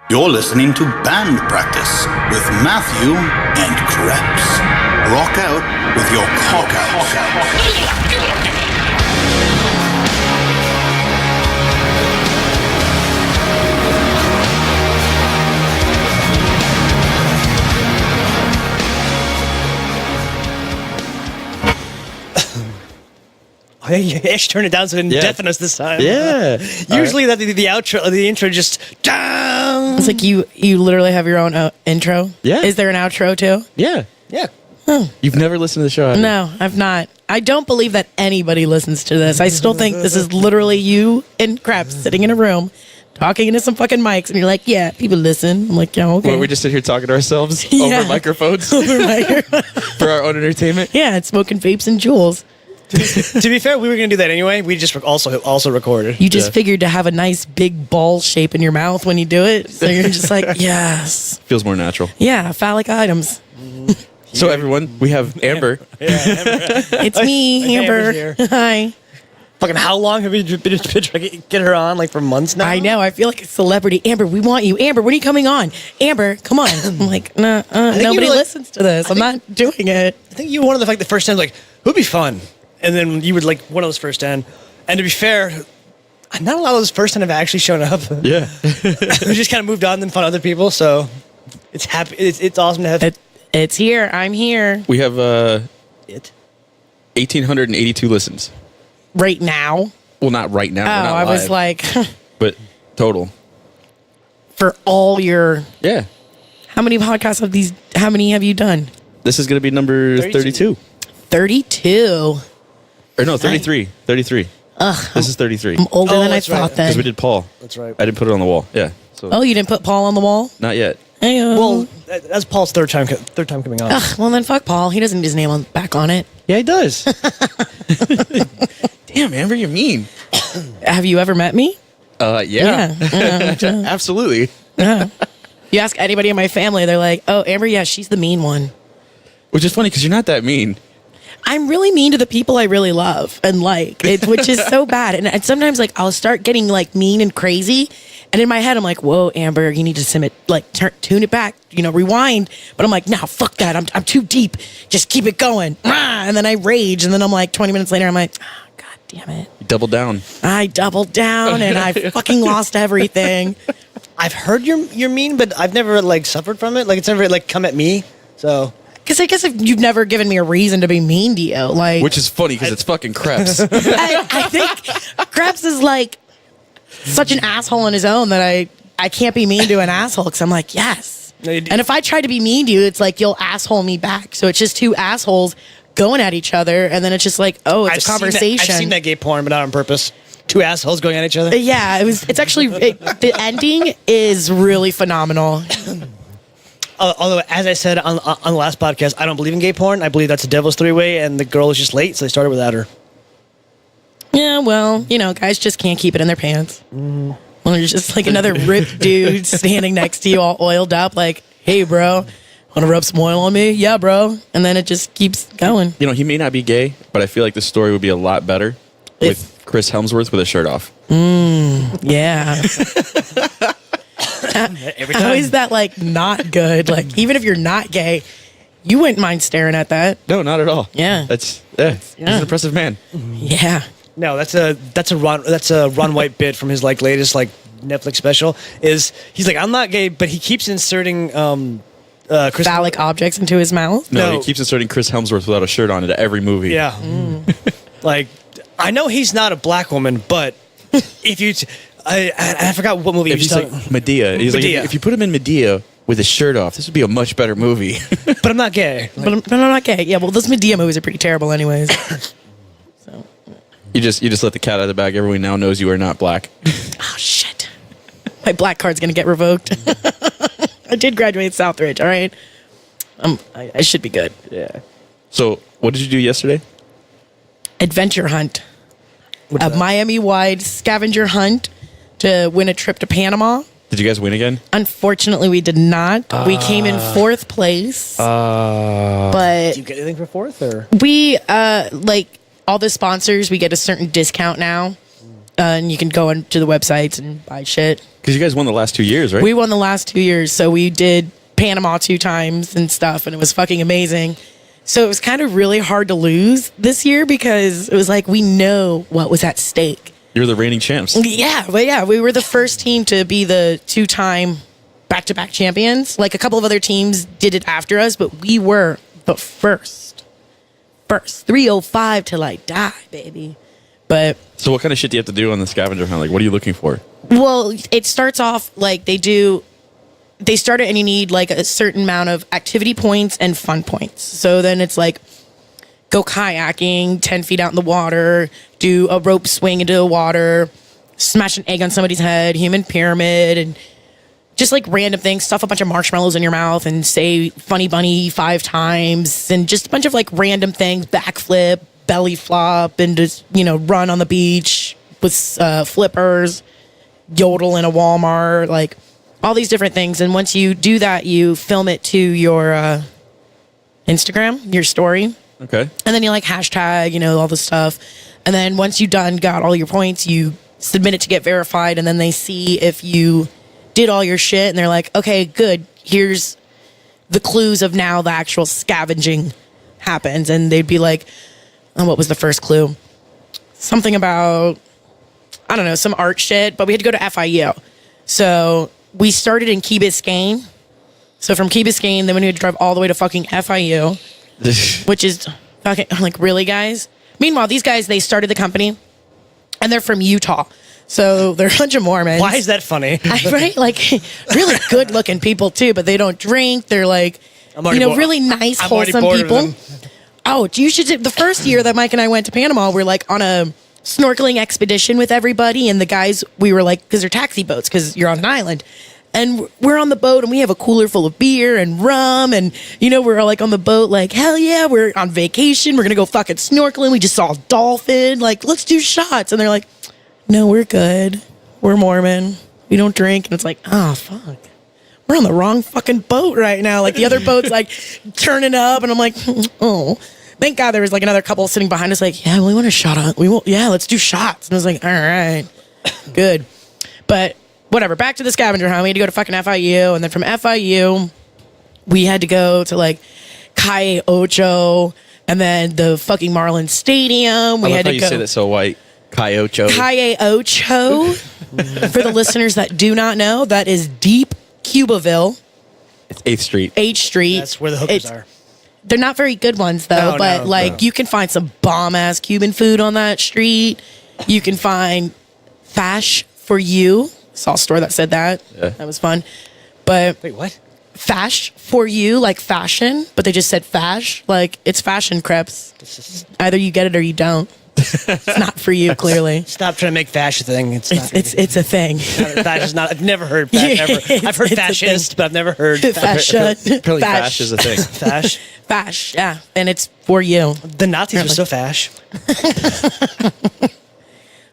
You're listening to Band Practice with Matthew and Krebs. Rock out with your cock out. You actually turned it down so it didn't deafen us this time. Yeah. Usually the outro, the intro just down. It's like you literally have your own intro. Yeah. Is there an outro too? Yeah. Yeah. You've never listened to the show, have you? No, I've not. I don't believe that anybody listens to this. I still think this is literally you and Krebs sitting in a room talking into some fucking mics, and you're like, yeah, people listen. I'm like, yeah, okay. Well, we just sit here talking to ourselves Yeah. over microphones Over my- for our own entertainment. yeah, it's smoking vapes and jewels. To be fair, we were going to do that anyway. We just also recorded. You just Yeah. figured to have a nice big ball shape in your mouth when you do it. So you're just like, yes. Feels more natural. Yeah, phallic items. So everyone, we have Amber. It's me, Hey, Amber's Amber. here. Hi. Fucking how long have we been trying to get her on? Like for months now? I know. I feel like a celebrity. Amber, we want you. Amber, when are you coming on? Amber, come on. I'm like, nah, you nobody were like- listens to this. I'm not doing it. I think you were one of the first times like, it would be fun. And then you would like one of those first 10. And to be fair, not a lot of those first 10 have actually shown up. Yeah. We just kind of moved on and found other people. So it's happy. It's awesome to have It's here. I'm here We have it. 1,882 listens. right now. Well, not right now. Oh, we're not I was live, like, but total. for all your, Yeah. how many podcasts of these, how many have you done? This is going to be number 32. 32. Or no, 33. 33. This is 33. I'm older Oh, than I that's right. thought then. Because we did Paul. That's right. I didn't put it on the wall. Yeah. So Oh, you didn't put Paul on the wall? not yet. Hey, Well, that's Paul's third time coming on. well then fuck Paul. He doesn't need his name back on it. Yeah, he does. Damn, Amber, you're mean. Have you ever met me? Yeah. Yeah. Absolutely. You ask anybody in my family, they're like, oh, Amber, yeah, she's the mean one. Which is funny because you're not that mean. I'm really mean to the people I really love and like, which is so bad. And sometimes like I'll start getting like mean and crazy. And in my head, I'm like, whoa, Amber, you need to tune it back, rewind. But I'm like, no, fuck that. I'm too deep. Just keep it going. And then I rage. And then I'm like, 20 minutes later, I'm like, oh, God damn it. You double down. I doubled down and I fucking lost everything. I've heard you're mean, but I've never like suffered from it. Like it's never like come at me. So Because I guess if you've never given me a reason to be mean to you, like, Which is funny because it's fucking Krebs. I think Krebs is like such an asshole on his own that I can't be mean to an asshole because I'm like, yes. No, you And if I try to be mean to you, it's like you'll asshole me back. So it's just two assholes going at each other, and then it's just like, oh, it's a conversation. I've seen that gay porn, but not on purpose. Two assholes going at each other. Yeah, it's actually the ending is really phenomenal. Although, as I said on the last podcast, I don't believe in gay porn. I believe that's a devil's three-way, and the girl is just late, so they started without her. Yeah, well, guys just can't keep it in their pants. Well, you're just like another ripped dude standing next to you, all oiled up, like, hey, bro, want to rub some oil on me? Yeah, bro. And then it just keeps going. You know, he may not be gay, but I feel like the story would be a lot better with Chris Helmsworth with a shirt off. Yeah. Every How time. is that, like, not good? Like, even if you're not gay, you wouldn't mind staring at that. No, not at all. Yeah. He's an impressive man. Yeah. No, that's a Ron White bit from his like latest like Netflix special. Is he's like, I'm not gay, but he keeps inserting Chris Phallic objects into his mouth. No, No. he keeps inserting Chris Helmsworth without a shirt on into every movie. Yeah. Like, I know he's not a black woman, but if you, I forgot what movie If he was he's talking. like Medea, he's Medea. like, if you put him in Medea with his shirt off, this would be a much better movie. But I'm not gay. But I'm not gay. Yeah, well, those Medea movies are pretty terrible anyways. So, you just let the cat out of the bag. Everyone now knows you are not black. oh, shit. My black card's going to get revoked. I did graduate Southridge, all right? I should be good. Yeah. So, what did you do yesterday? Adventure hunt. What's A that? Miami-wide scavenger hunt to win a trip to Panama. Did you guys win again? Unfortunately, we did not. We came in fourth place. But Do you get anything for fourth or? we, like, all the sponsors, we get a certain discount now. And you can go onto the websites and buy shit. Because you guys won the last 2 years, right? We won the last 2 years, so we did Panama 2 times and stuff, and it was fucking amazing. So it was kind of really hard to lose this year because it was like we know what was at stake. You're the reigning champs. Yeah, but yeah, we were the first team to be the 2-time back-to-back champions. Like a couple of other teams did it after us, but we were the first. 305 till I die, baby. But So what kind of shit do you have to do on the scavenger hunt? Like, what are you looking for? well, it starts off like they start it and you need like a certain amount of activity points and fun points. So then it's like go kayaking 10 feet out in the water, do a rope swing into the water, smash an egg on somebody's head, human pyramid, and just like random things, stuff a bunch of marshmallows in your mouth and say funny bunny 5 times, and just a bunch of like random things, backflip, belly flop, and just, run on the beach with flippers, yodel in a Walmart, like all these different things. And once you do that, you film it to your Instagram, your story. Okay. And then you like hashtag, all the stuff. And then once you got all your points, you submit it to get verified. And then they see if you did all your shit. And they're like, okay, good. Here's the clues of now the actual scavenging happens. And they'd be like, oh, what was the first clue? Something about, I don't know, some art shit. But we had to go to FIU. So we started in Key Biscayne. So from Key Biscayne, then we had to drive all the way to fucking FIU. Which is fucking, I'm like, really, guys? Meanwhile, these guys, they started the company and they're from Utah. So they're a bunch of Mormons. Why is that funny? Right? Like, really good looking people too, but they don't drink. They're like, really nice, I'm already wholesome bored of people. them. Oh, you should. The first year that Mike and I went to Panama, we're like on a snorkeling expedition with everybody. And the guys, we were like, because they're taxi boats, because you're on an island. And we're on the boat and we have a cooler full of beer and rum. And, we're like on the boat like, hell yeah, we're on vacation. We're going to go fucking snorkeling. We just saw a dolphin. Like, let's do shots. And they're like, no, we're good. We're Mormon. We don't drink. And it's like, oh, fuck. We're on the wrong fucking boat right now. Like the other boat's like turning up. And I'm like, oh, thank God there was like another couple sitting behind us like, yeah, we want a shot. Yeah, let's do shots. And I was like, all right, good. But whatever, back to the scavenger hunt. We had to go to fucking FIU, and then from FIU, we had to go to like Calle Ocho, and then the fucking Marlins Stadium. We I love had how to you go say that so white. Calle Calle Ocho. For the listeners that do not know, that is deep Cubaville, It's 8th Street. 8th Street. That's where the hookers are. They're not very good ones though, No, but no. you can find some bomb ass Cuban food on that street. You can find Fash for You. Saw a store that said that. Yeah. That was fun. But Wait, what? Fash for You, like fashion, but they just said Fash, like it's fashion crepes. Either you get it or you don't. It's not for you, clearly. Stop trying to make fash a thing. It's not. It's a thing. Fash is not. I've never heard fash ever. I've heard It's a fascist, but I've never heard Fashion. Apparently Fash. fash is a thing. fash. Fash, yeah, and it's for you. The Nazis were so fash.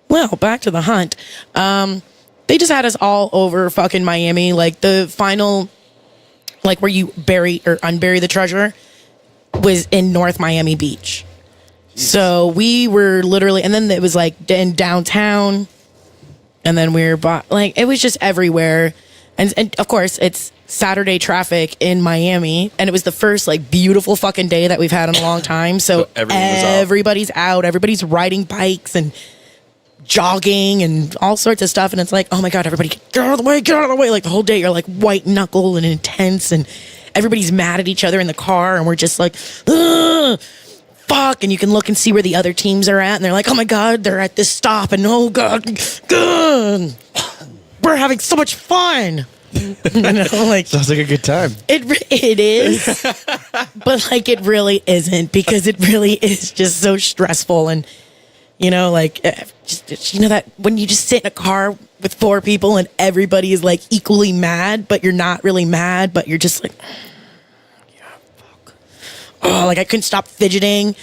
Well, back to the hunt. They just had us all over fucking Miami. Like the final, like where you bury or unbury the treasure, was in North Miami Beach. So we were literally, and then it was like in downtown, and then we were like it was just everywhere, and of course it's Saturday traffic in Miami, and it was the first like beautiful fucking day that we've had in a long time. So everyone was out. everybody's out, everybody's riding bikes and jogging and all sorts of stuff, and it's like, oh my god, everybody get out of the way, like the whole day you're like white knuckle and intense, and everybody's mad at each other in the car, and we're just like, ugh, fuck, and you can look and see where the other teams are at, and they're like, oh my god, they're at this stop, and oh god, we're having so much fun. Like Sounds like a good time. it is, but like it really isn't, because it really is just so stressful. And like just that when you just sit in a car with 4 people and everybody is like equally mad, but you're not really mad, but you're just like, yeah, fuck. Oh, like I couldn't stop fidgeting.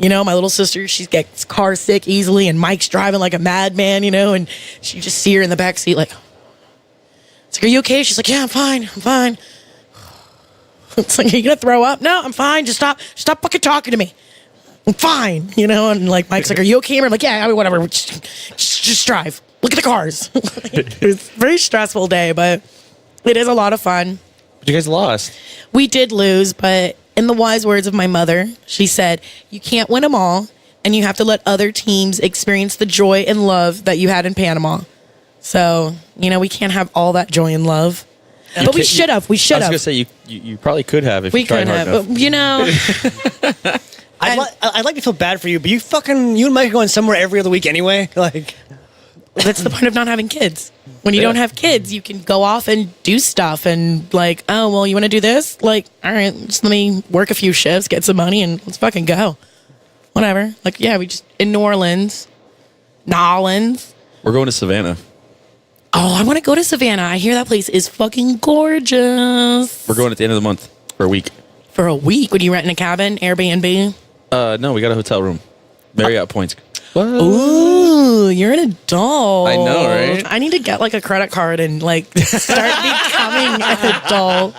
My little sister, she gets car sick easily, and Mike's driving like a madman, and she just see her in the back seat like, it's like, are you okay? She's like, yeah, I'm fine. It's like, are you gonna throw up? No, I'm fine. Just stop fucking talking to me. Fine, you know, and like Mike's like, are you okay? And I'm like, yeah, I mean, whatever, just drive. Look at the cars. It was a very stressful day, but it is a lot of fun. But you guys lost. We did lose, but in the wise words of my mother, she said, you can't win them all, and you have to let other teams experience the joy and love that you had in Panama. So, you know, we can't have all that joy and love. But we should have. We should I have. was going to say, you probably could have if We you tried could hard have. enough. You know, I'd like to feel bad for you, but you and Mike are going somewhere every other week anyway. Like, that's the point of not having kids. When you Yeah. don't have kids, you can go off and do stuff and like, oh, well, you want to do this? Like, all right, just let me work a few shifts, get some money, and let's fucking go. Whatever. Like, yeah, we just, in New Orleans, Nolans. We're going to Savannah. Oh, I want to go to Savannah. I hear that place is fucking gorgeous. We're going at the end of the month for a week. For a week. Would you rent in a cabin, Airbnb? No, we got a hotel room. Marriott points. What? Ooh, you're an adult. I know, right? I need to get like a credit card and like start becoming an adult.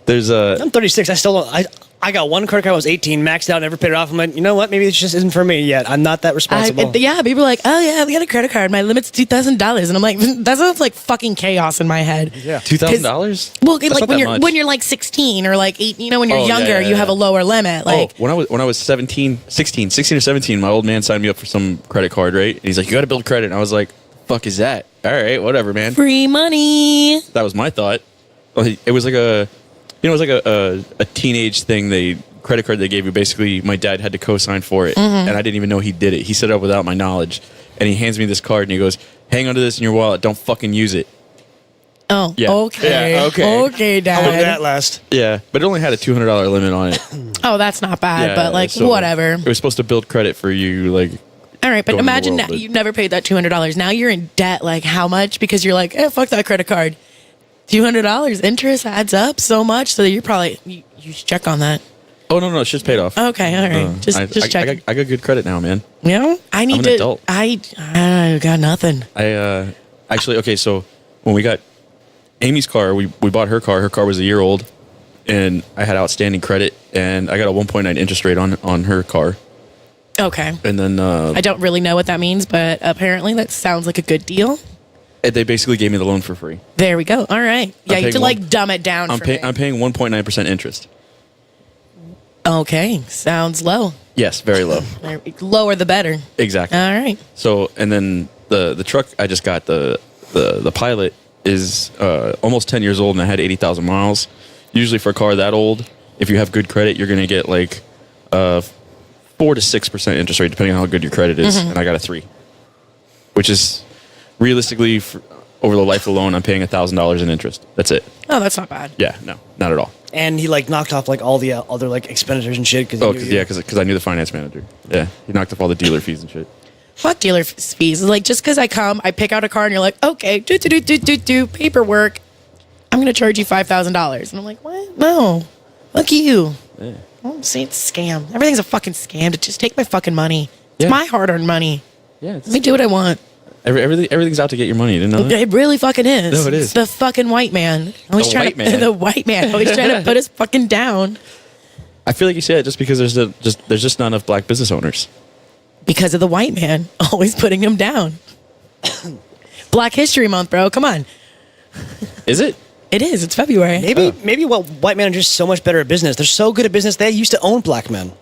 There's a I'm 36. I still don't. I got one credit card. I was 18, maxed out, never paid it off. I'm like, you know what? Maybe this just isn't for me yet. I'm not that responsible. Yeah, people are like, oh yeah, we got a credit card. My limit's $2,000, and I'm like, that sounds like fucking chaos in my head. Yeah. $2,000. Well, That's like not when that you're much. when you're like 16 or like 8, you know, when you're Oh, yeah, younger, yeah, you have a yeah. lower limit. Like, When I was 16 or 17, my old man signed me up for some credit card, right? And he's like, you got to build credit. And I was like, fuck is that? All right, whatever, man. free money. That was my thought. Well, it was like a teenage thing. Credit card they gave you. Basically, my dad had to co-sign for it, and I didn't even know he did it. He set it up without my knowledge, and he hands me this card and he goes, "Hang onto this in your wallet. Don't fucking use it." Oh, Yeah. okay, Yeah, okay. okay, How long did that Dad. last? Yeah, but it only had a $200 limit on it. Oh, that's not bad, Yeah, but like so whatever. It was supposed to build credit for you, like. All right, but going in the imagine world, that but- you never paid that $200. Now you're in debt. Like how much? Because you're like, fuck that credit card. $200 interest adds up so much, so that you're probably you should check on that. Oh no, shit's paid off. Okay, all right, just check. I got good credit now, man. You know, I need an to. adult. I got nothing. I actually okay. So when we got Amy's car, we bought her car. Her car was a year old, and I had outstanding credit, and I got a 1.9 interest rate on her car. Okay, And then I don't really know what that means, but apparently that sounds like a good deal. they basically gave me the loan for free. There we go. All right, yeah, you have to paying like dumb it down. I'm for me. paying 1.9% interest. Okay, sounds low. Yes, very low. Lower the better. Exactly. All right. So and then the truck I just got, the Pilot, is almost 10 years old and I had 80,000 miles. Usually for a car that old, if you have good credit, you're gonna get like 4 to 6% interest rate depending on how good your credit is, and I got a 3, which is realistically over the life of the loan, I'm paying $1,000 in interest. That's it. Oh, that's not bad. Yeah, no, not at all. And he like knocked off like all the other like expenditures and shit. Oh, because I knew the finance manager. Yeah, he knocked off all the dealer fees and shit. Fuck dealer fees. Like just because I pick out a car, and you're like, okay, do paperwork. I'm gonna charge you $5,000, and I'm like, what? No, fuck you. Yeah. Oh, see, it's a scam. Everything's a fucking scam. Just take my fucking money. It's Yeah. my hard-earned money. Yeah, Let me do what I want. everything's out to get your money. You didn't know that? It really fucking is. No, it is. It's the fucking white man. Always The trying white to, man. The white man. Always trying to put us fucking down. I feel like you say it just because there's just not enough black business owners. Because of the white man. Always putting him down. Black History Month, bro. Come on. Is it? It is. It's February. Maybe what white men are just so much better at business. They're so good at business. They used to own black men.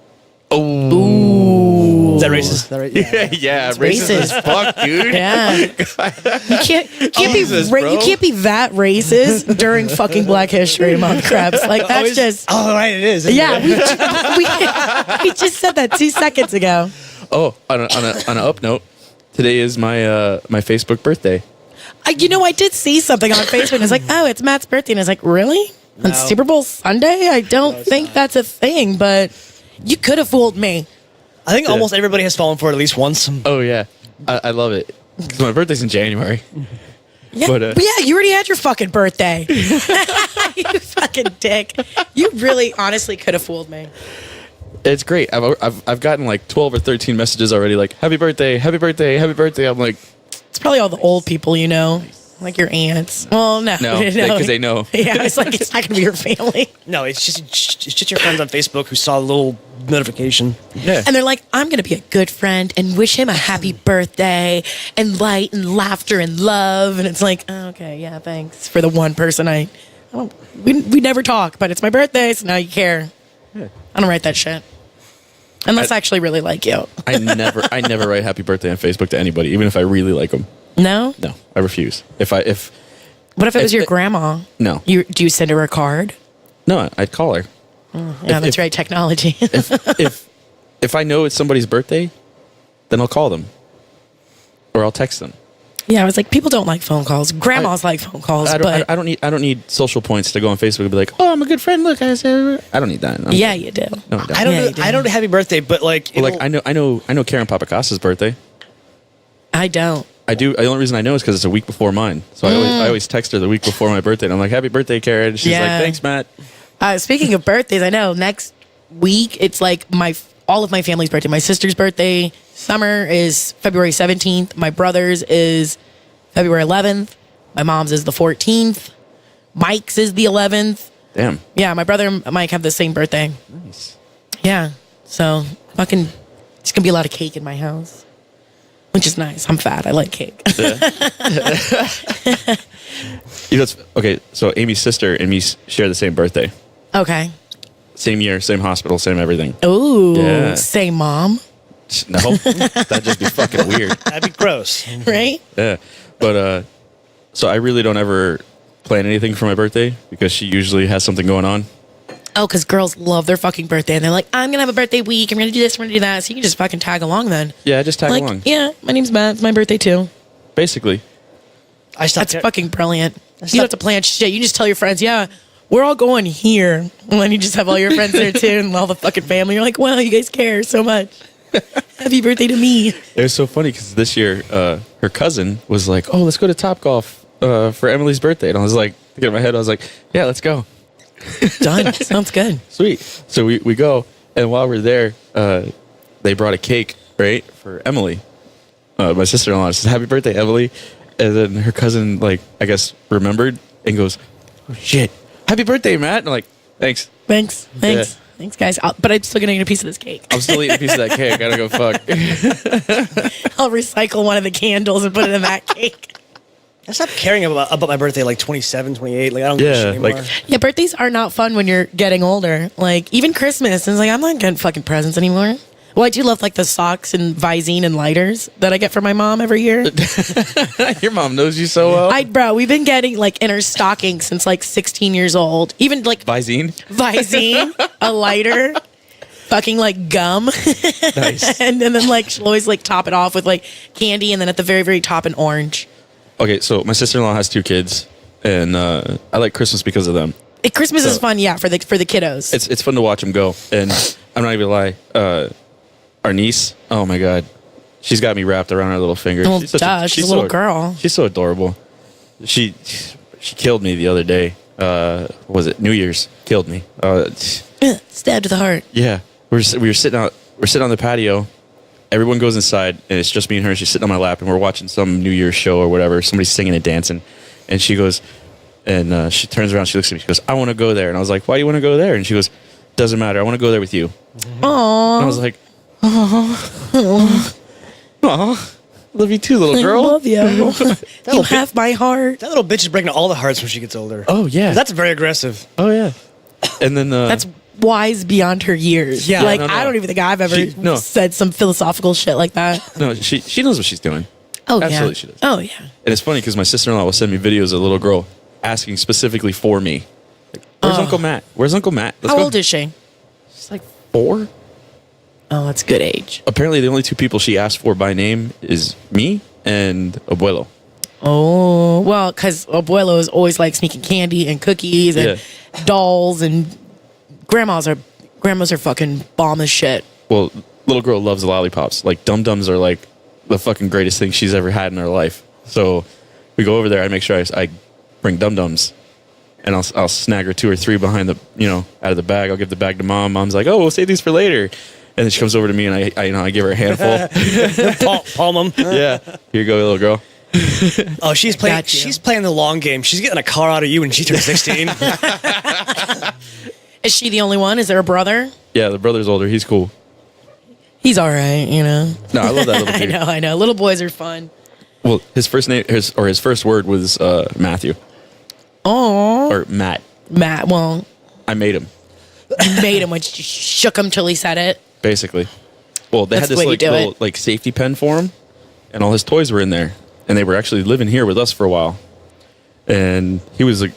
Oh. Is that racist? Is that right? Yeah. Yeah, racist as fuck, dude. Yeah. You can't Jesus, be bro. you can't be that racist during fucking Black History Month, Krebs. Like that's Always- just Oh, right, it is. isn't yeah. it? We just said that 2 seconds ago. Oh, on an up note, today is my my Facebook birthday. I did see something on Facebook. It's like, oh, it's Matt's birthday, and I was like, really? On No. Super Bowl Sunday? I don't think that's a thing, but you could have fooled me. I think almost everybody has fallen for it at least once. Oh yeah, I love it. 'Cause my birthday's in January. Yeah, But, but yeah, you already had your fucking birthday. You fucking dick. You really, honestly, could have fooled me. It's great. I've gotten like 12 or 13 messages already, like happy birthday, happy birthday, happy birthday. I'm like, It's probably all the old people, you know. like your aunts. Well, no, No, because they know. Yeah, it's like it's not gonna be your family. No, it's just your friends on Facebook who saw the little notification. Yeah. And they're like, I'm going to be a good friend and wish him a happy birthday and light and laughter and love. And it's like, oh, okay, yeah, thanks for the one person we never talk, but it's my birthday, so now you care. Yeah. I don't write that shit. Unless I actually really like you. I never write happy birthday on Facebook to anybody, even if I really like them. No? No, I refuse. If What if it was your grandma? No. Do you send her a card? No, I'd call her. Yeah, that's right, technology. If I know it's somebody's birthday, then I'll call them. Or I'll text them. Yeah, I was like, people don't like phone calls. Grandmas like phone calls, I don't need social points to go on Facebook and be like, oh, I'm a good friend. Look, I don't need that. yeah, you do. No, I don't. I don't Yeah, know. you do. I don't know happy birthday, but like, Well, like I know Karen Papacasa's birthday. I don't. I do. The only reason I know is because it's a week before mine. So I always text her the week before my birthday, and I'm like, "Happy birthday, Karen!" She's Yeah. like, "Thanks, Matt." Speaking of birthdays, I know next week it's like all of my family's birthday. My sister's birthday, Summer, is February 17th. My brother's is February 11th. My mom's is the 14th. Mike's is the 11th. Damn. Yeah, my brother and Mike have the same birthday. Nice. Yeah, so fucking, it's gonna be a lot of cake in my house, which is nice. I'm fat. I like cake. Okay, so Amy's sister and me share the same birthday, Okay. same year, same hospital, same everything. Ooh, Yeah. same mom, No, that'd just be fucking weird. that'd be gross. right? Yeah, but so I really don't ever plan anything for my birthday because she usually has something going on. Oh, because girls love their fucking birthday, and they're like, "I'm gonna have a birthday week. I'm gonna do this. I'm gonna do that." So you can just fucking tag along then. Yeah, just tag Like, along. yeah, my name's Matt. It's my birthday too. Basically, I stopped. That's fucking brilliant. You not- don't have to plan shit. You just tell your friends, "Yeah, we're all going here," and then you just have all your friends there too, and all the fucking family. You're like, "Wow, you guys care so much." Happy birthday to me. it was so funny because this year her cousin was like, "Oh, let's go to Topgolf for Emily's birthday," and I was like, thinking in my head, I was like, "Yeah, let's go." Done. Sounds good. Sweet. So we go, and while we're there, they brought a cake, right, for Emily. My sister-in-law says, "Happy birthday, Emily." And then her cousin, like, I guess, remembered and goes, "Oh, shit. Happy birthday, Matt." And I'm like, "Thanks. Thanks. Thanks, guys. But I'm still gonna get a piece of this cake. I'm still eating a piece of that cake. I gotta go fuck." I'll recycle one of the candles and put it in that cake. I stopped caring about my birthday like 27, 28. Like I don't give a shit Yeah, anymore. like, Yeah, birthdays are not fun when you're getting older. Like even Christmas, it's like I'm not getting fucking presents anymore. Well, I do love like the socks and Visine and lighters that I get from my mom every year. your mom knows you so well. Bro, we've been getting like in her stocking since like 16 years old. Even like Visine. Visine, a lighter, fucking like gum, Nice. and then like she'll always like top it off with like candy, and then at the very very top an orange. Okay, so my sister-in-law has 2 kids, and I like Christmas because of them. Christmas is So- fun, yeah, for the kiddos. It's fun to watch them go, and I'm not even gonna lie. Our niece, oh my god, she's got me wrapped around her little finger. Well, duh, she's a little girl. She's so adorable. She killed me the other day. What was it New Year's? Killed me. Stabbed to the heart. Yeah, we were sitting out. We're sitting on the patio. Everyone goes inside, and it's just me and her. She's sitting on my lap, and we're watching some New Year's show or whatever. Somebody's singing and dancing, and she goes, and she turns around. She looks at me. She goes, "I want to go there." And I was like, "Why do you want to go there?" And she goes, "Doesn't matter. I want to go there with you." Aww. And I was like, "Aw, love you too, little girl." I love you. You have my heart. That little bitch is breaking all the hearts when she gets older. Oh yeah. That's very aggressive. Oh yeah. And then That's wise beyond her years. Yeah. Like, No, no. I don't even think I've ever No. said some philosophical shit like that. no, she knows what she's doing. Oh, Absolutely yeah. she does. Oh, yeah. And it's funny because my sister-in-law will send me videos of a little girl asking specifically for me. Like, where's Uncle Matt? Where's Uncle Matt? Let's How go. old is she? She's like 4. Oh, that's good age. Apparently, the only 2 people she asked for by name is me and Abuelo. Oh, well, because Abuelo is always like sneaking candy and cookies and dolls, and grandmas are fucking bomb as shit. Well, little girl loves lollipops. Like, Dum Dums are like the fucking greatest thing she's ever had in her life. So we go over there. I make sure I bring Dum Dums, and I'll snag her 2 or 3 behind the out of the bag. I'll give the bag to mom. Mom's like, "Oh, we'll save these for later." And then she comes over to me, and I give her a handful. Palm them. Yeah, here you go, little girl. Oh, she's playing. Got you. She's playing the long game. She's getting a car out of you when she turns 16. Is she the only one? Is there a brother? Yeah, the brother's older. He's cool. He's all right, you know. No, I love that little I dude. know. Little boys are fun. Well, his first name, his first word was Matthew Oh, or Matt. Matt. Well, I made him you made him when you shook him till he said it. basically. Well, they That's had the this way you like do little it. like safety pen for him, and all his toys were in there, and they were actually living here with us for a while. And he was like,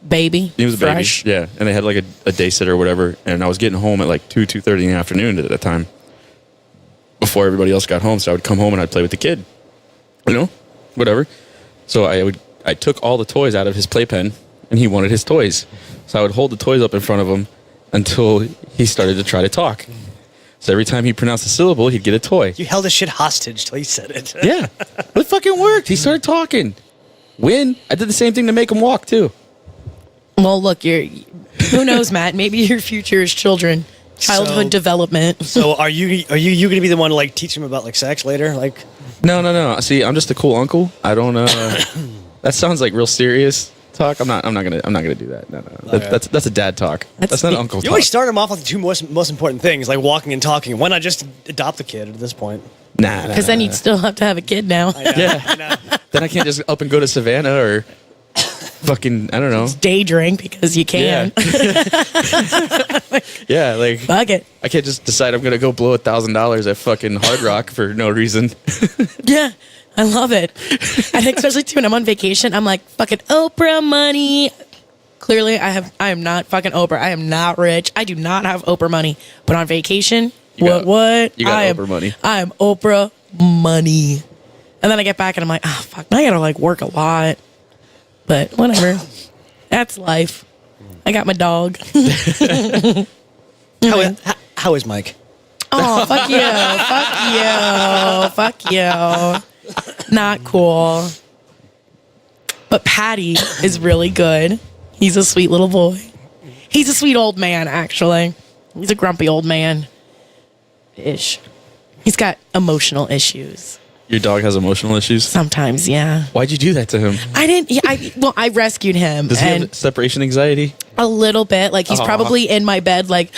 Baby. he was a fresh. baby, yeah. And they had like a day sitter or whatever, and I was getting home at like 2:30 in the afternoon at that time, before everybody else got home. So I would come home and I'd play with the kid, whatever. So I took all the toys out of his playpen, and he wanted his toys. So I would hold the toys up in front of him until he started to try to talk. So every time he pronounced a syllable, he'd get a toy. You held his shit hostage till he said it. Yeah, it fucking worked. He started talking. I did the same thing to make him walk too. Well, look, who knows, Matt? Maybe your future is children, childhood So- development. So are you gonna be the one to like teach him about like sex later? Like, No. See, I'm just a cool uncle. I don't. That sounds like real serious talk. I'm not gonna do that. No. That's a dad talk. That's not uncle you talk. always start him off with the two most important things, like walking and talking. Why not just adopt the kid at this point? Nah. Because then you'd still have to have a kid now. Yeah. I know. Then I can't just up and go to Savannah or fucking I don't know. Day drink because you can. Yeah, like Fuck it. I can't just decide I'm gonna go blow $1,000 at fucking Hard Rock for no reason. Yeah, I love it. And especially too when I'm on vacation, I'm like fucking Oprah money. Clearly, I am not fucking Oprah. I am not rich. I do not have Oprah money. But on vacation, You got- what? you got I am, Oprah money. I am Oprah money. And then I get back and I'm like, oh fuck, now I gotta like work a lot. But whatever. That's life. I got my dog. How is Mike? Oh, fuck you. Fuck you. Fuck you. Not cool. But Patty is really good. He's a sweet little boy. He's a sweet old man, actually. He's a grumpy old man. Ish. He's got emotional issues. Your dog has emotional issues. Sometimes, yeah. Why'd you do that to him? I didn't. Yeah, I rescued him. Does he and have separation anxiety? a little bit. Like he's Aw. probably in my bed. Like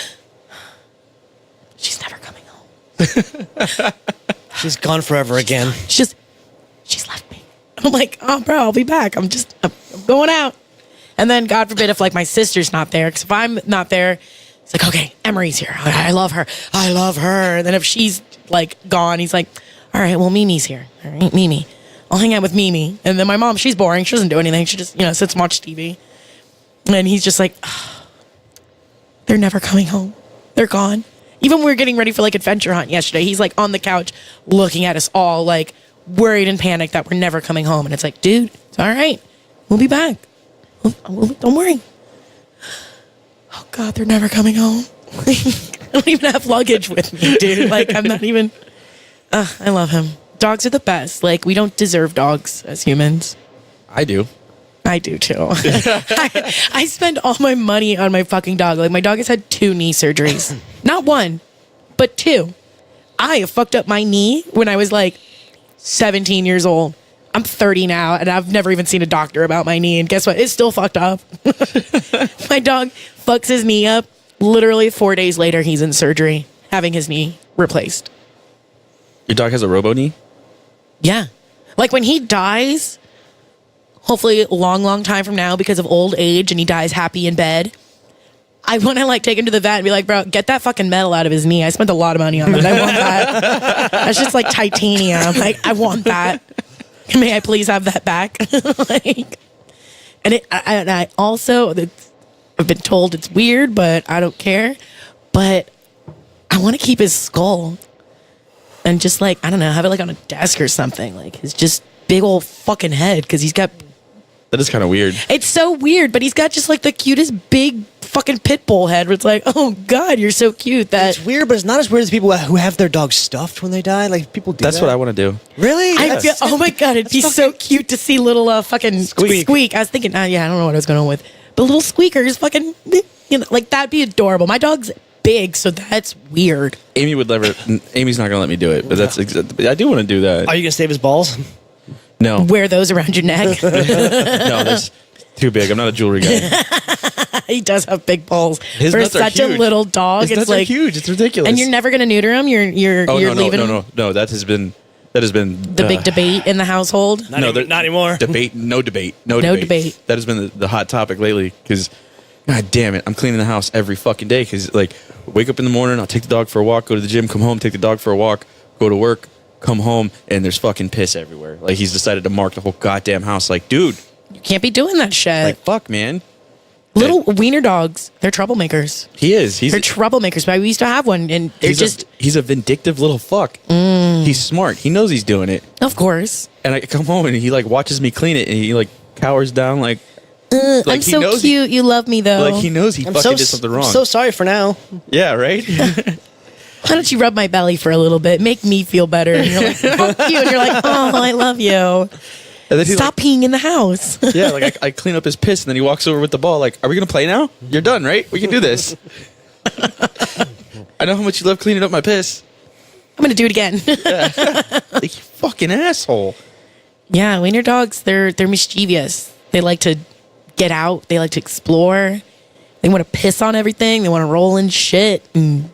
she's never coming home. She's gone forever again. She's left me. I'm like, oh, bro, I'll be back. I'm going out. And then, God forbid, if like my sister's not there, because if I'm not there, it's like, okay, Emery's here. I love her. I love her. And then if she's like gone, he's like, all right, well, Mimi's here. All right, Mimi. I'll hang out with Mimi. And then my mom, she's boring. She doesn't do anything. She just, sits and watches TV. And he's just like, they're never coming home. They're gone. Even when we were getting ready for like adventure hunt yesterday, he's like on the couch looking at us all like worried and panicked that we're never coming home. And it's like, dude, it's all right. We'll be back. Don't worry. Oh God, they're never coming home. I don't even have luggage with me, dude. Like I'm not even. I love him. Dogs are the best. Like we don't deserve dogs as humans. I do. I do too. I spend all my money on my fucking dog. Like my dog has had 2 knee surgeries. Not 1, but 2. I have fucked up my knee when I was like 17 years old. I'm 30 now and I've never even seen a doctor about my knee. And guess what? It's still fucked up. My dog fucks his knee up. Literally 4 days later, he's in surgery having his knee replaced. Your dog has a robo knee? Yeah. Like when he dies, hopefully a long, long time from now because of old age and he dies happy in bed, I want to like take him to the vet and be like, bro, get that fucking metal out of his knee. I spent a lot of money on that. I want that. That's just like titanium. Like, I want that. May I please have that back? Like, and I also, I've been told it's weird, but I don't care. But I want to keep his skull and just like, I don't know, have it like on a desk or something. Like his just big old fucking head because he's got. That is kind of weird. It's so weird, but he's got just like the cutest big fucking pit bull head where it's like, oh God, you're so cute. That It's weird, but it's not as weird as people who have their dogs stuffed when they die. Like people do. That's that. what I want to do. Really. I feel, oh my God, it'd be so cute to see little fucking squeak. I was thinking, yeah, I don't know what I was going on with, but little squeakers fucking, like that'd be adorable. My dog's big, so that's weird. Amy would never. Amy's not gonna let me do it, but that's. I do want to do that. Are you gonna save his balls? No, Wear those around your neck. no, that's too big. I'm not a jewelry guy. He does have big balls His for nuts are such a huge. little dog. His It's nuts like are huge. It's ridiculous. and you're never gonna neuter him. You're Oh leaving him. no. That has been The big debate in the household. No, Not anymore. Debate, no debate, No debate. That has been the hot topic lately because, god damn it, I'm cleaning the house every fucking day because like wake up in the morning, I'll take the dog for a walk, go to the gym, come home, take the dog for a walk, go to work, come home, and there's fucking piss everywhere. Like he's decided to mark the whole goddamn house. Like, dude, You can't be doing that shit. like fuck, man. Little wiener dogs, they're troublemakers. He is. He's They're troublemakers. But we used to have one, and they're just, he's a vindictive little fuck. He's smart. He knows he's doing it. of course. And I come home and he like watches me clean it and he like cowers down like I'm he so knows cute. You love me though. like he knows he fucking did something wrong. I'm so sorry for now. Yeah, right. Why don't you rub my belly for a little bit? Make me feel better. And you're like, fuck you. And you're like, oh, I love you. And then he's Stop peeing in the house. like, yeah, like I clean up his piss and then he walks over with the ball. Like, are we gonna play now? You're done, right? We can do this. I know how much you love cleaning up my piss. I'm gonna do it again. Like, you fucking asshole. Yeah, wiener dogs, they're mischievous. They like to get out. They like to explore. They want to piss on everything. They want to roll in shit and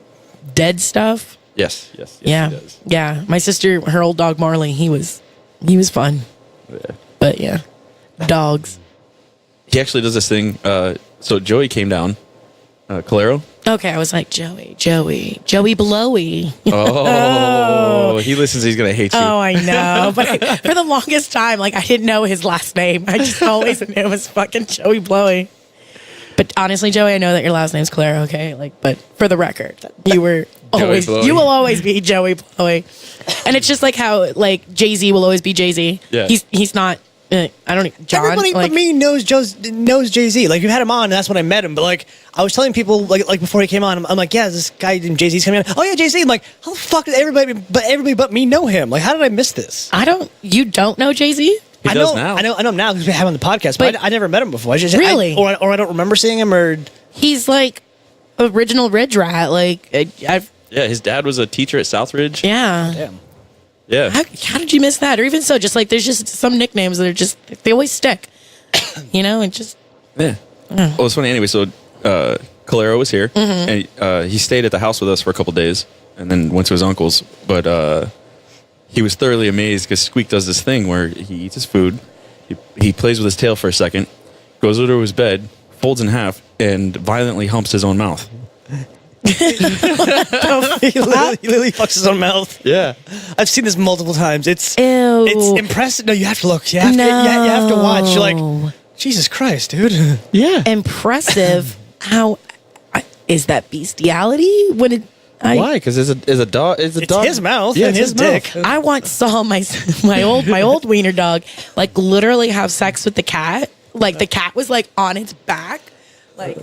dead stuff. Yes. Yeah, He does. yeah. My sister, her old dog Marley, he was fun. Yeah. But yeah, dogs. He actually does this thing. So Joey came down, Calero. Okay, I was like Joey Blowy. Oh, he listens. He's gonna hate you. Oh, I know. But for the longest time, like I didn't know his last name. I just always knew it was fucking Joey Blowy. But honestly, Joey, I know that your last name's Claire, okay? Like, but for the record, you were always Blowy. you will always be Joey Blowy. And it's just like how like Jay-Z will always be Jay-Z. Yeah. He's not I don't John. Everybody like, but me knows Jay-Z. Like, you had him on, and that's when I met him. But, like, I was telling people, like before he came on, I'm like, yeah, this guy named Jay-Z's coming on. Oh, yeah, Jay-Z. I'm like, how the fuck does everybody but me know him? Like, how did I miss this? you don't know Jay-Z? He does now. I know him now because we have him on the podcast, but But- I never met him before. Really? Or I don't remember seeing him, or... He's like original Ridge Rat. Like I've Yeah, his dad was a teacher at Southridge. yeah. Damn. Yeah. How did you miss that? Or even so, just like there's just some nicknames that are just they always stick. You know, and just Yeah. Well, it's funny anyway. So, Calero was here, and he stayed at the house with us for a couple days, and then went to his uncle's. But he was thoroughly amazed because Squeak does this thing where he eats his food, he plays with his tail for a second, goes over to his bed, folds in half, and violently humps his own mouth. he literally fucks his own mouth. Yeah. I've seen this multiple times. It's Ew. impressive. No, you have to look. You have to watch. You're No. like, Jesus Christ, dude. Yeah. impressive. How is that bestiality? When it Why? Because it's a dog. It's a It's dog. his mouth Yeah, and it's his dick. mouth. I once saw my old wiener dog like literally have sex with the cat. Like the cat was like on its back, like,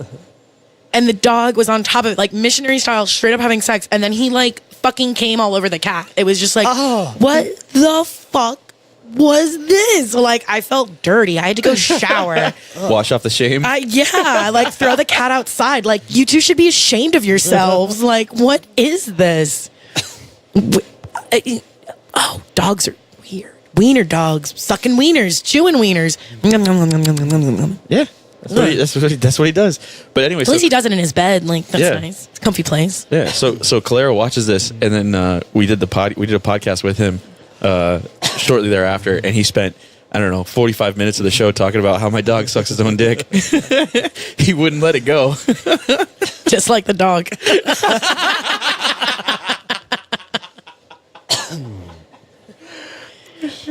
and the dog was on top of it, like missionary style, straight up having sex. And then he like fucking came all over the cat. It was just like, Oh. what the fuck was this? Like I felt dirty. I had to go shower. Wash off the shame. Yeah, like throw the cat outside. Like you two should be ashamed of yourselves. Like what is this? Oh, dogs are weird. Wiener dogs, sucking wieners, chewing wieners. Yeah. That's what he does. But anyway, At least he does it in his bed. Like that's Yeah. nice. It's a comfy place. yeah. So Calero watches this, and then we did a podcast with him shortly thereafter, and he spent, I don't know, 45 minutes of the show talking about how my dog sucks his own dick. He wouldn't let it go. Just like the dog.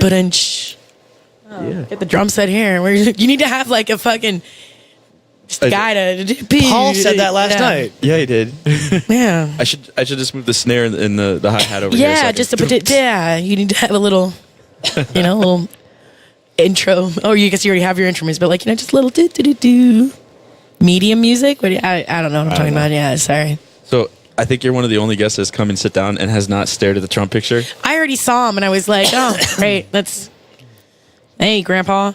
But Yeah. get the drum set here. Where you need to have like a fucking just a I- guy to Paul said that last Yeah. night. Yeah, he did. Yeah. I should just move the snare and the hi hat over here. Yeah, so I just can- to put it. Yeah, you need to have a little, a little intro. Oh, you guess you already have your intro music, but like just a little do do do do. Medium music. What do you, I don't know what I'm talking about. Yeah, sorry. So I think you're one of the only guests that's come and sit down and has not stared at the Trump picture. I already saw him and I was like, oh, great. Hey, Grandpa.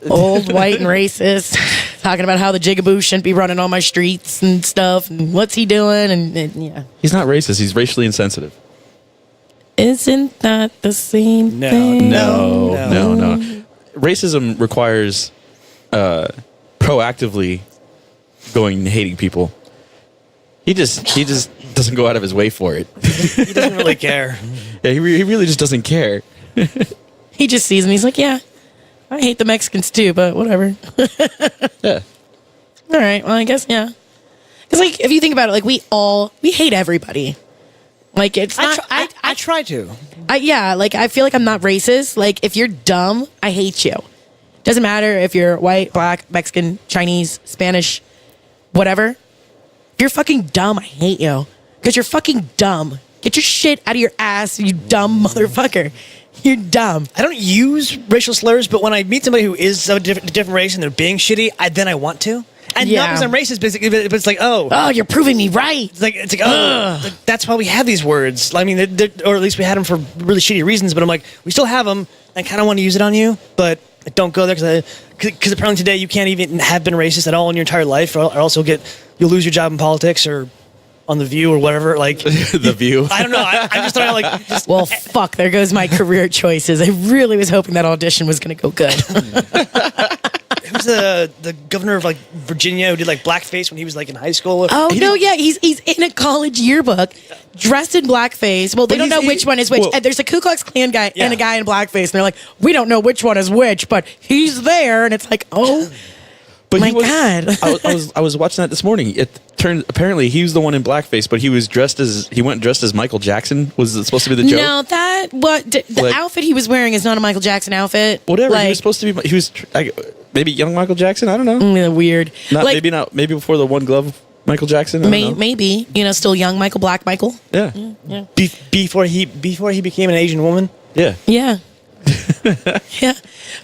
Old, white, and racist. talking about how the Jigaboo shouldn't be running on my streets and stuff, and what's he doing, and yeah. He's not racist. He's racially insensitive. Isn't that the same No, thing? No. Racism requires proactively going and hating people. He just doesn't go out of his way for it. He doesn't really care. Yeah, he really just doesn't care. He just sees him. He's like, yeah, I hate the Mexicans too, but whatever. Yeah. All right. Well, I guess, yeah. Because, like, if you think about it, like, we hate everybody. Like, it's not. I try to. Yeah, like, I feel like I'm not racist. Like, if you're dumb, I hate you. Doesn't matter if you're white, black, Mexican, Chinese, Spanish, whatever. If you're fucking dumb, I hate you. Because you're fucking dumb. Get your shit out of your ass, you dumb motherfucker. You're dumb. I don't use racial slurs, but when I meet somebody who is so different race and they're being shitty, then I want to. And Yeah. not because I'm racist, but it's like, Oh, you're proving me right. it's like, that's why we have these words. I mean, or at least we had them for really shitty reasons. But I'm like, we still have them. I kind of want to use it on you, but I don't go there because apparently today you can't even have been racist at all in your entire life, or else you'll lose your job in politics or on The View or whatever. Like The View. I don't know. I'm just trying to like. Just, Well, fuck, there goes my career choices. I really was hoping that audition was going to go good. who's the governor of like Virginia who did like blackface when he was like in high school? Oh, no, yeah, he's in a college yearbook dressed in blackface. Well, they don't know which one is which. well- And there's a Ku Klux Klan guy Yeah. and a guy in blackface. And they're like, we don't know which one is which, but he's there. And it's like, oh, But my he was, God. I was watching that this morning. It turned apparently he was the one in blackface, but he went dressed as Michael Jackson. Was it supposed to be the joke? no, the Like- outfit he was wearing is not a Michael Jackson outfit. Whatever. Like, He was supposed to be. He was maybe young Michael Jackson. I don't know. Weird. Not Like, maybe not. Maybe before the one glove Michael Jackson. I don't know. maybe, still young Michael, Black Michael. Yeah. Before he became an Asian woman. Yeah. Yeah. Yeah.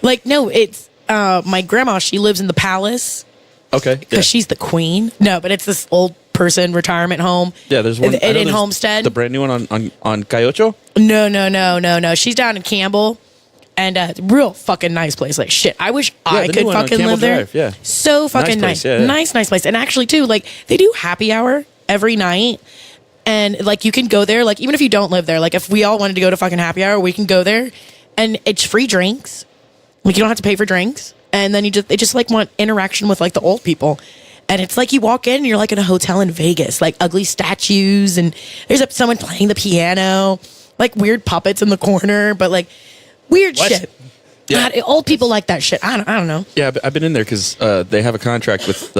Like, no, it's my grandma, she lives in the palace Okay. because Yeah. she's the queen. No, but it's this old person retirement home. Yeah, there's one in I know there's Homestead. The brand new one on Cayocho. No. She's down in Campbell. And real fucking nice place. Like, shit, I wish I the could new one on fucking Campbell live there. Drive, yeah. So fucking Nice nice. place, yeah. Nice place. And actually, too, like, they do happy hour every night. And, like, you can go there. Like, even if you don't live there, like, if we all wanted to go to fucking happy hour, we can go there. And it's free drinks. Like, you don't have to pay for drinks. And then they just, like, want interaction with, like, the old people. And it's like you walk in and you're, like, in a hotel in Vegas. Like, ugly statues. And there's someone playing the piano. Like, weird puppets in the corner. But, like, weird What? shit. Yeah. God, old people like that shit. I don't know. Yeah, I've been in there because they have a contract with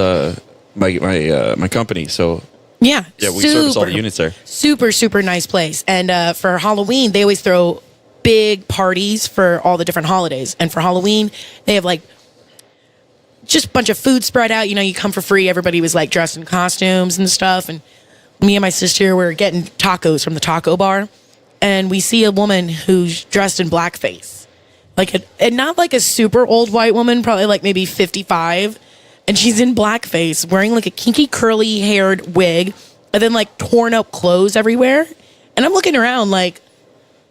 my company. So Yeah. yeah, we service all the units there. Super, super nice place. And for Halloween, they always throw big parties for all the different holidays. And for Halloween, they have like just a bunch of food spread out. You come for free. Everybody was like dressed in costumes and stuff. And me and my sister were getting tacos from the taco bar. And we see a woman who's dressed in blackface. And not like a super old white woman, probably like maybe 55. And she's in blackface, wearing like a kinky curly haired wig, and then like torn up clothes everywhere. And I'm looking around like,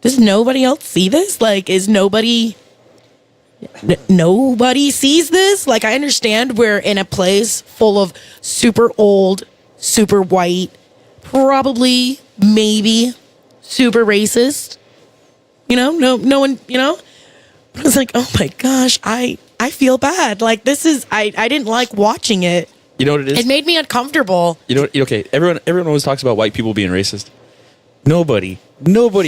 does nobody else see this? Like, is nobody sees this? Like, I understand we're in a place full of super old, super white, probably, maybe super racist. No one, I was like, oh my gosh, I feel bad. Like, this is, I didn't like watching it. You know what it is? It made me uncomfortable. You know what? Okay, everyone always talks about white people being racist. Nobody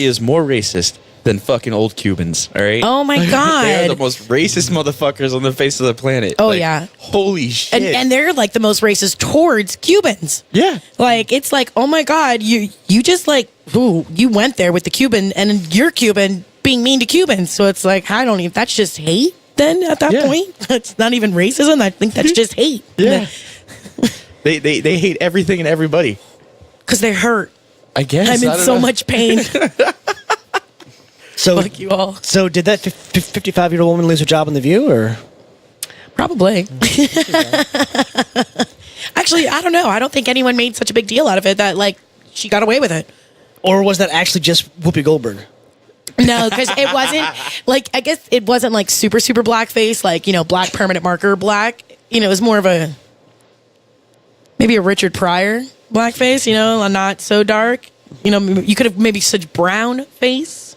is more racist than fucking old Cubans. All right. Oh my They are God. the most racist motherfuckers on the face of the planet. Oh, Like, yeah. Holy shit. And they're like the most racist towards Cubans. yeah. Like, it's like, oh my God, you just like, ooh, you went there with the Cuban and you're Cuban being mean to Cubans. So it's like, that's just hate then at that Yeah. point. It's not even racism. I think that's just hate. Yeah. They hate everything and everybody. Because they're hurt. I guess. I'm I in don't so know. much pain. So Fuck you all. So did that 55-year-old woman lose her job on The View, or? Probably. Actually, I don't know. I don't think anyone made such a big deal out of it that, like, she got away with it. Or was that actually just Whoopi Goldberg? No, because it wasn't, like, I guess it wasn't, like, super, super blackface, like, black permanent marker black. you know, it was more of a maybe a Richard Pryor blackface, you know, not so dark. You know, you could have maybe such brown face,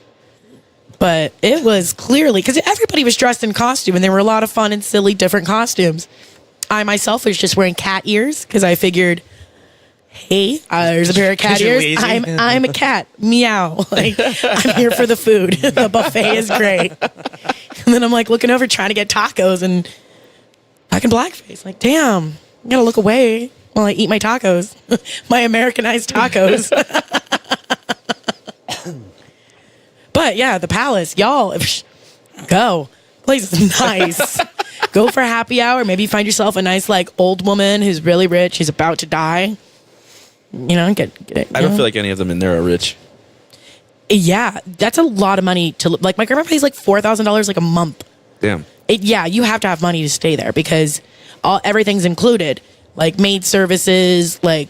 but it was clearly because everybody was dressed in costume, and there were a lot of fun and silly different costumes. I myself was just wearing cat ears because I figured, hey, there's a pair of cat 'Cause you're ears. lazy. I'm a cat. Meow. Like, I'm here for the food. The buffet is great. And then I'm like looking over trying to get tacos and fucking blackface. Like, damn, I gotta look away while I eat my tacos, my Americanized tacos. But yeah, the Palace, y'all, go. Place is nice. Go for a happy hour. Maybe find yourself a nice like old woman who's really rich. She's about to die. You know, get I don't feel like any of them in there are rich. yeah, that's a lot of money to like. My grandma pays like $4,000 like a month. Damn. Yeah, you have to have money to stay there because everything's included, like maid services, like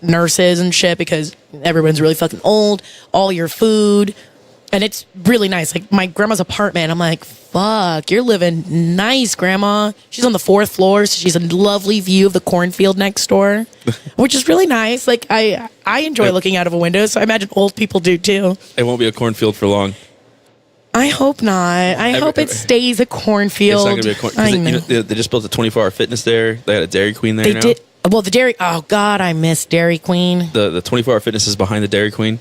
nurses and shit. Because everyone's really fucking old. All your food, and it's really nice. Like my grandma's apartment, I'm like, fuck, you're living nice, grandma. She's on the 4th floor, so she's a lovely view of the cornfield next door, which is really nice. Like I enjoy looking out of a window, so I imagine old people do too. It won't be a cornfield for long. I hope not. I hope it stays a cornfield. It's not going to be a cornfield. I know. You know, they just built a 24-hour fitness there. They had a Dairy Queen there They now. did. Well, the Dairy. Oh God, I miss Dairy Queen. The 24-hour fitness is behind the Dairy Queen.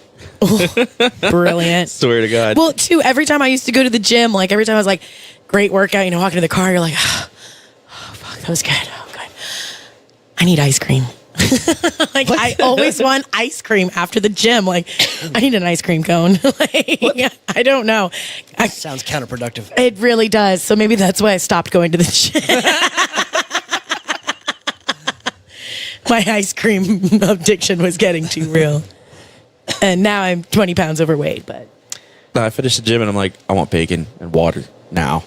Brilliant. Swear to God. Well, too. Every time I used to go to the gym, like every time I was like, great workout. You know, walking to the car, you're like, oh, fuck, that was good. Oh, good. I need ice cream. Like I always want ice cream after the gym. Like I need an ice cream cone. Like, I don't know. Sounds counterproductive. It really does. So maybe that's why I stopped going to the gym. My ice cream addiction was getting too real. And now I'm 20 pounds overweight, but No, I finished the gym and I'm like, I want bacon and water now.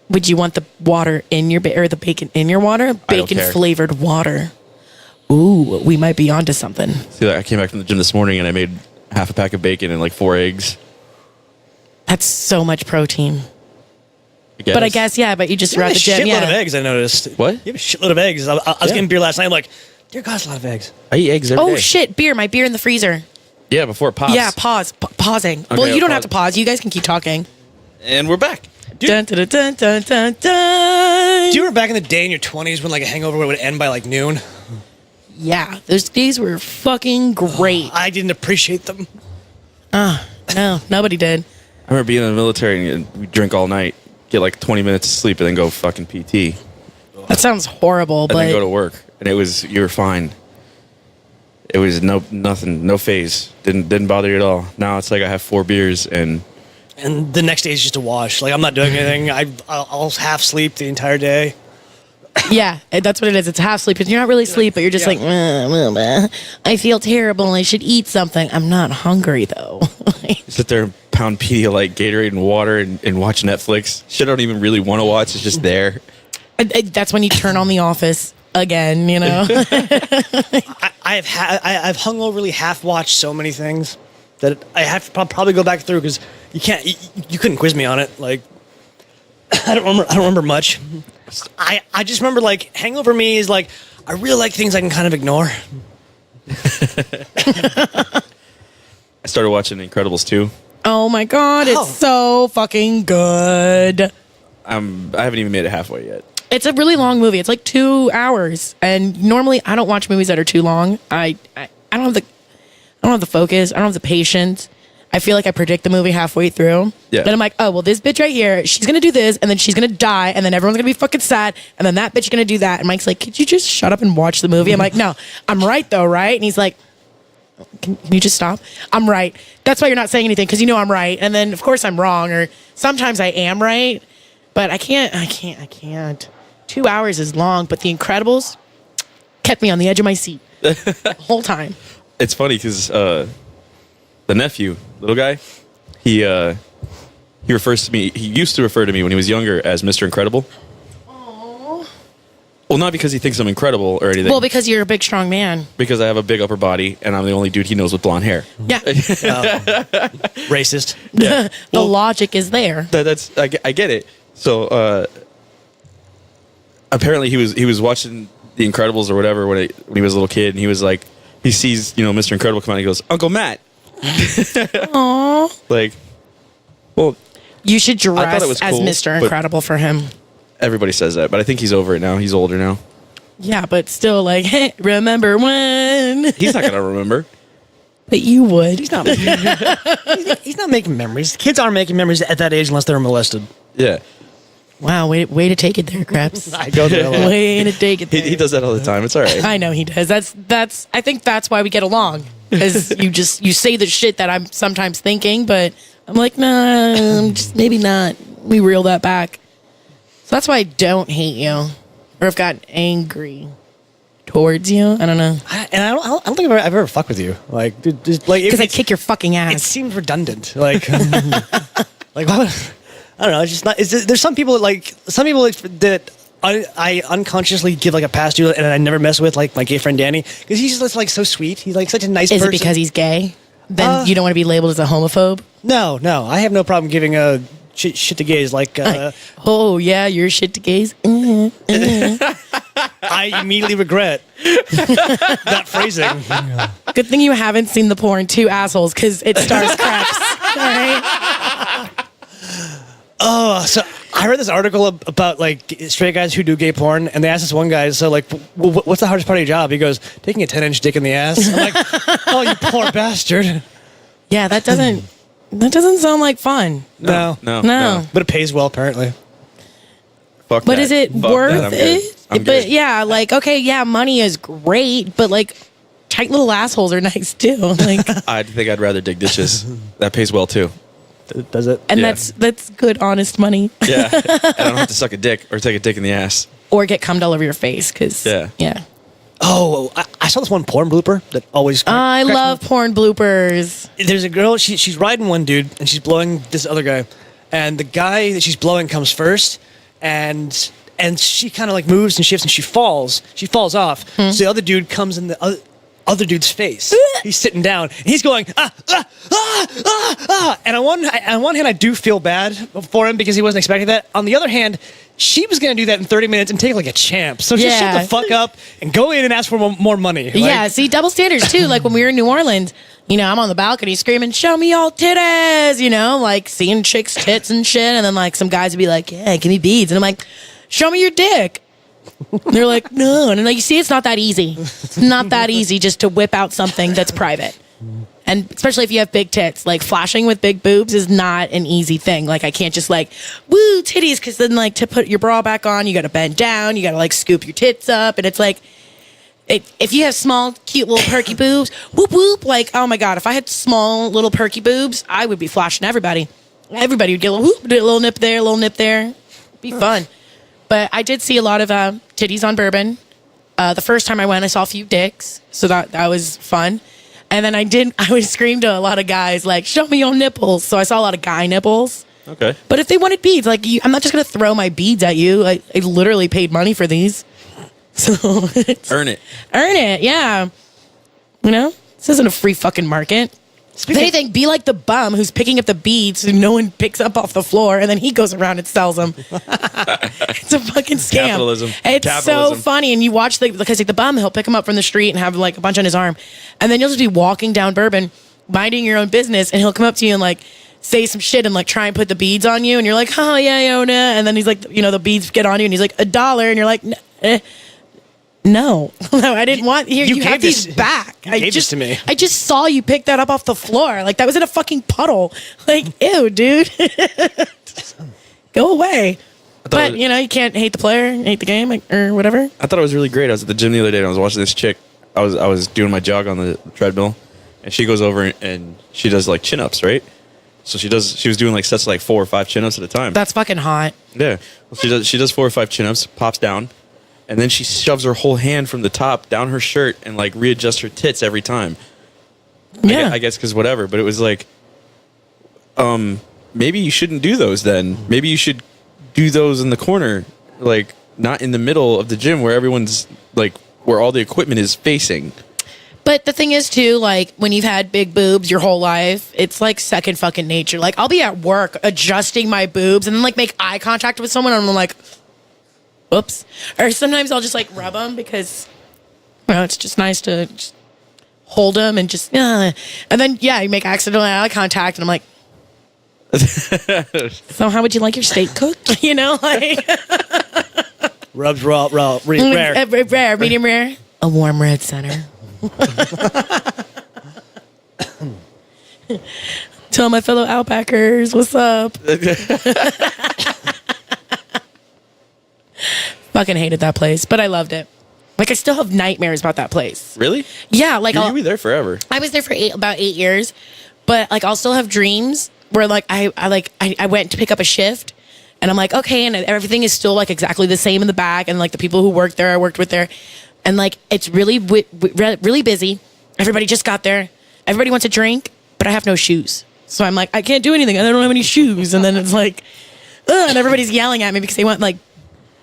would you want the water in your or the bacon in your water? I don't Bacon care. flavored water. Ooh, we might be onto something. See, I came back from the gym this morning and I made half a pack of bacon and like 4 eggs. That's so much protein. guess. But I guess, yeah, but you just You were have at a the gym. shitload Yeah. of eggs, I noticed. What? You have a shitload of eggs. I was Yeah. getting beer last night. I'm like, dear God, that's a lot of eggs. I eat eggs every day. Oh, shit. Beer. My beer in the freezer. Yeah, before it pops. Yeah, pause. Pausing. Okay, Well, you I'll don't have pause. to pause. You guys can keep talking. And we're back. Dun, dun, dun, dun, dun, dun. Do you remember back in the day in your 20s when like a hangover would end by like noon? Yeah, those days were fucking great. I didn't appreciate them. No, nobody did. I remember being in the military and we drink all night, get like 20 minutes of sleep, and then go fucking PT. That sounds horrible, And then go to but work. And it was, you were fine. It was nothing, no phase. Didn't bother you at all. Now it's like I have 4 beers and And the next day is just a wash. Like I'm not doing anything. I'll half sleep the entire day. yeah, that's what it is. It's half sleep. You're not really asleep, but you're just like, I feel terrible. I should eat something. I'm not hungry though. sit there and pound Pedialyte, Gatorade, and water and watch Netflix. Shit I don't even really want to watch. It's just there. That's when you turn on The Office again. You know. I've hungoverly half watched so many things that I have to probably go back through because you couldn't quiz me on it. Like I don't remember much. I just remember like hangover me is like I really like things I can kind of ignore. I started watching Incredibles 2. Oh my god, Oh. it's so fucking good. I haven't even made it halfway yet. It's a really long movie. It's like 2 hours, and normally I don't watch movies that are too long. I don't have the focus. I don't have the patience. I feel like I predict the movie halfway through. Yeah. Then I'm like, oh well, this bitch right here, she's gonna do this, and then she's gonna die, and then everyone's gonna be fucking sad, and then that bitch is gonna do that. And Mike's like, could you just shut up and watch the movie? I'm like, no, I'm right though, right? And he's like, can you just stop? I'm right. That's why you're not saying anything, because you know I'm right. And then of course I'm wrong, or sometimes I am right, but I can't. 2 hours is long, but The Incredibles kept me on the edge of my seat the whole time. It's funny because the nephew, little guy, he refers to me. He used to refer to me when he was younger as Mr. Incredible. Aww. Well, not because he thinks I'm incredible or anything. Well, because you're a big, strong man. because I have a big upper body and I'm the only dude he knows with blonde hair. Yeah. Racist. The Well- logic is there. I get it. So apparently he was watching The Incredibles or whatever when he was a little kid, and he was like, he sees Mr. Incredible come out, and he goes, Uncle Matt. Aww. Like, well, You should I thought dress it was as cool, Mr. but- Incredible for him. everybody says that, but I think he's over it now. He's older now. Yeah, but still, like, hey, remember when? He's not gonna remember. But you would. He's not. He's not making memories. Kids aren't making memories at that age unless they're molested. Yeah, Wow, way to take it there, Krebs. I go there a lot. Way to take it there. he does that all the time. It's all right. I know he does. That's. I think that's why we get along. Because you say the shit that I'm sometimes thinking, but I'm like, nah, just maybe not. We reel that back. So that's why I don't hate you, or have gotten angry towards you. I don't know. I don't think I've ever fucked with you. Like, dude, just, like Because I kick your fucking It ass. seems redundant. Like, like why would, I don't know. It's just not. There's some people that I unconsciously give like a pass to, and I never mess with, like my gay friend Danny, because he's just like so sweet. He's like such a nice Is person. it because he's gay? Then you don't want to be labeled as a homophobe? No, I have no problem giving a shit to gays. Like, Oh yeah, you're shit to gays. I immediately regret that phrasing. Good thing you haven't seen the porn Two Assholes because it stars Krebs. All right. So I read this article about like straight guys who do gay porn, and they asked this one guy, so like, what's the hardest part of your job? He goes, taking a 10-inch dick in the ass. I'm like, oh, you poor bastard. Yeah, that doesn't sound like fun. No. No. But it pays well, apparently. Fuck But that. is it Fuck that. worth I'm good. it? I'm But good. yeah, like okay, yeah, money is great, but like tight little assholes are nice too. Like, I think I'd rather dig ditches. That pays well too. Does it? and Yeah. that's good, honest money, Yeah, and I don't have to suck a dick or take a dick in the ass. or get cummed all over your face because Yeah. Oh, I saw this one porn blooper that always. I cracks love porn bloopers. me. There's a girl. She's riding one dude, and she's blowing this other guy, and the guy that she's blowing comes first, and she kind of like moves and shifts, and she falls. She falls off. So the other dude comes in the other dude's face. He's sitting down, and he's going And on one hand, I do feel bad for him because he wasn't expecting that. On the other hand, she was going to do that in 30 minutes and take it like a champ. So just shut Yeah. the fuck up and go in and ask for more money. Like, Yeah, see, double standards too. Like when we were in New Orleans, I'm on the balcony screaming, "Show me all titties!" Like seeing chicks' tits and shit, and then like some guys would be like, "Yeah, give me beads," and I'm like, "Show me your dick." And they're like, "No," and I'm like, you see, it's not that easy. It's not that easy just to whip out something that's private. And especially if you have big tits, like flashing with big boobs is not an easy thing. Like I can't just like, woo, titties, because then like to put your bra back on, you got to bend down, you got to like scoop your tits up, and it's like, if you have small, cute little perky boobs, whoop whoop, like oh my god, if I had small little perky boobs, I would be flashing everybody. Everybody would get a little whoop, a little nip there, a little nip there. Be fun. But I did see a lot of titties on Bourbon. The first time I went, I saw a few dicks, so that was fun. And then I would scream to a lot of guys like, "Show me your nipples." So I saw a lot of guy nipples. Okay. But if they wanted beads, like I'm not just gonna throw my beads at you. I literally paid money for these, so Earn it. earn it. Yeah, this isn't a free fucking market. If anything, be like the bum who's picking up the beads so no one picks up off the floor, and then he goes around and sells them. It's a fucking scam. Capitalism. It's so Capitalism. funny, and you watch because like the bum, he'll pick him up from the street and have like a bunch on his arm, and then you'll just be walking down Bourbon, minding your own business, and he'll come up to you and like say some shit and like try and put the beads on you, and you're like, "Oh yeah, Yona," and then he's like, the beads get on you, and he's like $1, and you're like, No, I didn't want here. You have gave this- these back. you gave this to me. I just saw you pick that up off the floor. Like that was in a fucking puddle. Like, ew, dude. Go away. But you can't hate the player, hate the game, or whatever. I thought it was really great. I was at the gym the other day and I was watching this chick. I was doing my jog on the treadmill, and she goes over and she does like chin ups, right? So she was doing like sets of like 4 or 5 chin ups at a time. That's fucking hot. Yeah. Well, she does 4 or 5 chin ups, pops down, and then she shoves her whole hand from the top down her shirt and like readjusts her tits every time. Yeah. I guess because whatever, but it was like, maybe you shouldn't do those then. Maybe you should do those in the corner, like not in the middle of the gym where everyone's like, where all the equipment is facing. But the thing is too, like when you've had big boobs your whole life, it's like second fucking nature. Like I'll be at work adjusting my boobs and then like make eye contact with someone and I'm like, Oops. Or sometimes I'll just like rub them because, it's just nice to just hold them and just, and then, you make accidental eye contact and I'm like, so how would you like your steak cooked? Like Rubs rare. rare, medium rare, a warm red center. Tell my fellow Outbackers, what's up? Fucking hated that place, but I loved it. Like, I still have nightmares about that place. Really? Yeah, like You'll be there forever. I was there for about 8 years, but like I'll still have dreams where like I went to pick up a shift, and I'm like, okay, and everything is still like exactly the same in the back, and like the people who work there I worked with there, and like it's really really busy. Everybody just got there. Everybody wants a drink, but I have no shoes, so I'm like, I can't do anything. I don't have any shoes, and then it's like, and everybody's yelling at me because they want like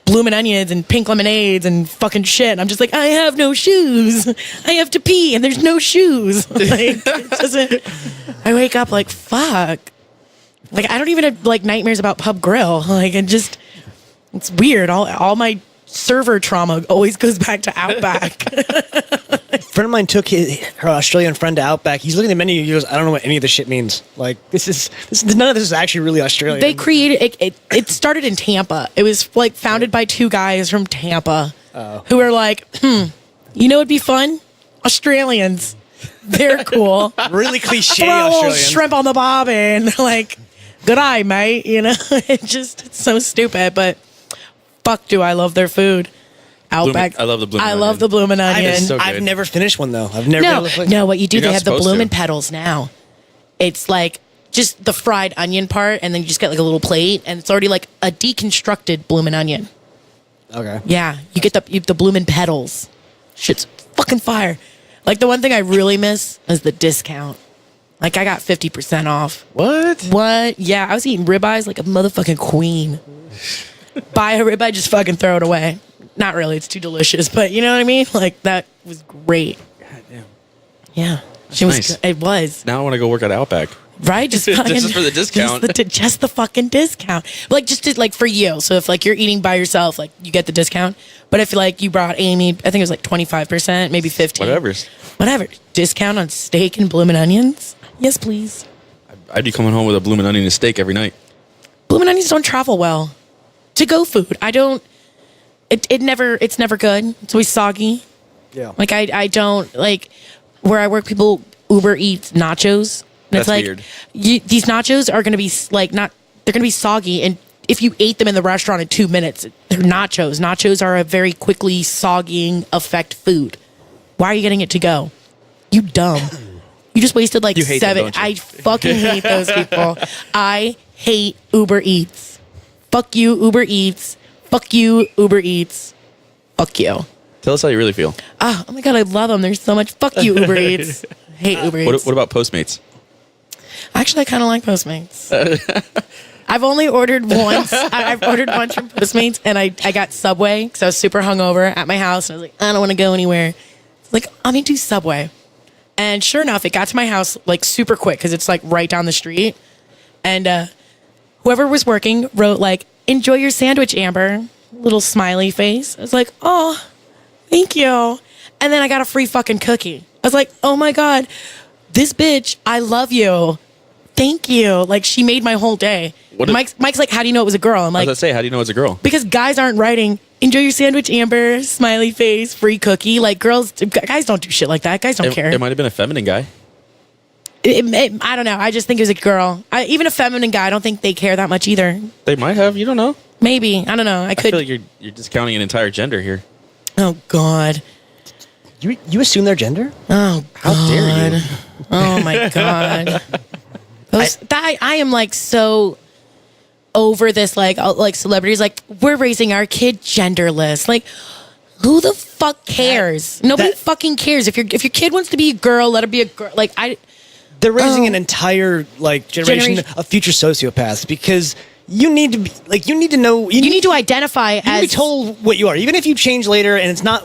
Bloomin' Onions and pink lemonades and fucking shit. I'm just like, I have no shoes. I have to pee and there's no shoes. Like, it doesn't. I wake up like, fuck. Like, I don't even have like nightmares about Pub Grill. Like, it's weird. All my server trauma always goes back to Outback. A friend of mine took her Australian friend to Outback. He's looking at the menu. He goes, I don't know what any of this shit means. Like, none of this is actually really Australian. They created it started in Tampa. It was like founded by 2 guys from Tampa who were like, you know what'd be fun? Australians. They're cool. really cliche Throw a little Australian. shrimp on the bobbin. Like, good eye, mate. It's so stupid, but fuck do I love their food. Outback. I love the Bloomin' I Onion. love the Bloomin' Onion. so good. I've never finished one though. I've never. No, what you do, You're they not have the supposed Bloomin' to. Petals now. It's like just the fried onion part, and then you just get like a little plate, and it's already like a deconstructed Bloomin' Onion. Okay. Yeah, you get the Bloomin' Petals. Shit's fucking fire. Like, the one thing I really miss is the discount. Like, I got 50% off. What? Yeah, I was eating ribeyes like a motherfucking queen. Buy a ribeye, just fucking throw it away. Not really, it's too delicious, but you know what I mean? Like, that was great. Goddamn. Yeah. That's nice. It was. Now I want to go work at Outback. Right? Just fucking, Just for the discount. Just the fucking discount. Like, just to, like, for you. So if like you're eating by yourself, like, you get the discount. But if like you brought Amy, I think it was like 25%, maybe 15%. Whatever. Discount on steak and Bloomin' Onions? Yes, please. I'd be coming home with a Bloomin' Onion and steak every night. Bloomin' Onions don't travel well. To go food. I don't. It's never good. It's always soggy. Yeah. Like, I don't, like, where I work, people Uber Eats nachos. And That's it's like, weird. These nachos are going to be, like, they're going to be soggy. And if you ate them in the restaurant in 2 minutes, they're nachos. Nachos are a very quickly soggying effect food. Why are you getting it to go? You dumb. You just wasted, like, You hate them, 7. don't you? I fucking hate those people. I hate Uber Eats. Fuck you, Uber Eats. Fuck you, Uber Eats. Fuck you. Tell us how you really feel. Oh my God, I love them. There's so much. Fuck you, Uber Eats. Hate Uber Eats. What about Postmates? Actually, I kind of like Postmates. I've only ordered once. I've ordered once from Postmates, and I got Subway because I was super hungover at my house, and I was like, I don't want to go anywhere. It's like, I'm going to do Subway. And sure enough, it got to my house like super quick because it's like right down the street. And whoever was working wrote like, enjoy your sandwich, Amber. Little smiley face. I was like, oh, thank you. And then I got a free fucking cookie. I was like, oh my God, this bitch, I love you. Thank you. Like, she made my whole day. Mike's like, how do you know it was a girl? I'm I like, was going to say, how do you know it's a girl? because guys aren't writing, enjoy your sandwich, Amber, smiley face, free cookie. Like, guys don't do shit like that. Guys don't care. It might have been a feminine guy. I don't know. I just think it was a girl. Even a feminine guy, I don't think they care that much either. They might have. You don't know. Maybe. I don't know. I I could. feel like you're discounting an entire gender here. Oh, God. You assume their gender? Oh, How dare you? Oh my God. I am like so over this, like celebrities, like, we're raising our kid genderless. Like, who the fuck cares? Nobody fucking cares. If your kid wants to be a girl, let her be a girl. Like, They're raising an entire like generation of future sociopaths because you need to be like you need to know you need to identify you need as to be told what you are, even if you change later and it's not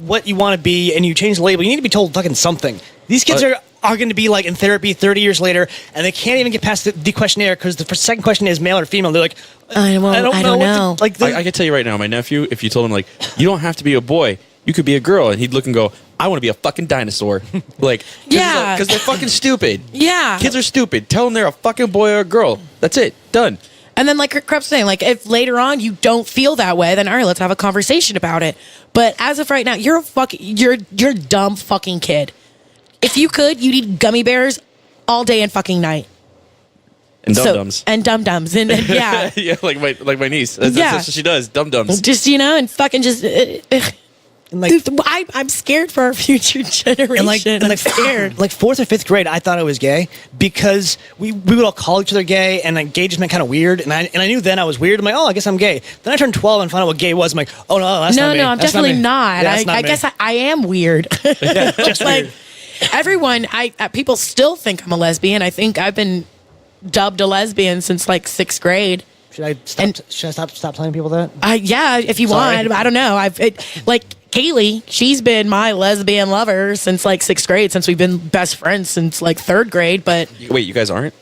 what you want to be and you change the label. You need to be told fucking something. These kids are are going to be like in therapy 30 years later, and they can't even get past the questionnaire because the second question is male or female. They're like, I don't know. I can tell you right now, my nephew, if you told him, like, you don't have to be a boy, you could be a girl, and he'd look and go, I want to be a fucking dinosaur. Like, Yeah. because they're fucking stupid. Yeah. Kids are stupid. Tell them they're a fucking boy or a girl. That's it. Done. And then, like Krebs saying, like, if later on you don't feel that way, then all right, let's have a conversation about it. But as of right now, you're a dumb fucking kid. If you could, you'd eat gummy bears all day and fucking night. And dum-dums. And dum-dums. And yeah. Yeah, like my niece. That's what she does. Dum-dums. Just, and fucking just... and like, I'm scared for our future generation. I'm scared. Like 4th or 5th grade, I thought I was gay because we would all call each other gay, and like, gay just meant kind of weird. And I knew then I was weird. I'm like, oh, I guess I'm gay. Then I turned 12 and found out what gay was. I'm like, oh no, that's not me. No, I'm That's definitely me. not. Yeah, that's not I me. guess I am weird. Just like weird. everyone, people still think I'm a lesbian. I think I've been dubbed a lesbian since like 6th grade. Should I stop telling people that? Yeah, if you Sorry. want. I don't know. Like Kaylee, she's been my lesbian lover since like 6th grade, since we've been best friends since like 3rd grade. But Wait, you guys aren't?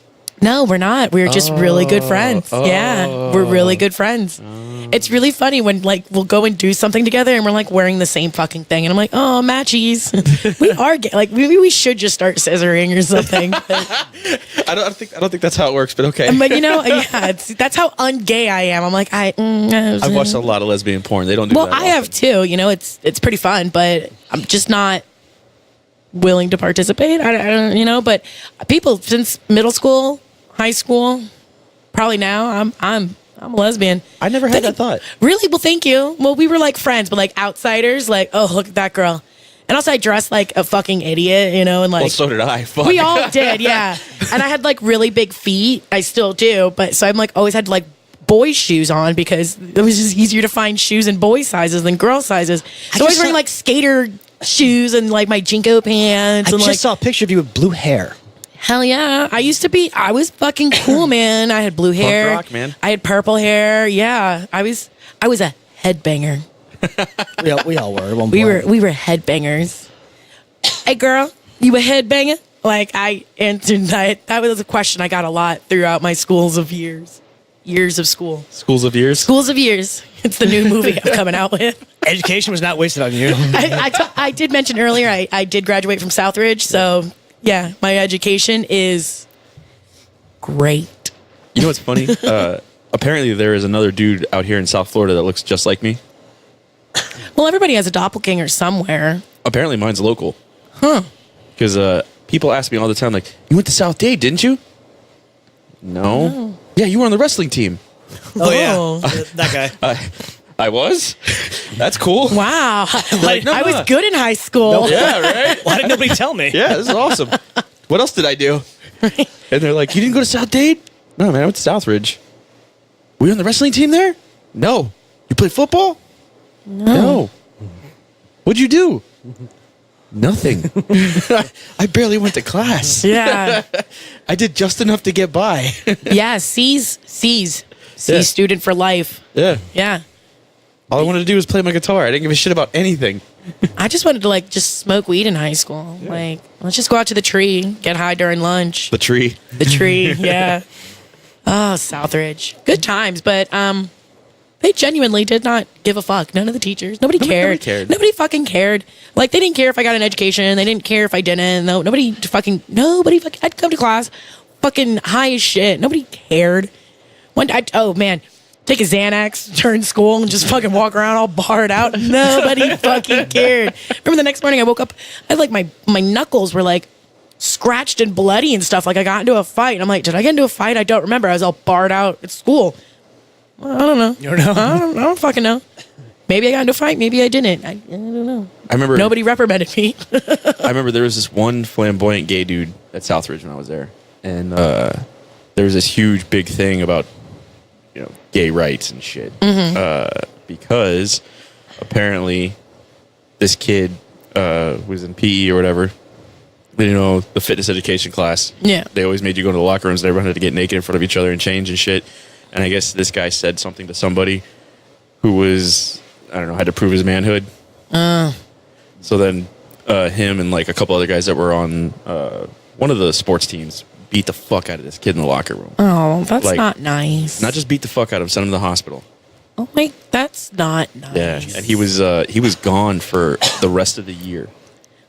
no, we're not. We're just really good friends. Yeah, we're really good friends. It's really funny when like we'll go and do something together and we're like wearing the same fucking thing, and I'm like, oh, matchies. We are gay. Like maybe we should just start scissoring or something. I don't think that's how it works, but okay. But yeah, that's how ungay I am. I'm like I've watched a lot of lesbian porn. They don't do Well, that. I have too. It's pretty fun, but I'm just not willing to participate. I don't. But people since middle school, high school, probably now, I'm a lesbian. I never had that thought. Really? Well, thank you. Well, we were like friends, but like outsiders, like, oh, look at that girl. And also, I dressed like a fucking idiot, and like. Well, so did I. Fuck. We all did, yeah. And I had like really big feet. I still do, but so I'm like always had like boy shoes on because it was just easier to find shoes in boy sizes than girl sizes. So I was wearing like skater shoes and like my Jinko pants. I And just like, saw a picture of you with blue hair. hell yeah. I was fucking cool, man. I had blue hair. rock, man. I had purple hair. Yeah. I was a headbanger. We all were at one point. We were headbangers. Hey girl, you a headbanger? Like I answered that. That was a question I got a lot throughout my schools of years. Years of school. Schools of years. Schools of Years. It's the new movie I'm coming out with. Education was not wasted on you. I did mention earlier I did graduate from Southridge, so yeah, my education is great. You know what's funny? Apparently, there is another dude out here in South Florida that looks just like me. Well, everybody has a doppelganger somewhere. Apparently, mine's local. Huh. Because people ask me all the time, like, you went to South Dade, didn't you? No. Yeah, you were on the wrestling team. Oh yeah, Oh. that guy. I was? That's cool. Wow. Like, no, I was no. good in high school. Yeah, right? Why did nobody tell me? Yeah, this is awesome. What else did I do? And they're like, you didn't go to South Dade? No, man, I went to Southridge. Were you on the wrestling team there? No. You played football? No. What'd you do? Nothing. I barely went to class. Yeah. I did just enough to get by. Yeah. C's Yeah. student for life. Yeah. Yeah. All I wanted to do was play my guitar. I didn't give a shit about anything. I just wanted to like just smoke weed in high school. Like, let's just go out to the tree, get high during lunch. The tree. The tree, yeah. Oh, Southridge. Good times, but they genuinely did not give a fuck. None of the teachers. Nobody cared. Nobody fucking cared. Like, they didn't care if I got an education. They didn't care if I didn't. No, nobody fucking. I'd come to class fucking high as shit. Nobody cared. Oh, man. Take a Xanax during school and just fucking walk around all barred out. Nobody fucking cared. Remember the next morning I woke up, I had like my knuckles were like scratched and bloody and stuff. Like I got into a fight. And I'm like, did I get into a fight? I don't remember. I was all barred out at school. Well, I don't know. You don't know? I don't fucking know. Maybe I got into a fight. Maybe I didn't. I don't know. I remember. Nobody reprimanded me. I remember there was this one flamboyant gay dude at Southridge when I was there, and there was this huge big thing about gay rights and shit. Because apparently this kid was in PE or whatever. The fitness education class. Yeah. They always made you go to the locker rooms. Everyone had to get naked in front of each other and change and shit. And I guess this guy said something to somebody who was, I don't know, had to prove his manhood. So then him and like a couple other guys that were on one of the sports teams beat the fuck out of this kid in the locker room. Oh, that's Like, not nice. Not just beat the fuck out of him, sent him to the hospital. Oh my, that's not nice. Yeah, and he was gone for the rest of the year.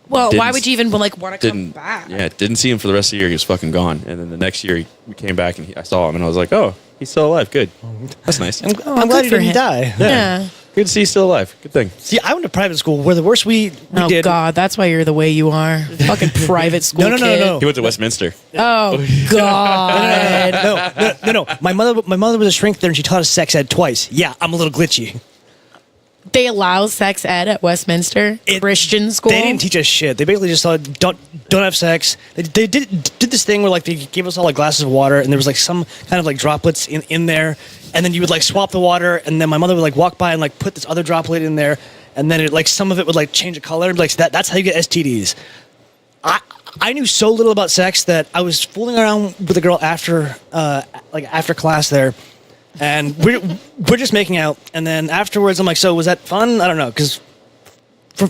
Well, why Didn't- would you even like want to come Didn't back? Yeah, didn't see him for the rest of the year. He was fucking gone. And then the next year we came back and I saw him and I was like, oh, he's still alive. Good. That's nice. I'm good glad he for didn't him. die. Yeah. Good to see he's still alive. Good thing. See, I went to private school where the worst we Oh did. God, that's why you're the way you are. Fucking private school. No. He went to Westminster. Oh God. No. My mother was a shrink there, and she taught us sex ed twice. Yeah, I'm a little glitchy. They allow sex ed at Westminster Christian school. They didn't teach us shit. They basically just said don't have sex. They did this thing where like they gave us all like glasses of water, and there was like some kind of like droplets in there, and then you would like swap the water, and then my mother would like walk by and like put this other droplet in there, and then it like some of it would like change the color. Like that's how you get STDs. I knew so little about sex that I was fooling around with a girl after class there, and we're just making out, and then afterwards I'm like, so was that fun? I don't know, because for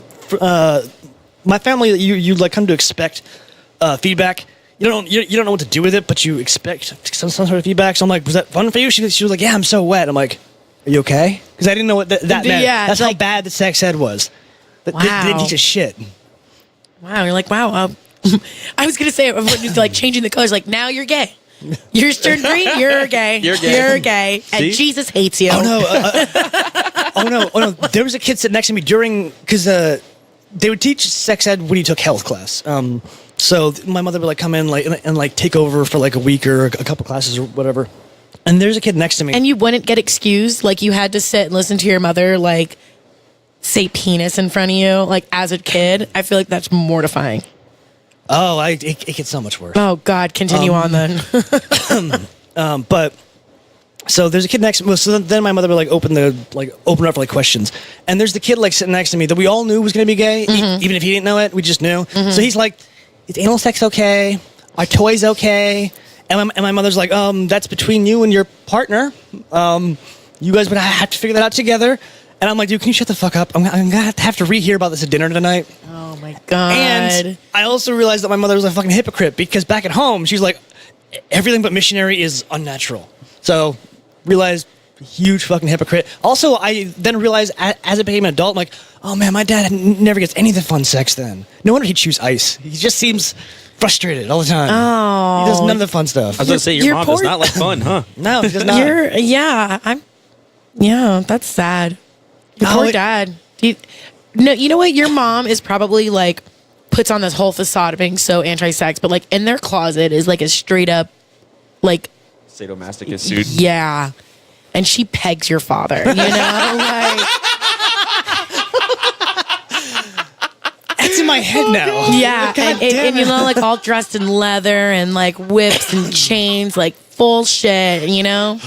my family, you like come to expect feedback. You don't know what to do with it, but you expect some sort of feedback. So I'm like, was that fun for you? She was like, yeah, I'm so wet. I'm like, are you okay? Because I didn't know what that meant. Yeah, That's how like- bad the sex ed was. They didn't teach us shit. Wow, you're like, wow. I was gonna say when you're like changing the colors, like now you're gay. Yours turned green. You're gay. You're gay. You're gay. And See? Jesus hates you. Oh no! Oh no! There was a kid sitting next to me because they would teach sex ed when you took health class. So my mother would like come in and like take over for like a week or a couple classes or whatever. And there's a kid next to me. And you wouldn't get excused. Like you had to sit and listen to your mother like say penis in front of you, like as a kid. I feel like that's mortifying. Oh, it gets so much worse. Oh God, continue on then. But so there's a kid next to me. So then my mother would like open up for like questions. And there's the kid like sitting next to me that we all knew was going to be gay, even if he didn't know it. We just knew. So he's like, "Is anal sex okay? Are toys okay?" And my mother's like, "That's between you and your partner. You guys would have to figure that out together." And I'm like, "Dude, can you shut the fuck up? I'm gonna have to rehear about this at dinner tonight." Oh my God. And I also realized that my mother was a fucking hypocrite because back at home, she's like, everything but missionary is unnatural. So, realized, huge fucking hypocrite. Also, I then realized as I became an adult, I'm like, oh man, my dad never gets any of the fun sex then. No wonder he'd choose ice. He just seems frustrated all the time. Oh. He does none of the fun stuff. I was going to say, your You're mom poor- does not like fun, huh? No, he does not. Yeah, that's sad. Your Oh, poor it- dad. You know what? Your mom is probably like puts on this whole facade of being so anti-sex, but like in their closet is like a straight up, like Sadomasochist suit. yeah, and she pegs your father. You know, like It's in my head now. yeah, God and you know, like all dressed in leather and like whips and chains, like full shit. You know.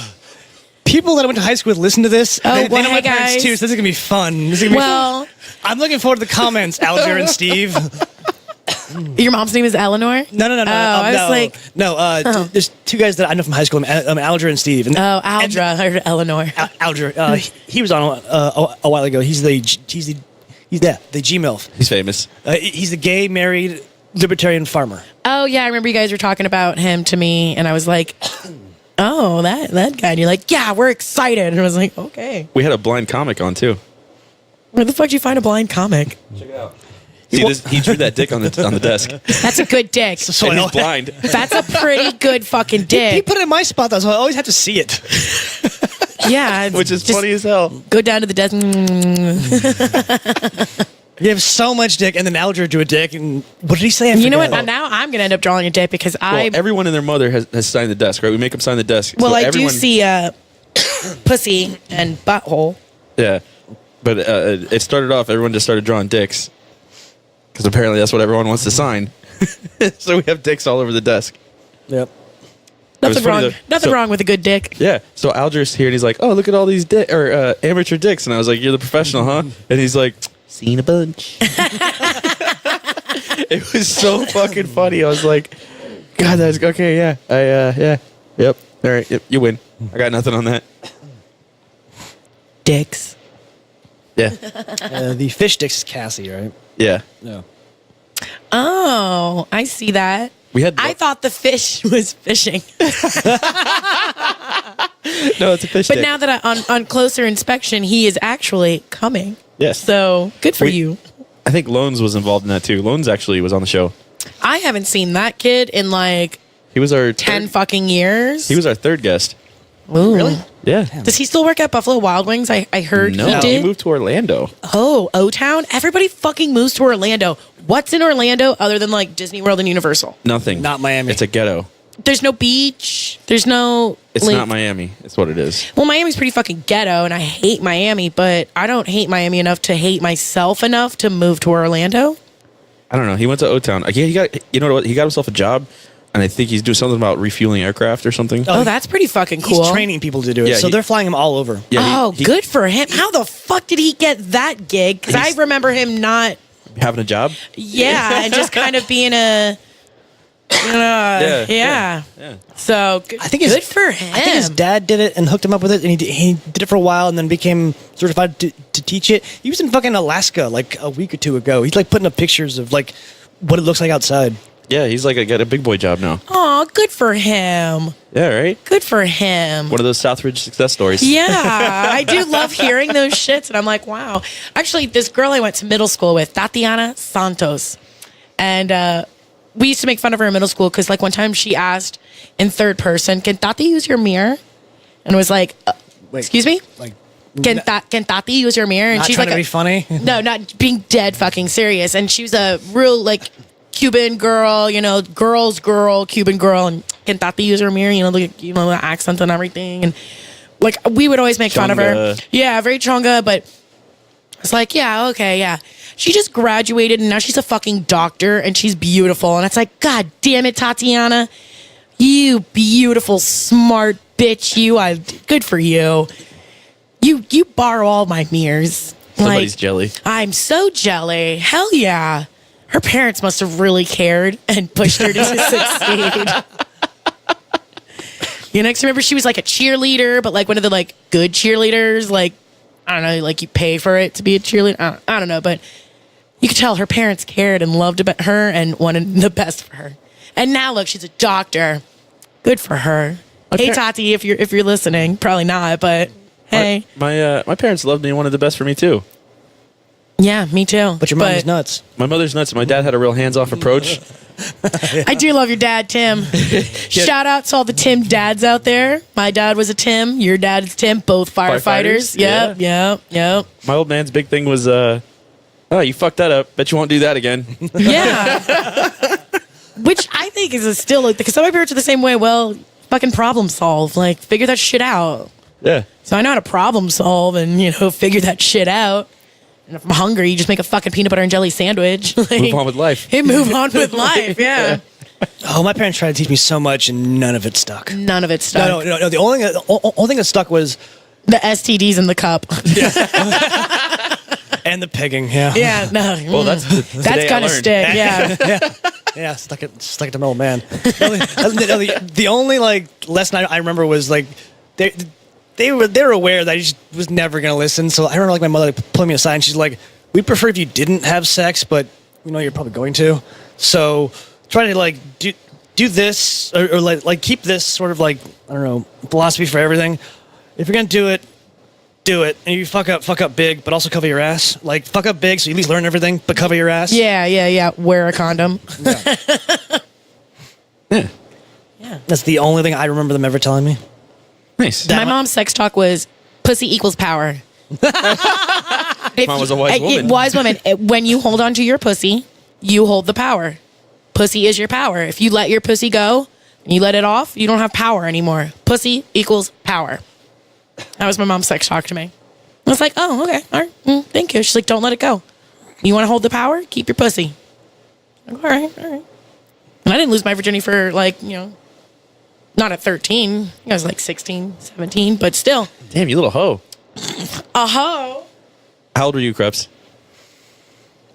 People that I went to high school with listen to this. Oh, they well, know my hey, parents guys. too, so this is gonna be fun. This is gonna be Well, I'm looking forward to the comments, Alger and Steve. your mom's name is Eleanor. No. Oh, I was no. like, No, there's two guys that I know from high school, Alger and Steve. And, oh, Aldra. I heard Eleanor. Alger, he was on a while ago. He's the G-MILF. He's famous. He's the gay, married, libertarian farmer. Oh yeah, I remember you guys were talking about him to me, and I was like, "Oh, that guy." And you're like, "Yeah, we're excited." And I was like, "Okay." We had a blind comic on, too. Where the fuck did you find a blind comic? See, he drew that dick on the desk. That's a good dick. So And I he's blind. That's a pretty good fucking He dick. put it in my spot though, so I always have to see it. Yeah, Which is just funny as hell. Go down to the desk. You have so much dick, and then Alger drew a dick, and what did he say? I You know what? forgot. Now I'm gonna end up drawing a dick because Well, everyone and their mother has signed the desk, right? We make them sign the desk. well, So I everyone, do see pussy and butthole. Yeah. But it started off, everyone just started drawing dicks. Because apparently that's what everyone wants to sign. So we have dicks all over the desk. Yep. Nothing funny wrong. though. Nothing So- wrong with a good dick. Yeah. So Alger's here and he's like, oh, look at all these amateur dicks. And I was like, you're the professional, huh? And he's like, seen a bunch. It was so fucking funny. I was like, God, that's okay. Yeah. Yeah. Yep. All right. Yep, you win. I got nothing on that. Dicks. Yeah. The fish dicks is Cassie, right? Yeah. No. Oh, I see that. I thought the fish was fishing. No, it's a fish But stick. now that on closer inspection, he is actually coming. Yes. So good for you. I think Loans was involved in that too. Loans actually was on the show. I haven't seen that kid in like He was our 10 fucking years. He was our third guest. Ooh. Really? Yeah. Does he still work at Buffalo Wild Wings? I heard No, he did. he moved to Orlando. Oh, O-Town? Everybody fucking moves to Orlando. What's in Orlando other than like Disney World and Universal? Nothing. Not Miami. It's a ghetto. There's no beach. There's no. It's like- not Miami. It's what it is. Well, Miami's pretty fucking ghetto, and I hate Miami, but I don't hate Miami enough to hate myself enough to move to Orlando. I don't know. He went to O-Town. Yeah, he got. You know what? He got himself a job, and I think he's doing something about refueling aircraft or something. Oh, that's pretty fucking cool. He's training people to do it, Yeah, so he- they're flying him all over. Yeah, he- Good for him. How the fuck did he get that gig? Because I He's- remember him not. having a job. Yeah, and just kind of being a. Yeah. So I think good for him. I think his dad did it and hooked him up with it, and he did it for a while, and then became certified to teach it. He was in fucking Alaska like a week or two ago. He's like putting up pictures of like what it looks like outside. Yeah, he's like got a big boy job now. Aw, good for him. Yeah, right. Good for him. One of those Southridge success stories. Yeah, I do love hearing those shits, and I'm like, wow. Actually, this girl I went to middle school with, Tatiana Santos, and we used to make fun of her in middle school because, like, one time she asked in third person, "Can Tati use your mirror?" And was like, "Excuse me, Like, can Tati use your mirror?" And not she's trying like, to be funny. no, not being dead fucking serious. And she was a real like Cuban girl, you know, girl's girl, Cuban girl, and can Tati use her mirror? You know, the accent and everything, and like we would always make fun of her. Chonga. Yeah, very chonga, but it's like, yeah, okay, yeah. She just graduated and now she's a fucking doctor and she's beautiful. And it's like, God damn it, Tatiana, you beautiful, smart bitch. You are good for you. You borrow all my mirrors. Somebody's jelly. I'm so jelly. Hell yeah. Her parents must have really cared and pushed her to succeed. You know, 'cause remember she was like a cheerleader, but like one of the like good cheerleaders, like, I don't know, like you pay for it to be a cheerleader. I don't know, but you could tell her parents cared and loved about her and wanted the best for her. And now look, she's a doctor. Good for her. Hey Tati, if you're listening, probably not, but hey. My parents loved me and wanted the best for me too. Yeah, me too. But your mom was nuts. My mother's nuts. My dad had a real hands-off approach. I do love your dad, Tim. Shout out to all the Tim dads out there. My dad was a Tim. Your dad is Tim. Both firefighters. Firefighters, Yep. My old man's big thing was, oh, you fucked that up. Bet you won't do that again. Yeah. Which I think is still like, because some of my parents are the same way. Well, fucking problem solve. Like, figure that shit out. Yeah. So I know how to problem solve and, you know, figure that shit out. And if I'm hungry, you just make a fucking peanut butter and jelly sandwich. Like, Move on with life. Hey, move on with life. Yeah. Oh, my parents tried to teach me so much, and none of it stuck. None of it stuck. No. The only thing that stuck was The STDs in the cup. and the pegging. Yeah. Yeah, no. Well, that's That's gonna stick. Yeah. Yeah, stuck it to my old man. The only like lesson I remember was like they were aware that I just was never gonna listen. So I remember like my mother pulling me aside and she's like, "We'd prefer if you didn't have sex, but we know you're probably going to. So try to like do this or like keep this sort of like, I don't know, philosophy for everything. If you're gonna do it, do it. And you fuck up big, but also cover your ass. Like fuck up big, so you at least learn everything, but cover your ass. Yeah. Wear a condom. Yeah. That's the only thing I remember them ever telling me. Nice. My mom's sex talk was pussy equals power. Mom was a wise woman. Wise woman. When you hold on to your pussy, you hold the power. Pussy is your power. If you let your pussy go and you let it off, you don't have power anymore. Pussy equals power. That was my mom's sex talk to me. I was like, oh, okay. All right. Thank you. She's like, don't let it go. You want to hold the power? Keep your pussy. I'm like, all right. And I didn't lose my virginity for like, you know, not at 13. I was like 16, 17, but still. Damn, you little hoe. A hoe. How old were you, Krebs?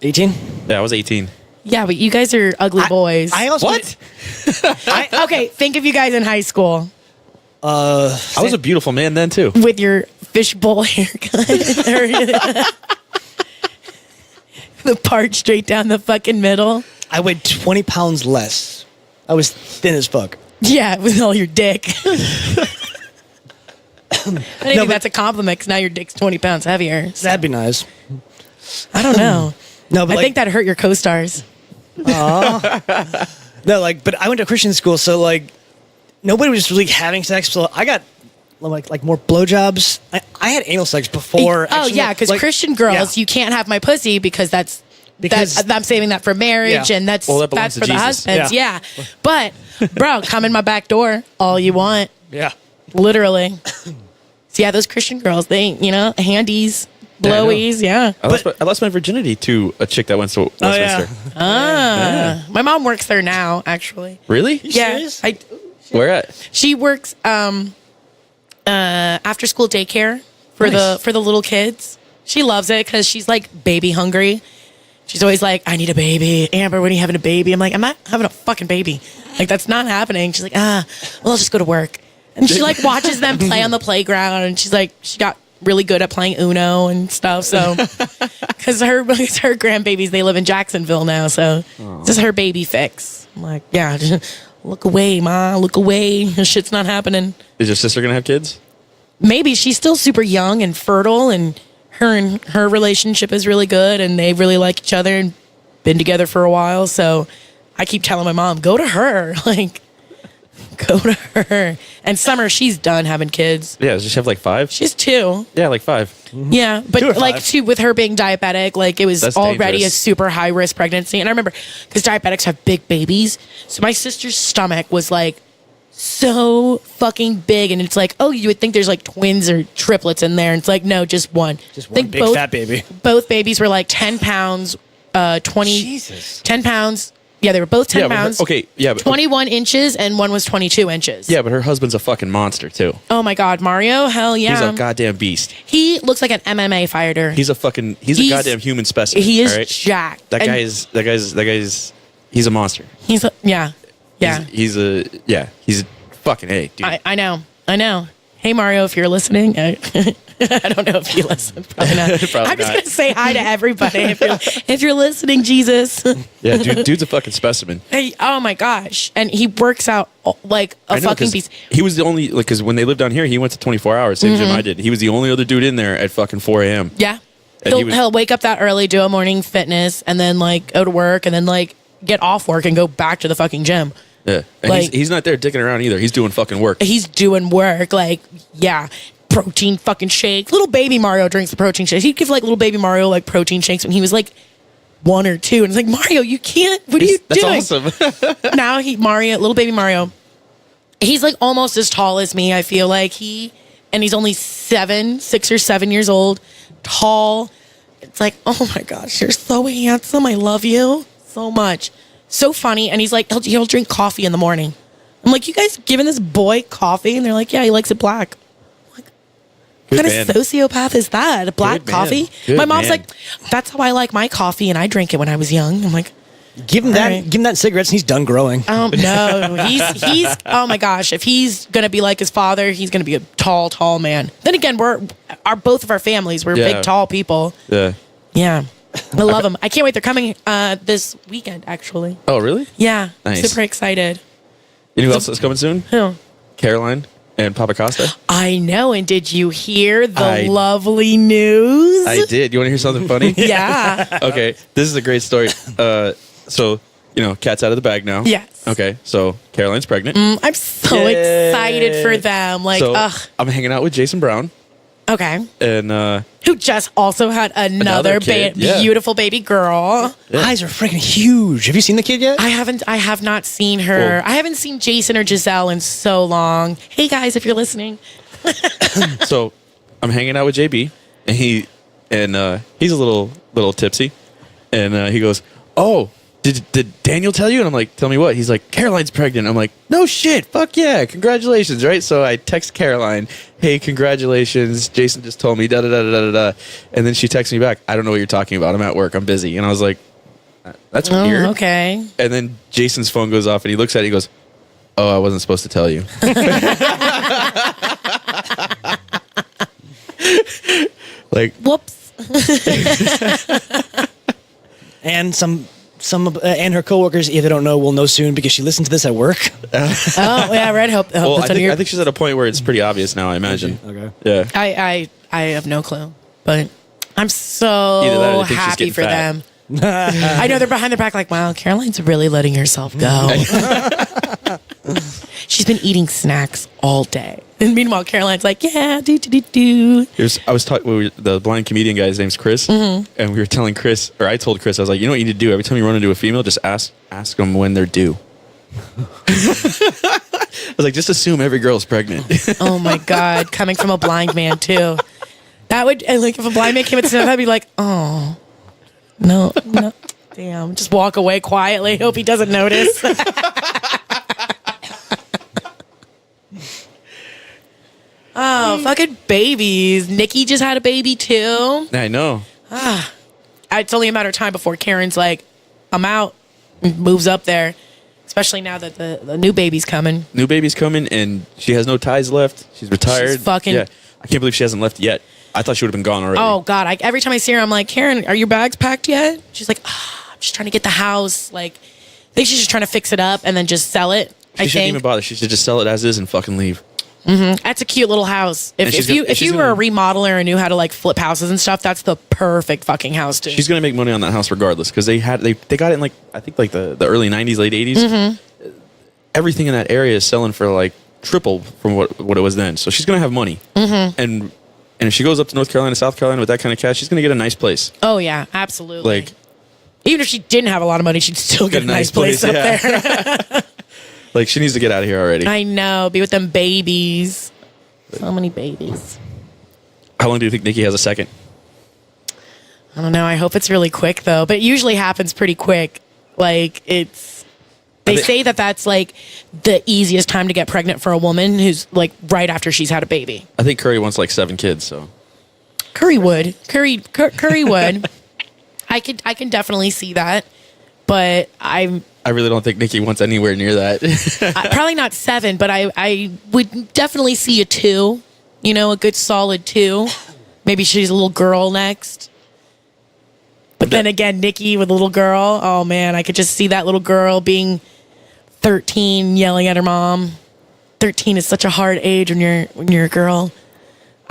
18. Yeah, I was 18. Yeah, but you guys are ugly boys. I also What? Okay, think of you guys in high school I was a beautiful man then too. with your fishbowl haircut. The part straight down the fucking middle. I weighed 20 pounds less. I was thin as fuck. Yeah, with all your dick. I think but- that's a compliment because now your dick's 20 pounds heavier. That'd be nice. I don't know. No, but I like, think that hurt your co-stars. no, like, but I went to Christian school, so like, nobody was really having sex. So I got like more blowjobs. I had anal sex before. Oh actually, yeah, because like, Christian girls, yeah. you can't have my pussy because I'm saving that for marriage Yeah. and that's Well, that belongs that's to for the Jesus. husbands. Yeah. Yeah. But bro, come in my back door all you want, Yeah. literally. So yeah, those Christian girls, they ain't, handies, Yeah, I know. blowies, yeah. I lost my virginity to a chick that went to Westminster. My mom works there now, actually. Really? Yeah. serious? Where at? She works after school daycare for Nice. the little kids. She loves it because she's like baby hungry. She's always like, I need a baby. Amber, when are you having a baby? I'm like, I'm not having a fucking baby. Like, that's not happening. She's like, well, I'll just go to work. And she like watches them play on the playground. And she's like, she got really good at playing Uno and stuff. So, because her grandbabies, they live in Jacksonville now. So, this is her baby fix. I'm like, yeah, just look away, Ma. Look away. This shit's not happening. Is your sister gonna have kids? Maybe she's still super young and fertile, and her relationship is really good, and they really like each other and been together for a while. So I keep telling my mom, go to her, like, go to her. And Summer, she's done having kids. Yeah, does she have like 5? She's 2. Yeah, like 5. Yeah, but 2 or like 5. she, with her being diabetic, like it was That's already dangerous. a super high risk pregnancy. And I remember because diabetics have big babies, so my sister's stomach was like so fucking big, and it's like, oh, you would think there's like twins or triplets in there, and it's like, no, just one. Just I think one big fat baby. Both babies were like 10 pounds, 20, Jesus. 10 pounds. Yeah, they were both 10 Yeah, but her- pounds. okay, yeah, but- 21 inches, and one was 22 inches. Yeah, but her husband's a fucking monster too. Oh my God, Mario, hell yeah. He's a goddamn beast. He looks like an MMA fighter. He's a goddamn human specimen. He is all right? jacked. That And guy's he's a monster. He's a, yeah. He's a fucking A, dude. I know. Hey Mario, if you're listening, I don't know if you listen. Probably not. Probably I'm just not. gonna say hi to everybody. If you're listening, Jesus. Yeah, dude's a fucking specimen. Hey, oh my gosh, and he works out like a I know, fucking 'cause beast. He was the only because when they lived down here, he went to 24 hours, same gym I did. He was the only other dude in there at fucking 4 a.m. Yeah, And he was- he'll wake up that early, do a morning fitness, and then like go to work, and then like get off work and go back to the fucking gym. Yeah, and Like- he's not there dicking around either. He's doing fucking work. He's doing work, like, yeah, protein fucking shake. Little baby Mario drinks the protein shakes. He'd give like little baby Mario like protein shakes when he was like 1 or 2. And it's like, Mario, you can't. What are you That's doing? awesome. Now little baby Mario, he's like almost as tall as me, I feel like. And he's only 6 or 7 years old, tall. It's like, oh my gosh, you're so handsome. I love you so much. So funny. And he's like, he'll drink coffee in the morning. I'm like, you guys giving this boy coffee? And they're like, yeah, he likes it black. I'm like, what kind man. of sociopath is that? Black Good man. coffee? Good My mom's man. like, that's how I like my coffee, and I drank it when I was young. I'm like, Give him All right. give him that cigarettes and he's done growing. no, he's oh my gosh, if he's gonna be like his father, he's gonna be a tall man. Then again, both of our families, we're Yeah. big, tall people. Yeah. Yeah. I love them. I can't wait. They're coming this weekend, actually. Oh, really? Yeah. Nice. Super excited. You know who else is coming soon? Who? Caroline and Papa Costa. I know. And did you hear the I- lovely news? I did. You want to hear something funny? Yeah. Okay, this is a great story. So, cat's out of the bag now. Yes. Okay, so Caroline's pregnant. I'm so Yay. excited for them. Like, so ugh. I'm hanging out with Jason Brown, Okay. and Who just also had another kid, yeah. beautiful baby girl. Eyes are freaking huge. Have you seen the kid yet? I have not seen her. Cool. I haven't seen Jason or Giselle in so long. Hey guys, if you're listening. so I'm hanging out with JB, and he's a little tipsy, and he goes, "Oh, did Daniel tell you?" And I'm like, "Tell me what?" He's like, "Caroline's pregnant." I'm like, "No shit, fuck yeah, congratulations!" Right? So I text Caroline, "Hey, congratulations! Jason just told me da da da da da da," and then she texts me back, "I don't know what you're talking about. I'm at work. I'm busy." And I was like, "That's weird." Oh, okay. And then Jason's phone goes off, and he looks at it. He goes, "Oh, I wasn't supposed to tell you." Like, Whoops. And some and her coworkers, if they don't know, will know soon because she listened to this at work. Oh yeah, right. Hope Well, that's I on your. think she's at a point where it's pretty obvious now. I imagine. Okay. Yeah. I have no clue, but I'm Either that or so they think she's happy getting for fat. them. I know they're behind their back like, wow, Caroline's really letting herself go. She's been eating snacks all day. And meanwhile, Caroline's like, yeah, do. I was talking. The blind comedian guy. His name's Chris, and we were telling Chris, or I told Chris, I was like, you know what you need to do? Every time you run into a female, just ask them when they're due. I was like, just assume every girl's pregnant. Oh my God, coming from a blind man too. That would, and like if a blind man came into I'd be like, oh, no, damn. Just walk away quietly. Hope he doesn't notice. Oh, fucking babies. Nikki just had a baby too. I know. It's only a matter of time before Karen's like, I'm out, and moves up there. Especially now that the new baby's coming. New baby's coming, and she has no ties left. She's retired. She's fucking- Yeah, I can't believe she hasn't left yet. I thought she would have been gone already. Oh God! Every time I see her, I'm like, Karen, are your bags packed yet? She's like, I'm just trying to get the house. Like, I think she's just trying to fix it up and then just sell it. she shouldn't even bother. She should just sell it as is and fucking leave. That's a cute little house. And If you were a remodeler and knew how to like flip houses and stuff, that's the perfect fucking house too. She's gonna make money on that house regardless because they got it in like I think like the early '90s, late '80s. Mm-hmm. Everything in that area is selling for like triple from what it was then. So she's gonna have money. Mm-hmm. And if she goes up to North Carolina, South Carolina with that kind of cash, she's gonna get a nice place. Oh yeah, absolutely. Like even if she didn't have a lot of money, she'd still get a nice place up yeah. there. Like she needs to get out of here already. I know. Be with them babies. So many babies. How long do you think Nikki has a second? I don't know. I hope it's really quick though. But it usually happens pretty quick. Like they say that's like the easiest time to get pregnant for a woman who's like right after she's had a baby. I think Curry wants like 7 kids. So Curry would. I can definitely see that. But I really don't think Nikki wants anywhere near that. probably not 7, but I would definitely see a 2. You know, a good solid 2. Maybe she's a little girl next. But then again, Nikki with a little girl. Oh man, I could just see that little girl being 13, yelling at her mom. 13 is such a hard age when you're a girl.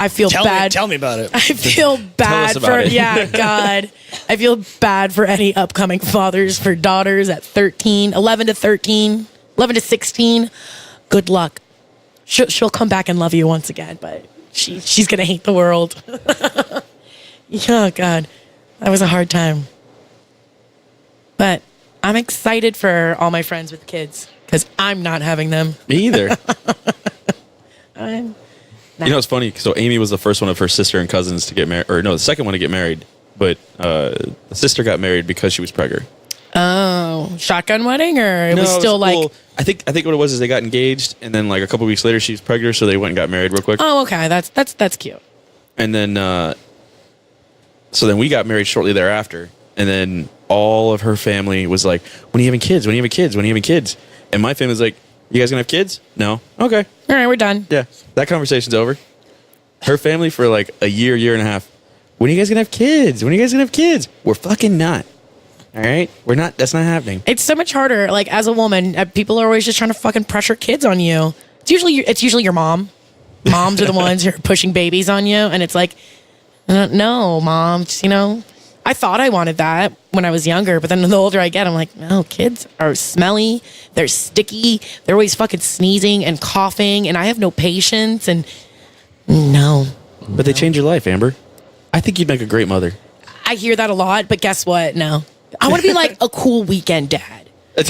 I feel bad. Tell me about it. I feel bad us about it. yeah, God. I feel bad for any upcoming fathers for daughters at 13, 11 to 13, 11 to 16. Good luck. She'll come back and love you once again, but she's going to hate the world. Oh, God. That was a hard time. But I'm excited for all my friends with kids because I'm not having them. Me either. I'm You know, it's funny. So Amy was the first one of her sister and cousins to get married, or no, the second one to get married. But the sister got married because she was preggers. Oh, shotgun wedding, or it was still like? Well, I think what it was is they got engaged, and then like a couple weeks later she was pregnant, so they went and got married real quick. Oh, okay, that's cute. And then, so then we got married shortly thereafter, and then all of her family was like, "When are you having kids? When are you having kids? When are you having kids?" And my family was like, "You guys gonna have kids? No, okay, All right, we're done. yeah, that conversation's over." Her family for like a year and a half. When are you guys gonna have kids? When are you guys gonna have kids? We're fucking not. All right, we're not. That's not happening. It's so much harder. Like as a woman, people are always just trying to fucking pressure kids on you. It's usually your mom. Moms are the ones who are pushing babies on you, and it's like, no, mom. Just, I thought I wanted that when I was younger, but then the older I get, I'm like, no, kids are smelly. They're sticky. They're always fucking sneezing and coughing, and I have no patience. And no, But they change your life, Amber. I think you'd make a great mother. I hear that a lot, but guess what? No, I want to be like a cool weekend dad. Like,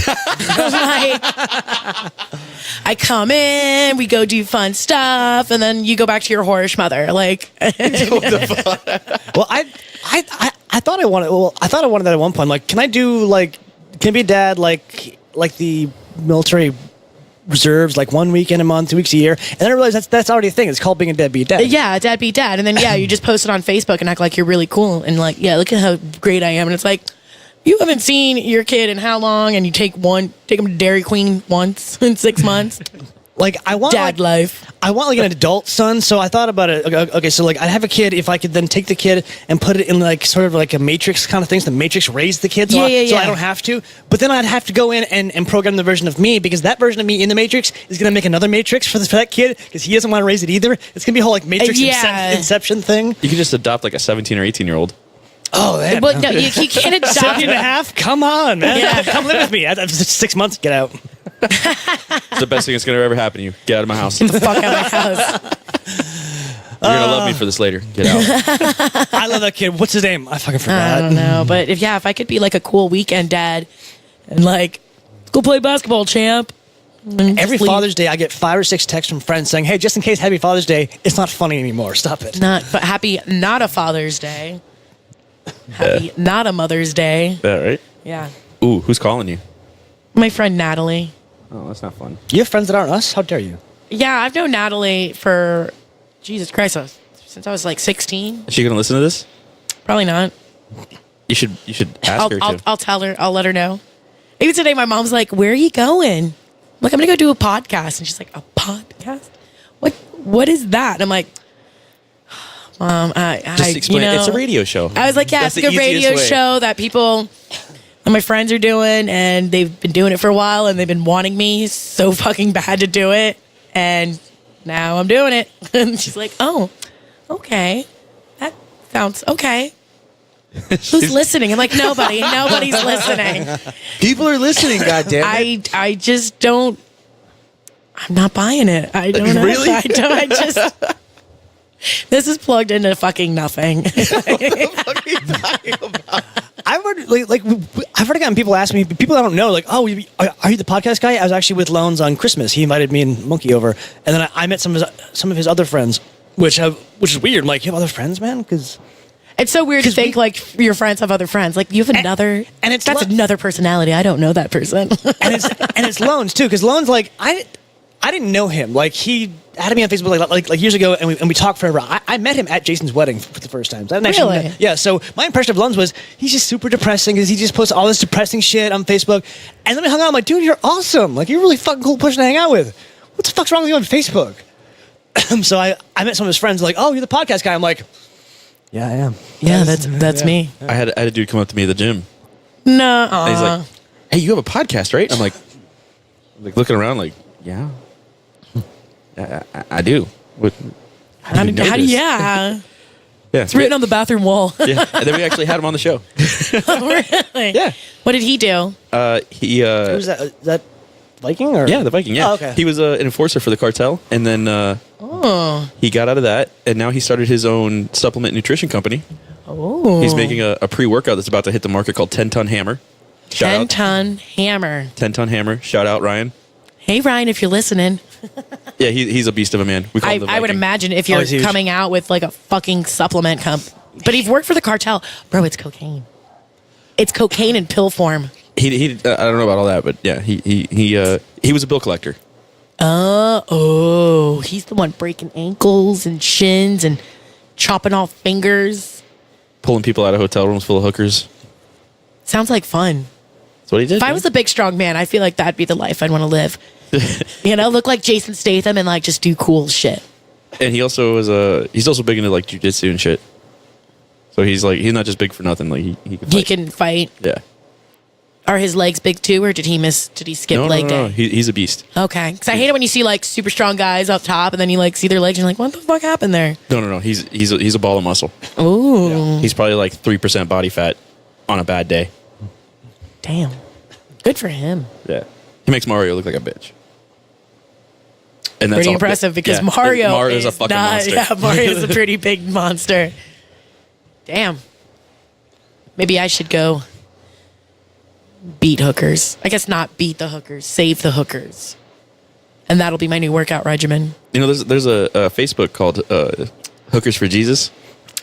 I come in, we go do fun stuff, and then you go back to your whorish mother. Like, Well, I thought I wanted. Well, I thought I wanted that at one point. Like, can I be a dad like the military reserves, like 1 weekend a month, 2 weeks a year? And then I realized that's already a thing. It's called being a deadbeat dad. yeah, dad be dad, and then you just post it on Facebook and act like you're really cool and like, yeah, look at how great I am, and it's like, you haven't seen your kid in how long, and you take them to Dairy Queen once in 6 months. Like I want Dad life. I want like an adult son, so I thought about it. Okay, so like I'd have a kid if I could then take the kid and put it in like sort of like a Matrix kind of thing. So the Matrix raised the kid, so, Yeah, so yeah. I don't have to. But then I'd have to go in and program the version of me because that version of me in the Matrix is going to make another Matrix for that kid because he doesn't want to raise it either. It's going to be a whole like Matrix Yeah. Inception thing. You could just adopt like a 17 or 18-year-old. Oh, man. Well, no, you can't adopt 17 and a half? Come on, man. Yeah. Come live with me. I've 6 months. Get out. It's the best thing that's gonna ever happen to you. Get out of my house. You're the fuck out of my house. gonna love me for this later. Get out. I love that kid. What's his name? I fucking I forgot. don't know, but if I could be like a cool weekend dad and like go play basketball, champ. and Every just leave. Father's Day, I get 5 or 6 texts from friends saying, "Hey, just in case, Happy Father's Day. It's not funny anymore. Stop it." not a Father's Day. Happy not a Mother's Day. Yeah, right? Yeah. Ooh, who's calling you? My friend Natalie. Oh, that's not fun. You have friends that aren't us? How dare you? Yeah, I've known Natalie for Jesus Christ, since I was like 16. Is she gonna listen to this? Probably not. You should ask her to. I'll tell her. I'll let her know. Even today, my mom's like, "Where are you going?" I'm like, "I'm gonna go do a podcast," and she's like, "A podcast? What is that?" And I'm like, "Mom, Just explain. It's a radio show. I was like, "Yeah, That's it's like a the easiest radio way. show that people." And my friends are doing, and they've been doing it for a while, and they've been wanting me so fucking bad to do it, and now I'm doing it. And she's like, "Oh, okay, that sounds okay." Who's listening? I'm like, nobody's listening. People are listening, goddammit. I just don't. I'm not buying it. I don't know. Really? I just. This is plugged into fucking nothing. I've heard I've heard gotten people ask me, people I don't know, like, "Oh, are you the podcast guy?" I was actually with Loans on Christmas. He invited me and Monkey over, and then I met some of his other friends, which is weird. I'm like, you have other friends, man? Because It's so weird to 'Cause think like your friends have other friends. Like you have another, and it's that's lo- another personality. I don't know that person. and it's Loans too, because Loans, like, I didn't know him. Like, he added me on Facebook like years ago, and we talked forever. I met him at Jason's wedding for the first time. So I didn't actually Really? know- yeah. So my impression of Loans was he's just super depressing because he just posts all this depressing shit on Facebook. And then we hung out. I'm like, dude, you're awesome. Like, you're a really fucking cool person to hang out with. What the fuck's wrong with you on Facebook? So I met some of his friends. Like, "Oh, you're the podcast guy." I'm like, "Yeah, I am." Yeah, that's me. I had a dude come up to me at the gym. No, And he's like, "Hey, you have a podcast, right?" I'm like looking around, like, "Yeah, I do." What? How do you know this? yeah, Yeah, it's written on the bathroom wall. Yeah, and then we actually had him on the show. Really? Yeah. What did he do? He Who's that? Is that Viking or? yeah, the Viking. Yeah, Oh, okay. He was an enforcer for the cartel, and then he got out of that, and now he started his own supplement nutrition company. Oh, He's making a pre-workout that's about to hit the market called 10 Ton Hammer. Shout 10 out ton hammer. 10 Ton Hammer. Shout out Ryan. Hey Ryan, if you're listening, Yeah, he's a beast of a man. We call him the I would Viking. imagine if Oh, you're he's huge. coming out with like a fucking supplement but he's worked for the cartel, bro. It's cocaine. It's cocaine in pill form. He I don't know about all that, but yeah, he was a bill collector. Oh, he's the one breaking ankles and shins and chopping off fingers. Pulling people out of hotel rooms full of hookers. Sounds like fun. That's what he did. If I man. was a big strong man, I feel like that'd be the life I'd want to live. Look like Jason Statham and like just do cool shit. And he also was he's also big into like jujitsu and shit. So he's not just big for nothing. Like he can fight. He can fight. Yeah. Are his legs big too, or did he skip No, leg no. day? He's a beast. Okay, because I hate it when you see like super strong guys up top, and then you like see their legs, and you're like, what the fuck happened there? No. He's a ball of muscle. Ooh, He's probably like 3% body fat on a bad day. damn, good for him. Yeah. He makes Mario look like a bitch. And Pretty all- impressive because yeah, Mario Mario's is a fucking not, monster. Yeah, Mario's a pretty big monster. Damn. Maybe I should go beat hookers. I guess not beat the hookers, save the hookers. And that'll be my new workout regimen. You know, there's a Facebook called Hookers for Jesus.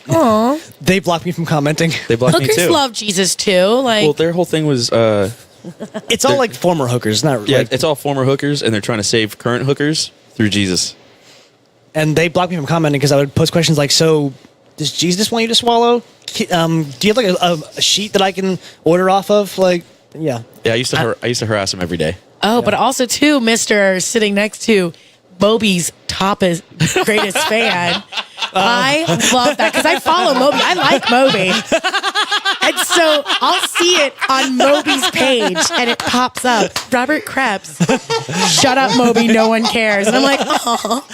Aw. They blocked me from commenting. They blocked me Hookers too. love Jesus too. Like, Well, their whole thing was It's all like former hookers, not yeah, like, it's all former hookers, and they're trying to save current hookers through Jesus. and they blocked me from commenting because I would post questions like, "So, does Jesus want you to swallow? Do you have like a sheet that I can order off of?" Like, yeah. Yeah, I used to harass them every day. oh, but also too, Mr. sitting next to Moby's greatest fan. I love that because I follow Moby. I like Moby. And so I'll see it on Moby's page and it pops up. Robert Krebs. Shut up, Moby. No one cares. And I'm like, oh.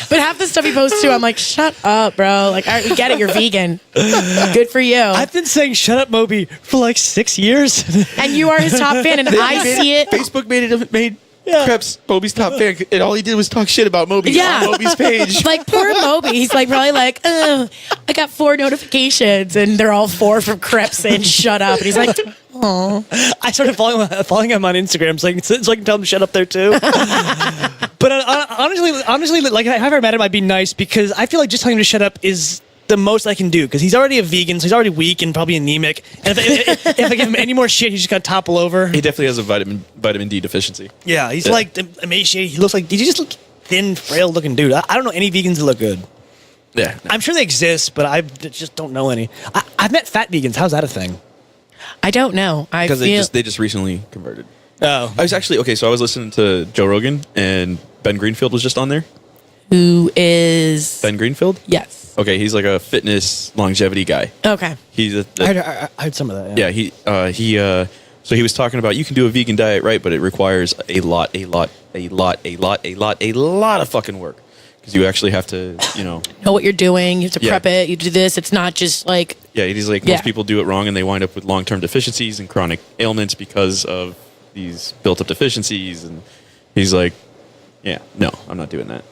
But half the stuff he posts too, I'm like, shut up, bro. Like, all right, we get it. You're vegan. Good for you. I've been saying shut up, Moby, for like 6 years. And you are his top fan, and I see it. Facebook made Krebs Moby's top fan, and all he did was talk shit about Moby on Moby's page. Like, poor Moby. He's like probably like, oh, I got 4 notifications, and they're all 4 from Krebs saying shut up. And he's like, oh. I started following him on Instagram so I can tell him to shut up there too. But honestly, like, if I ever met him, I'd be nice because I feel like just telling him to shut up is the most I can do because he's already a vegan, so he's already weak and probably anemic. And if I give him any more shit, he's just gonna topple over. He definitely has a vitamin D deficiency. Yeah, he's like emaciated. He looks like he just look thin, frail looking dude. I don't know any vegans that look good. Yeah, I'm sure they exist, but I just don't know any. I've met fat vegans. How's that a thing? I don't know. because they just recently converted. Oh, I was actually so I was listening to Joe Rogan and Ben Greenfield was just on there. Who is Ben Greenfield? Yes. Okay, he's like a fitness longevity guy. Okay. He's I heard some of that. Yeah, so he was talking about you can do a vegan diet, right? But it requires a lot of fucking work because you actually have to, know what you're doing. You have to prep it. You do this. It's not just like he's like most people do it wrong and they wind up with long-term deficiencies and chronic ailments because of these built-up deficiencies. And he's like, no, I'm not doing that.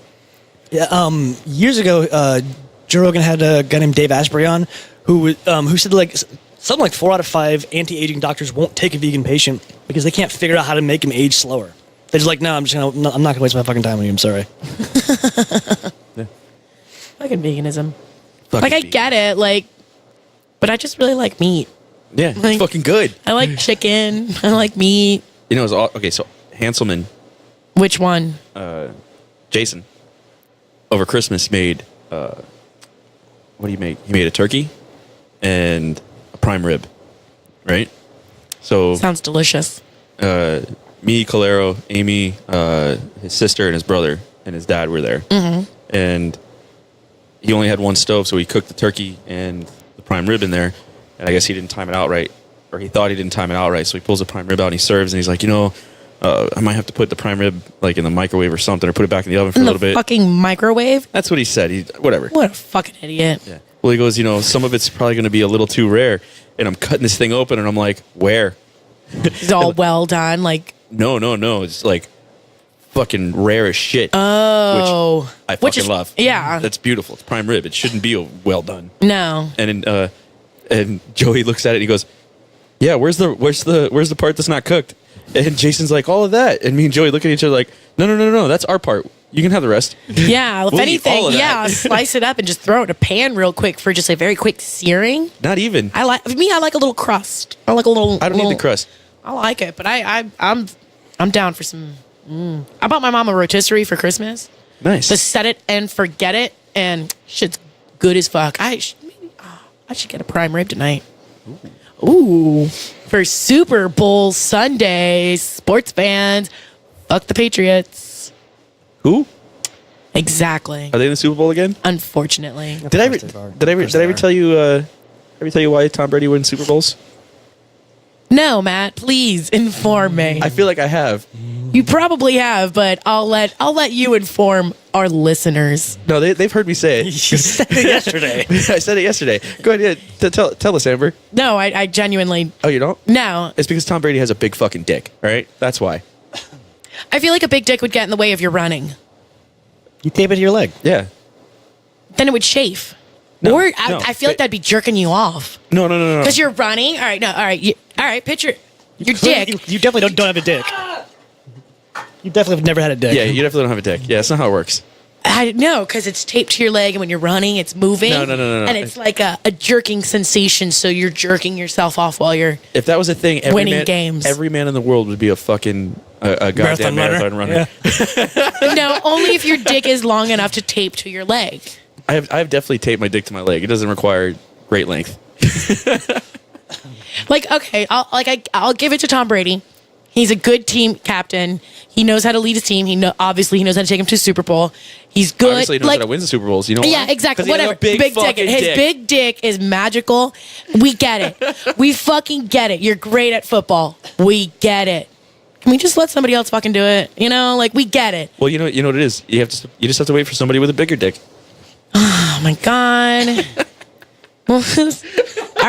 Yeah. Years ago, Joe Rogan had a guy named Dave Asprey on who said like something like 4 out of 5 anti-aging doctors won't take a vegan patient because they can't figure out how to make him age slower. They're just like, no, I'm not gonna waste my fucking time on you. I'm sorry. Fucking veganism. I get it, but I just really like meat. Yeah, it's fucking good. I like chicken. I like meat. So Hanselman. Which one? Jason. Over Christmas made what do you make? He made a turkey and a prime rib, right? So sounds delicious. Me, Calero, Amy, his sister, and his brother and his dad were there, and he only had one stove, so he cooked the turkey and the prime rib in there, and I guess he didn't time it out right, or he thought he didn't time it out right, so he pulls the prime rib out and he serves, and he's like, I might have to put the prime rib like in the microwave or something, or put it back in the oven for a little bit. Fucking microwave? That's what he said. Whatever. What a fucking idiot. Yeah. Well, he goes, some of it's probably going to be a little too rare, and I'm cutting this thing open, and I'm like, where? It's all well done, like. No. It's like fucking rare as shit. Oh. Which I fucking love. Yeah. That's beautiful. It's prime rib. It shouldn't be well done. No. And Joey looks at it and he goes, yeah, where's the part that's not cooked? And Jason's like, all of that. And me and Joey look at each other like, no, that's our part. You can have the rest. Yeah, if We'll eat all anything, of that. slice it up and just throw it in a pan real quick for just a very quick searing. Not even. I like a little crust. I like a little. I don't need the crust. I like it, but I'm down for some. I bought my mom a rotisserie for Christmas. Nice. To set it and forget it, and shit's good as fuck. I should get a prime rib tonight. Ooh. For Super Bowl Sunday, sports fans, fuck the Patriots. Who? Exactly. Are they in the Super Bowl again? Unfortunately. Did I ever tell you why Tom Brady wins Super Bowls? No, Matt, please inform me. I feel like I have. You probably have, but I'll let you inform our listeners. No, they've heard me say it. You said it yesterday. I said it yesterday. Go ahead, tell us, Amber. No, I genuinely. Oh, you don't? No. It's because Tom Brady has a big fucking dick. All right, that's why. I feel like a big dick would get in the way of your running. You tape it to your leg. Yeah. Then it would chafe. No, or no. I feel like that'd be jerking you off. No. Because you're running. All right, no. All right. Picture your dick. You definitely don't have a dick. You definitely have never had a dick. Yeah, you definitely don't have a dick. Yeah, that's not how it works. I know, because it's taped to your leg, and when you're running, it's moving. No. And it's like a jerking sensation, so you're jerking yourself off while you're If that was a thing, winning games. Every man in the world would be a fucking a goddamn marathon runner. Yeah. No, only if your dick is long enough to tape to your leg. I've definitely taped my dick to my leg. It doesn't require great length. Like, okay, I'll give it to Tom Brady. He's a good team captain. He knows how to lead his team. Obviously he knows how to take him to Super Bowl. He's good. Obviously, he knows how to win the Super Bowls. You know Yeah, why? exactly. 'Cause he has a Whatever. big dick. fucking His dick. big dick is magical. We get it. We fucking get it. You're great at football. We get it. Can we just let somebody else fucking do it? You know, like we get it. Well, you know what it is. You just have to wait for somebody with a bigger dick. Oh my god. All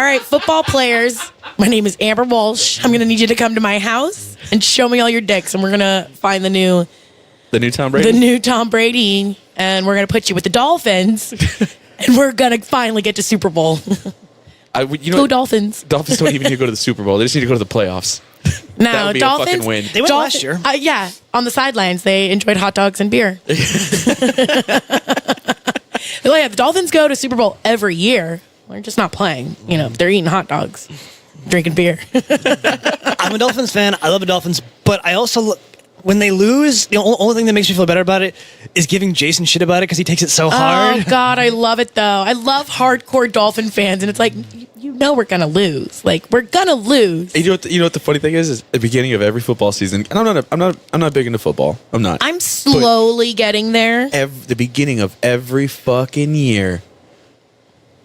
right, football players. My name is Amber Walsh. I'm gonna need you to come to my house and show me all your dicks, and we're gonna find the new Tom Brady. Tom Brady, and we're gonna put you with the Dolphins, and we're gonna finally get to Super Bowl. Go Dolphins. Dolphins don't even need to go to the Super Bowl. They just need to go to the playoffs. That No, would be a Dolphins. fucking win. They went last year. Yeah, on the sidelines, they enjoyed hot dogs and beer. Well, yeah, the Dolphins go to Super Bowl every year. They're just not playing. You know, they're eating hot dogs, drinking beer. I'm a Dolphins fan. I love the Dolphins, but I also, when they lose, the only thing that makes me feel better about it is giving Jason shit about it because he takes it so hard. Oh God, I love it though. I love hardcore Dolphin fans, and it's like, you know, we're gonna lose. Like we're gonna lose. You know what the funny thing is at the beginning of every football season, and I'm not big into football. I'm not. I'm slowly getting there. The beginning of every fucking year,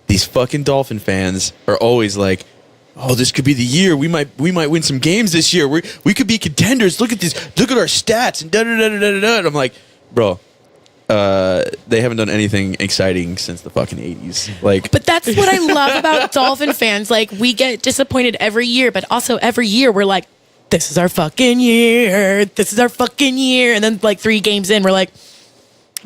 these fucking Dolphin fans are always like, "Oh, this could be the year. We might win some games this year. We could be contenders. Look at this. Look at our stats." And da da da da da da. And I'm like, bro, they haven't done anything exciting since the fucking 80s. Like, But that's what I love about Dolphin fans. Like, we get disappointed every year, but also every year we're like, this is our fucking year. This is our fucking year. And then, like, 3 games in, we're like,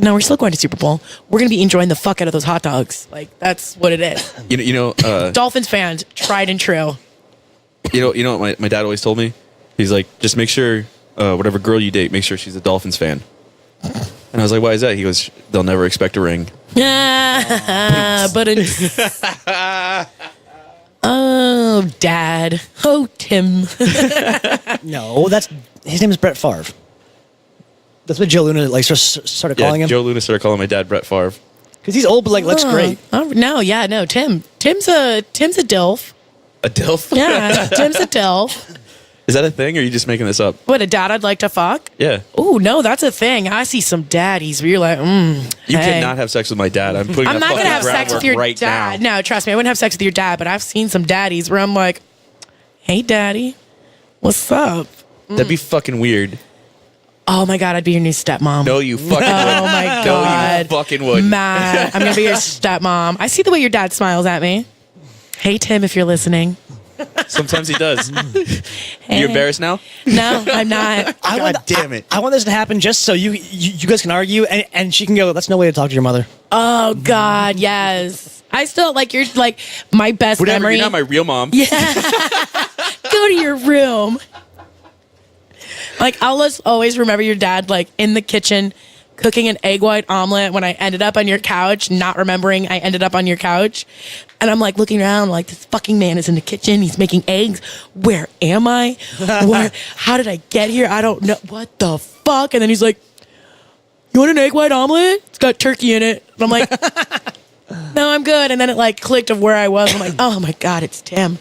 no, we're still going to Super Bowl. We're going to be enjoying the fuck out of those hot dogs. Like, that's what it is. you know, Dolphins fans, tried and true. you know what my dad always told me? He's like, just make sure whatever girl you date, make sure she's a Dolphins fan. And I was like, why is that? He goes, they'll never expect a ring. But oh, Dad. Oh, Tim. No, his name is Brett Favre. That's what Joe Luna started calling him. Joe Luna started calling my dad Brett Favre. Because he's old, but looks great. Oh, no, Tim. Tim's a DILF. A DILF? Yeah, Tim's a DILF. Is that a thing, or are you just making this up? What, a dad I'd like to fuck? Yeah. Oh, no, that's a thing. I see some daddies where you're like, You hey. cannot have sex with my dad. I'm putting. I'm not going to have sex with your right dad. now. No, trust me, I wouldn't have sex with your dad, but I've seen some daddies where I'm like, hey, daddy, what's up? That'd be fucking weird. Oh my God, I'd be your new stepmom. No, you fucking wouldn't. Oh my No, God. you fucking wouldn't. Matt, I'm going to be your stepmom. I see the way your dad smiles at me. Hey, Tim, if you're listening. Sometimes he does. Hey. You embarrassed now? No, I'm not. God damn it. I want this to happen just so you guys can argue and she can go, that's no way to talk to your mother. Oh God, yes. I still you're like my best Whatever, memory. you're not my real mom. Go to your room. Like I'll just always remember your dad in the kitchen cooking an egg white omelet when I ended up on your couch, not remembering I ended up on your couch. And I'm looking around this fucking man is in the kitchen. He's making eggs. Where am I? How did I get here? I don't know. What the fuck? And then he's like, you want an egg white omelet? It's got turkey in it. And I'm like, no, I'm good. And then it clicked of where I was. I'm like, oh my God, it's Tim.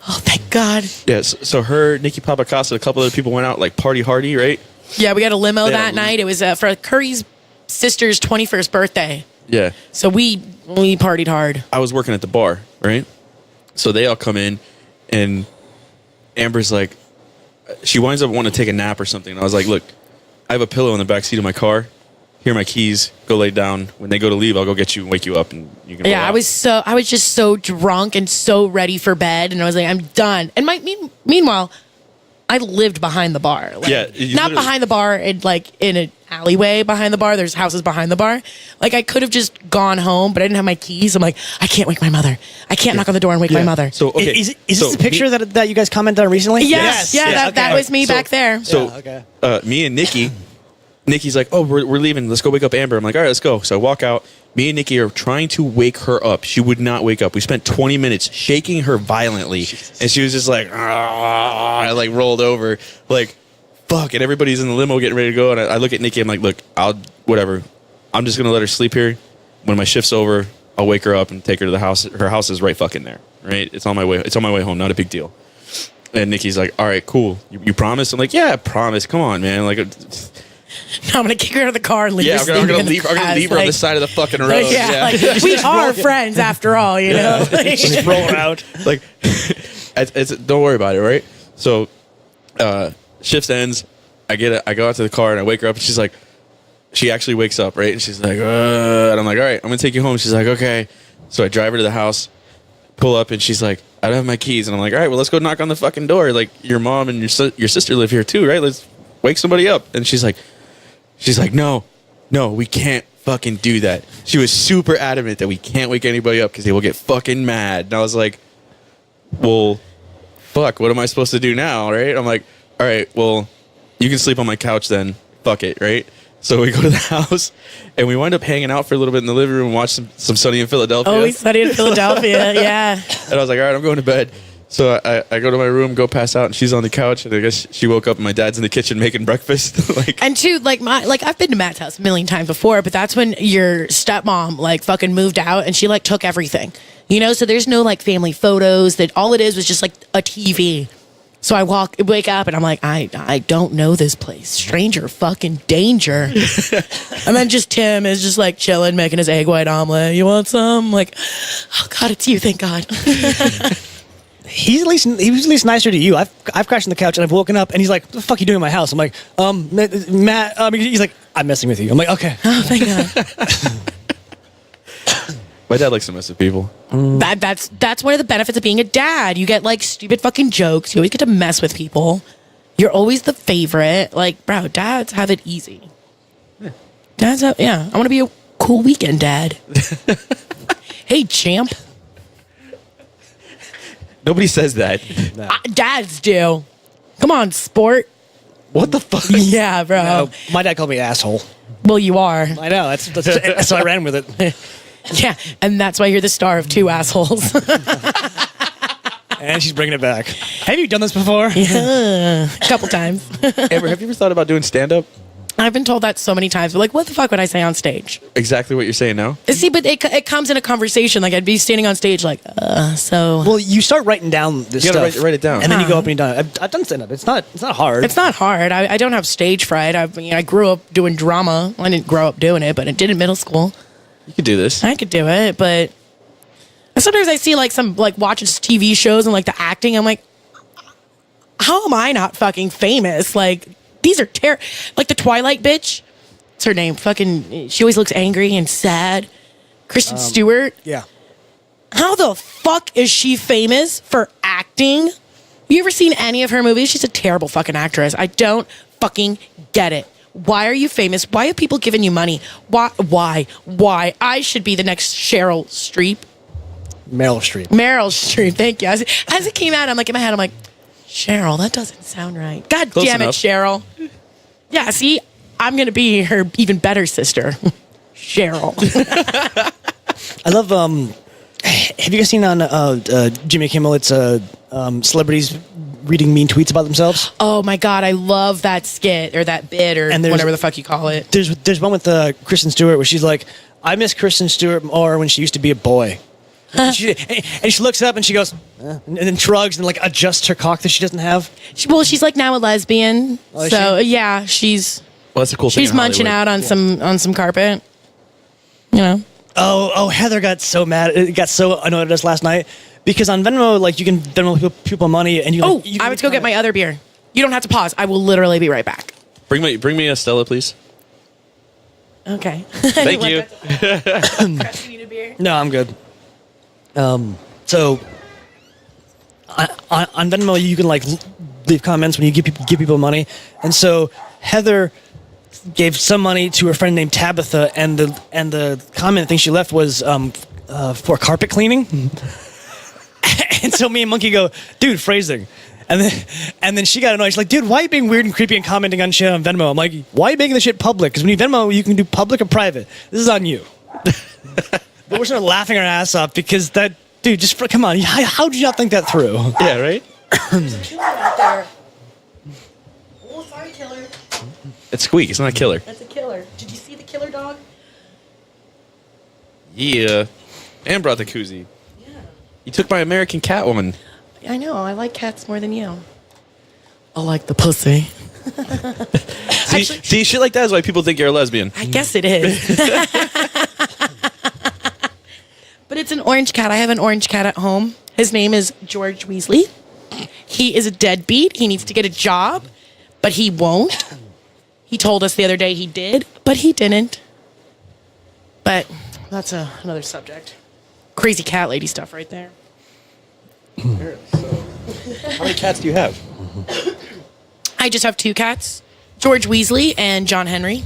Oh, thank God. Yeah, so her, Nikki Papakasa, a couple other people went out party hardy, right? Yeah, we got a limo Yeah. that night. It was for Curry's sister's 21st birthday. Yeah. So we partied hard. I was working at the bar, right? So they all come in, and Amber's like, she winds up wanting to take a nap or something. And I was like, look, I have a pillow in the back seat of my car. Here are my keys. Go lay down. When they go to leave, I'll go get you and wake you up, and you can. Yeah, roll out. I was just so drunk and so ready for bed, and I was like, I'm done. And meanwhile, I lived behind the bar. Yeah, not you literally- behind the bar, in an alleyway behind the bar. There's houses behind the bar. I could have just gone home, but I didn't have my keys. I'm like, I can't wake my mother. I can't knock on the door and wake my mother. So okay, Is this the picture that you guys commented on recently? Yes, that was me back there. So Yeah, okay. me and Nikki's like, oh, we're leaving. Let's go wake up Amber. I'm like, all right, let's go. So I walk out. Me and Nikki are trying to wake her up. She would not wake up. We spent 20 minutes shaking her violently. And she was just like, I rolled over. Fuck. And everybody's in the limo getting ready to go. And I look at Nikki. I'm like, look, whatever. I'm just going to let her sleep here. When my shift's over, I'll wake her up and take her to the house. Her house is right fucking there. Right? It's on my way home. Not a big deal. And Nikki's like, all right, cool. You promise? I'm like, yeah, I promise. Come on, man. Like, No, I'm gonna kick her out of the car and leave yeah, her. I'm gonna sleeping in leave. I'm gonna grass, leave her on the like- side of the fucking road. Like, yeah, like, we are friends after all, you know. Like, Just roll her out. Like, don't worry about it, right? So, shift ends. I go out to the car and I wake her up and she's like, she actually wakes up, right? And she's like, and I'm like, all right, I'm gonna take you home. She's like, okay. So I drive her to the house, pull up, and she's like, I don't have my keys. And I'm like, all right, well, let's go knock on the fucking door. Like, your mom and your sister live here too, right? Let's wake somebody up. And she's like, no, we can't fucking do that. She was super adamant that we can't wake anybody up because they will get fucking mad. And I was like, well, fuck, what am I supposed to do now, right? I'm like, all right, well, you can sleep on my couch then. Fuck it, right? So we go to the house, and we wind up hanging out for a little bit in the living room and watch some Sunny in Philadelphia. always sunny in Philadelphia. Yeah. And I was like, all right, I'm going to bed. So I go to my room, go pass out, and she's on the couch, and I guess she woke up and my dad's in the kitchen making breakfast. Like, And two, like I've been to Matt's house a million times before, but that's when your stepmom like fucking moved out and she like took everything, you know. So there's no like family photos. That all it is was just like a TV. So I wake up and I'm like, I don't know this place. Stranger fucking danger. And then just Tim is just like chilling, making his egg white omelet. You want some? I'm like, oh God, it's you. Thank God. He was at least nicer to you. I've crashed on the couch and I've woken up and he's like, "What the fuck are you doing in my house?" I'm like, Matt. He's like, "I'm messing with you." I'm like, "Okay." Oh, thank God. my dad likes to mess with people. That's one of the benefits of being a dad. You get like stupid fucking jokes. You always get to mess with people. You're always the favorite. Like, bro, dads have it easy. I want to be a cool weekend dad. Hey, champ. Nobody says that. Dads do. Come on, sport. What the fuck? Yeah, bro. No, my dad called me asshole. Well, you are. I know. That's so I ran with it. Yeah, and that's why you're the star of Two Assholes. And she's bringing it back. Have you done this before? A couple times. Amber, have you ever thought about doing stand-up? I've been told that so many times. But like, what the fuck would I say on stage? Exactly what you're saying now? See, but it comes in a conversation. Like, I'd be standing on stage like, so... Well, you start writing down this You gotta stuff. write it down. And then you go up and you're done. I've done stand-up. It's not hard. It's not hard. I don't have stage fright. I grew up doing drama. I didn't grow up doing it, but I did in middle school. You could do this. I could do it, but sometimes I see like some like watching TV shows and like the acting. I'm like, how am I not fucking famous? Like, these are like the Twilight bitch. What's her name? Fucking, she always looks angry and sad. Kristen Stewart. Yeah. How the fuck is she famous for acting? You ever seen any of her movies? She's a terrible fucking actress. I don't fucking get it. Why are you famous? Why have people given you money? Why? I should be the next Cheryl Streep. Meryl Streep. Meryl Streep, thank you. As it came out, I'm like, in my head, I'm like, Cheryl, that doesn't sound right. God Close damn enough. it, Cheryl. Yeah, see, I'm going to be her even better sister, Cheryl. I love. Have you guys seen on Jimmy Kimmel? It's celebrities reading mean tweets about themselves. Oh my God, I love that skit or that bit or And there's- whatever the fuck you call it. There's one with Kristen Stewart where she's like, "I miss Kristen Stewart more when she used to be a boy." And she looks up and she goes, and then shrugs and like adjusts her cock that she doesn't have. She's like now a lesbian. Oh, is So she? yeah, she's Well, that's a cool thing. she's in munching Hollywood. out on some carpet. You know. Oh, Heather got so mad. It got so annoyed at us last night because on Venmo, like you can Venmo people money and you. Oh, you I went to go get my other beer. You don't have to pause. I will literally be right back. Bring me a Stella, please. Okay. Thank you. You need a beer? No, I'm good. So on Venmo, you can like leave comments when you give people money, and so Heather gave some money to her friend named Tabitha, and the comment thing she left was for carpet cleaning, and so me and Monkey go, dude, phrasing. And then she got annoyed. She's like, dude, why are you being weird and creepy and commenting on shit on Venmo? I'm like, why are you making this shit public? Because when you Venmo, you can do public or private. This is on you. But we're sort of laughing our ass off because that, dude, come on. How did you not think that through? Yeah, right? Killer out there. Oh, sorry, killer. It's Squeak. It's not a killer. That's a killer. Did you see the killer dog? Yeah. And brought the koozie. Yeah. You took my American Cat one. I know. I like cats more than you. I like the pussy. See, shit like that is why people think you're a lesbian. I guess it is. But it's an orange cat. I have an orange cat at home. His name is George Weasley. He is a deadbeat. He needs to get a job, but he won't. He told us the other day he did, but he didn't. But that's another subject. Crazy cat lady stuff right there. How many cats do you have? I just have 2 cats, George Weasley and John Henry.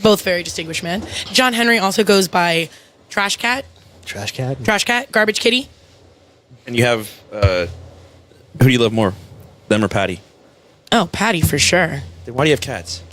Both very distinguished men. John Henry also goes by Trash Cat, Trash cat. Garbage Kitty. And you have, who do you love more? Them or Patty? Oh, Patty for sure. Then why do you have cats?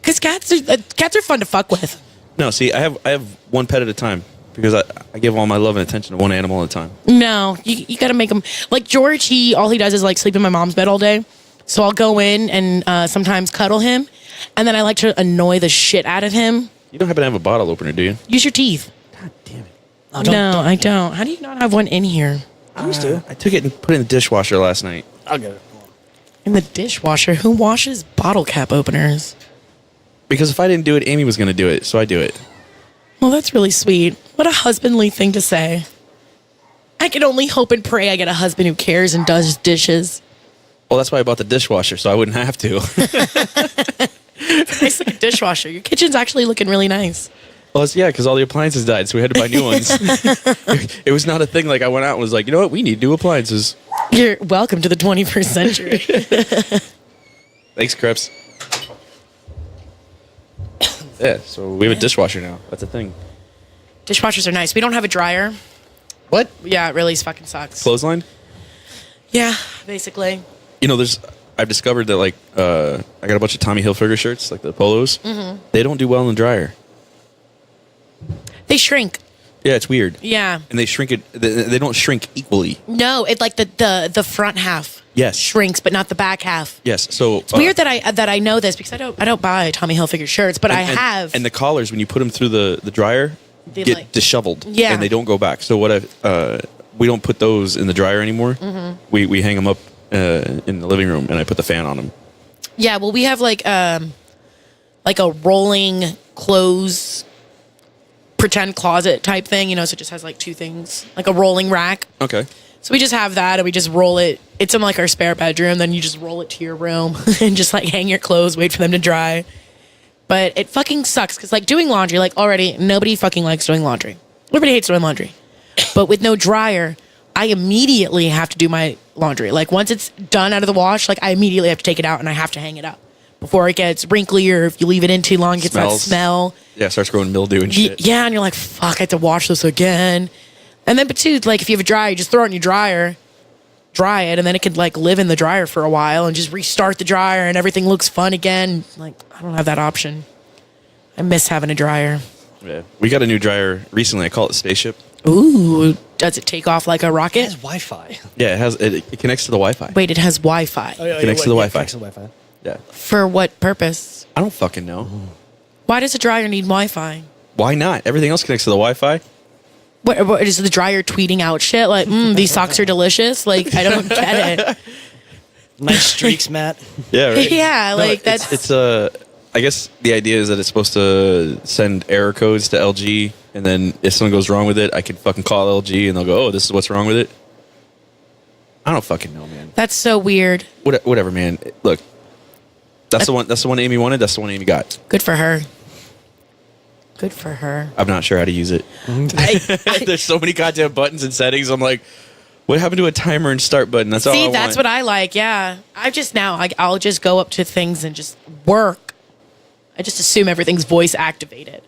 Because cats are fun to fuck with. No, see, I have one pet at a time because I give all my love and attention to one animal at a time. No, you got to make him like George. All he does is like sleep in my mom's bed all day. So I'll go in and sometimes cuddle him, and then I like to annoy the shit out of him. You don't happen to have a bottle opener, do you? Use your teeth. God damn it. Oh, No, I don't. How do you not have one in here? I used to. I took it and put it in the dishwasher last night. I'll get it. In the dishwasher? Who washes bottle cap openers? Because if I didn't do it, Amy was going to do it, so I do it. Well, that's really sweet. What a husbandly thing to say. I can only hope and pray I get a husband who cares and does dishes. Well, that's why I bought the dishwasher, so I wouldn't have to. Nice looking dishwasher. Your kitchen's actually looking really nice. Well, because all the appliances died, so we had to buy new ones. It was not a thing like I went out and was like, you know what, we need new appliances. You're welcome to the 21st century. Thanks, Krebs. Yeah, so we have a dishwasher now. That's a thing. Dishwashers are nice. We don't have a dryer. What? Yeah, it really fucking sucks. Clothesline? Yeah, basically. You know, I've discovered that, like, I got a bunch of Tommy Hilfiger shirts, like the polos. Mm-hmm. They don't do well in the dryer. They shrink. Yeah, it's weird. Yeah. And they shrink it, they don't shrink equally. No, it like the front half. Yes. Shrinks, but not the back half. Yes, so. It's weird that I know this because I don't buy Tommy Hilfiger shirts, but I have. And the collars, when you put them through the dryer, They get like- disheveled. Yeah. And they don't go back. So we don't put those in the dryer anymore. Mm-hmm. We hang them up in the living room, and I put the fan on them. Yeah, well, we have like a rolling clothes pretend closet type thing, so it just has like 2 things, like a rolling rack. Okay. So we just have that, and we just roll it. It's in like our spare bedroom. Then you just roll it to your room and just like hang your clothes, wait for them to dry. But it fucking sucks because like doing laundry, like already nobody fucking likes doing laundry. Everybody hates doing laundry. But with no dryer, I immediately have to do my laundry. Like once it's done out of the wash, like I immediately have to take it out and I have to hang it up before it gets wrinkly, or if you leave it in too long, it gets that Smells. smell. Yeah, it starts growing mildew and shit. Yeah, and you're like, fuck, I have to wash this again. And then, but too, like if you have a dryer, you just throw it in your dryer, dry it, and then it could like live in the dryer for a while and just restart the dryer and everything looks fun again. Like, I don't have that option. I miss having a dryer. Yeah. We got a new dryer recently. I call it Spaceship. Ooh, does it take off like a It rocket? has Wi-Fi. Yeah, it connects to the Wi-Fi. Wait, it has Wi-Fi. Connects to the Wi-Fi. Connects to the Wi-Fi. Yeah. For what purpose? I don't fucking know. Why does a dryer need Wi-Fi? Why not? Everything else connects to the Wi-Fi. What is the dryer tweeting out shit like, these socks are delicious? Like, I don't get it. Nice streaks, Matt. Yeah, right. Yeah, No, like that's. it's I guess the idea is that it's supposed to send error codes to LG, and then if something goes wrong with it, I could fucking call LG, and they'll go, "Oh, this is what's wrong with it." I don't fucking know, man. That's so weird. Whatever, man. Look, that's the one. That's the one Amy wanted. That's the one Amy got. Good for her. Good for her. I'm not sure how to use it. There's so many goddamn buttons and settings. I'm like, what happened to a timer and start button? That's all. See, that's what I like. Yeah, I'll just go up to things and just work. I just assume everything's voice activated.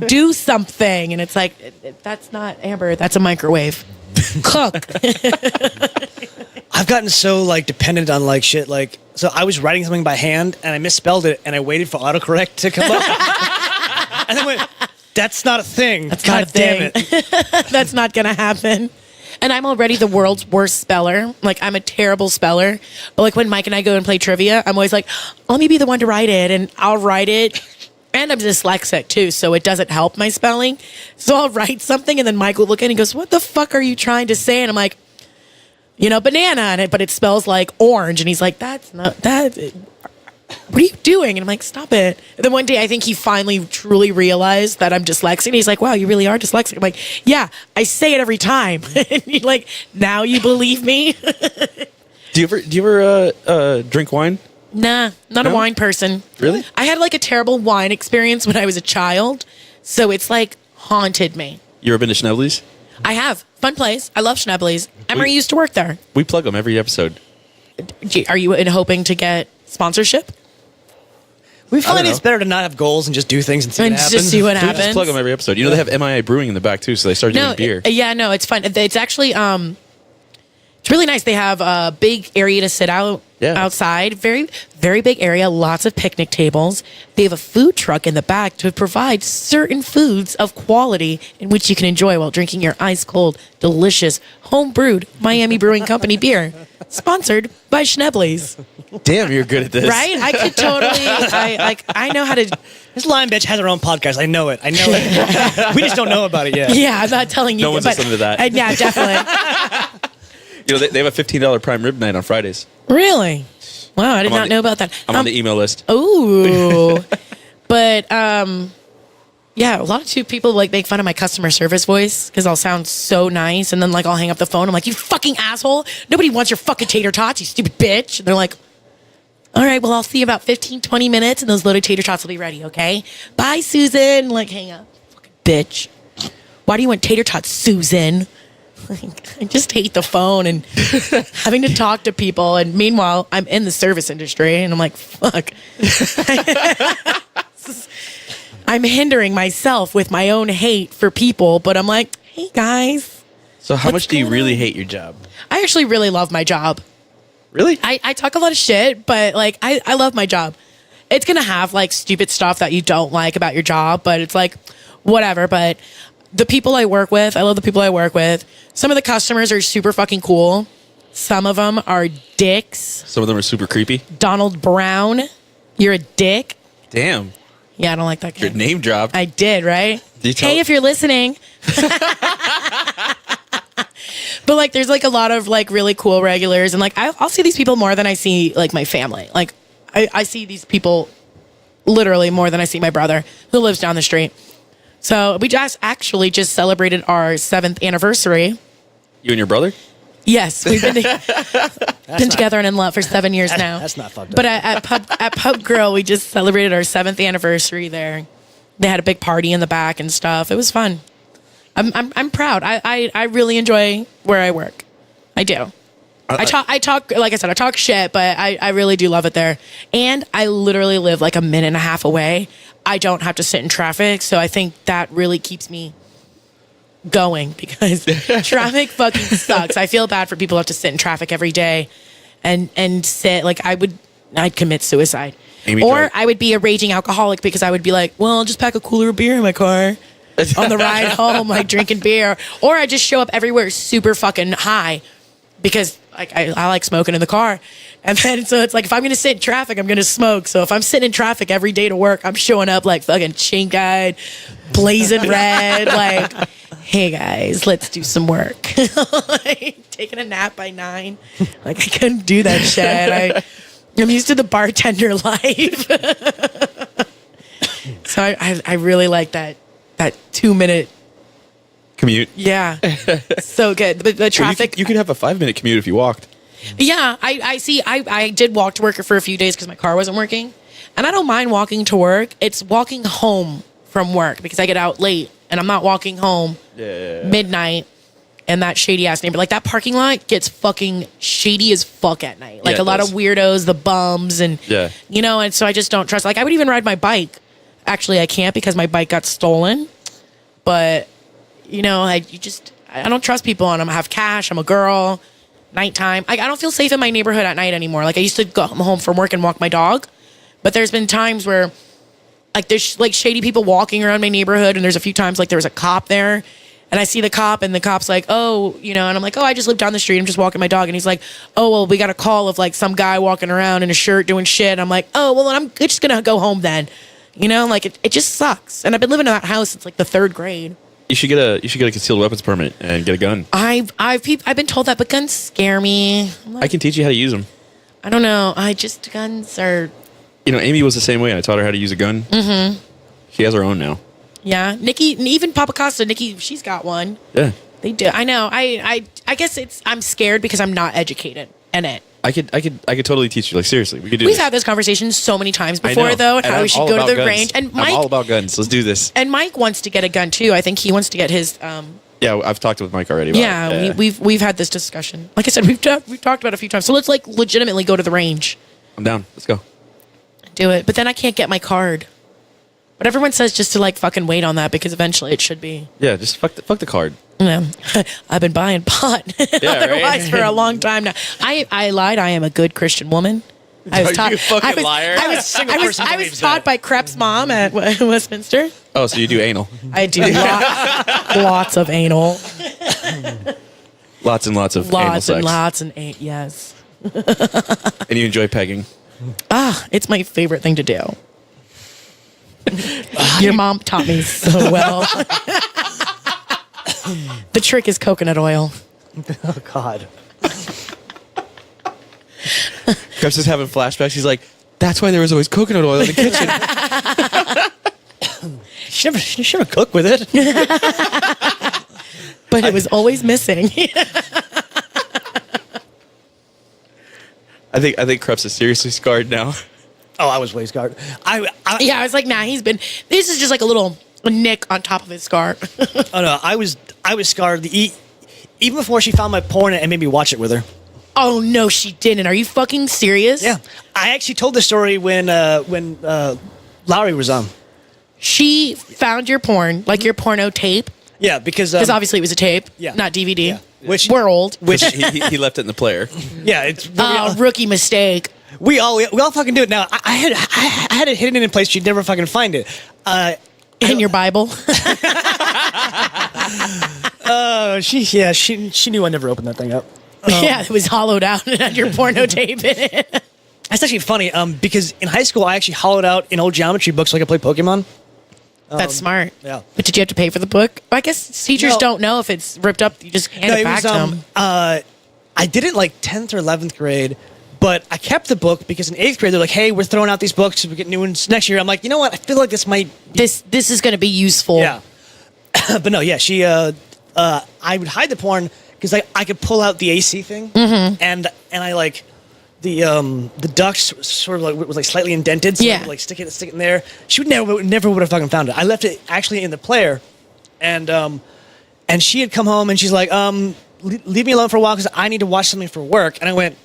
Do something, and it's like that's not Amber. That's a microwave. Cook. I've gotten so like dependent on like shit. Like, so I was writing something by hand and I misspelled it, and I waited for autocorrect to come up, and then went, "That's not a thing. That's God not a thing. damn it." That's not gonna happen. And I'm already the world's worst speller. Like, I'm a terrible speller. But like when Mike and I go and play trivia, I'm always like, let me be the one to write it, and I'll write it. And I'm dyslexic too, so it doesn't help my spelling. So I'll write something, and then Mike will look at it and he goes, "What the fuck are you trying to say?" And I'm like, banana in it, but it smells like orange. And he's like, that's not that. What are you doing? And I'm like, stop it. And then one day, I think he finally truly realized that I'm dyslexic. And he's like, wow, you really are dyslexic. I'm like, yeah, I say it every time. And he's like, now you believe me? Do you ever drink wine? Nah, not a No? wine person. Really? I had like a terrible wine experience when I was a child. So it's like haunted me. You ever been to Schnebley's? I have. Fun place. I love Schnebley's. Emery used to work there. We plug them every episode. Are you hoping to get sponsorship? We find know. it's better to not have goals and just do things and see And what just happens. see what We just happens. plug them every episode. You know they have MIA Brewing in the back too, so they started doing beer. Yeah, no, it's fun. It's actually it's really nice. They have a big area to sit outside. Very, very big area. Lots of picnic tables. They have a food truck in the back to provide certain foods of quality in which you can enjoy while drinking your ice cold, delicious, home brewed Miami Brewing Company beer, sponsored by Schnebley's. Damn, you're good at this. Right? I could totally. I know how to. This lying bitch has her own podcast. I know it. We just don't know about it yet. Yeah, I'm not telling you. No one's but- listening to that. Yeah, definitely. You know they have a $15 prime rib night on Fridays. Really? Wow, I did I'm on not the- know about that. I'm on the email list. Ooh. But yeah, a lot of people like make fun of my customer service voice because I'll sound so nice and then like I'll hang up the phone. I'm like, you fucking asshole. Nobody wants your fucking tater tots, you stupid bitch. And they're like, all right, well, I'll see you about 15, 20 minutes and those loaded tater tots will be ready, okay? Bye, Susan. Like, hang up. Fucking bitch. Why do you want tater tots, Susan? Like, I just hate the phone and having to talk to people. And meanwhile, I'm in the service industry and I'm like, fuck. I'm hindering myself with my own hate for people, but I'm like, hey guys, So how What's much do you going really on? hate your job? I actually really love my job. Really? I talk a lot of shit, but like I love my job. It's gonna have like stupid stuff that you don't like about your job, but it's like whatever. But the people I work with, I love the people I work with. Some of the customers are super fucking cool. Some of them are dicks. Some of them are super creepy. Donald Brown, you're a dick. Damn. Yeah, I don't like that guy. Your name dropped. I did, right? Did you tell- Hey, if you're listening. But like, there's like a lot of like really cool regulars, and like I'll see these people more than I see like my family. Like I see these people literally more than I see my brother who lives down the street. So we just actually just celebrated our 7th anniversary. You and your brother? Yes, we've been together and in love for 7 years now. That's not fucked up. But at Pub Grill, we just celebrated our 7th anniversary there. They had a big party in the back and stuff. It was fun. I'm proud. I really enjoy where I work. I do. I talk like I said, I talk shit, but I really do love it there. And I literally live like a minute and a half away. I don't have to sit in traffic, so I think that really keeps me going because traffic fucking sucks. I feel bad for people who have to sit in traffic every day and sit like I'd commit suicide. Amy Or drive- I would be a raging alcoholic because I would be like, well, I'll just pack a cooler of beer in my car on the ride home, like drinking beer. Or I just show up everywhere super fucking high because like I like smoking in the car. And then so it's like if I'm gonna sit in traffic, I'm gonna smoke. So if I'm sitting in traffic every day to work, I'm showing up like fucking chink-eyed, blazing red, like, hey guys, let's do some work. Like, taking a nap by 9. Like I couldn't do that shit. I'm used to the bartender life. So I really like that 2-minute. Commute. Yeah. So good. The traffic. You could have a 5-minute commute if you walked. Yeah, I see. I did walk to work for a few days because my car wasn't working. And I don't mind walking to work. It's walking home from work because I get out late and I'm not walking home midnight in that shady ass neighborhood. Like that parking lot gets fucking shady as fuck at night. Like Yeah, a lot it of weirdos, the bums and, Yeah. you know, and so I just don't trust. Like I would even ride my bike. Actually, I can't because my bike got stolen. But, you know, I don't trust people and I have cash. I'm a girl. Nighttime. I don't feel safe in my neighborhood at night anymore. Like I used to go home from work and walk my dog, but there's been times where like there's like shady people walking around my neighborhood, and there's a few times like there was a cop there, and I see the cop, and the cop's like, oh, you know, and I'm like, oh, I just live down the street. I'm just walking my dog, and he's like, oh, well, we got a call of like some guy walking around in a shirt doing shit. And I'm like, oh, well, I'm just gonna go home then, you know, like it just sucks. And I've been living in that house since like the 3rd grade. You should get a concealed weapons permit and get a gun. I've been told that, but guns scare me. I can teach you how to use them. I don't know. Guns are. You know, Amy was the same way. I taught her how to use a gun. Mm-hmm. She has her own now. Yeah, Nikki, even Papa Costa, Nikki, she's got one. Yeah. They do. I know. I guess I'm scared because I'm not educated in it. I could totally teach you. Like, seriously, we could do We've this. had this conversation so many times I before, know. though, and how I'm we should all go to about the guns. range. And I'm all Mike about guns. Let's do this. and Mike wants to get a gun too. I think he wants to get his. Yeah, I've talked with Mike already about it. We've had this discussion. Like I said, we've talked about it a few times. So let's like legitimately go to the range, I'm down. Let's go. do it. But then I can't get my card. But everyone says just to like fucking wait on that because eventually it should be. Yeah, just fuck the card. Yeah, I've been buying pot otherwise right? for a long time now. I lied. I am a good Christian woman. I was Are you a fucking liar? I was taught by Crep's mom at Westminster. Oh, so you do anal? I do lots of anal, Lots and lots of anal lots sex. and lots and yes. And you enjoy pegging? It's my favorite thing to do. Your mom taught me so well. The trick is coconut oil. Oh God. Krebs is having flashbacks. He's like, that's why there was always coconut oil in the kitchen. She never cook with it. But it was always missing. I think Krebs is seriously scarred now. Oh, I was way scarred. Yeah, I was like, nah, this is just like a nick on top of his scar. Oh no, I was scarred. Even before she found my porn and made me watch it with her. Oh, no, she didn't. Are you fucking serious? Yeah, I actually told the story when Lowry was on. She found your porn, like your porno tape, Yeah, because obviously it was a tape, yeah. not DVD. Yeah. Which- we're old. which he left it in the player. yeah, it's Rookie mistake. we all fucking do it now. I had it hidden in a place you'd never fucking find it. In your Bible. She knew I never opened that thing up. Yeah, it was hollowed out and had your porno tape in it. That's actually funny. Because in high school I actually hollowed out an old geometry book so I could play Pokemon. That's smart. yeah. But did you have to pay for the book? I guess teachers No. don't know if it's ripped up. You just hand it back to them. I did it like 10th or 11th grade, but I kept the book because in 8th grade they're like, hey, we're throwing out these books. We get new ones next year. I'm like, you know what? I feel like this might. This is going to be useful. Yeah. But no, yeah, she. I would hide the porn because I could pull out the AC thing, and I like the ducts sort of like was like slightly indented, so Yeah. I would, like stick it in there. She would never would have fucking found it. I left it actually in the player, and she had come home and she's like, leave me alone for a while because I need to watch something for work. And I went,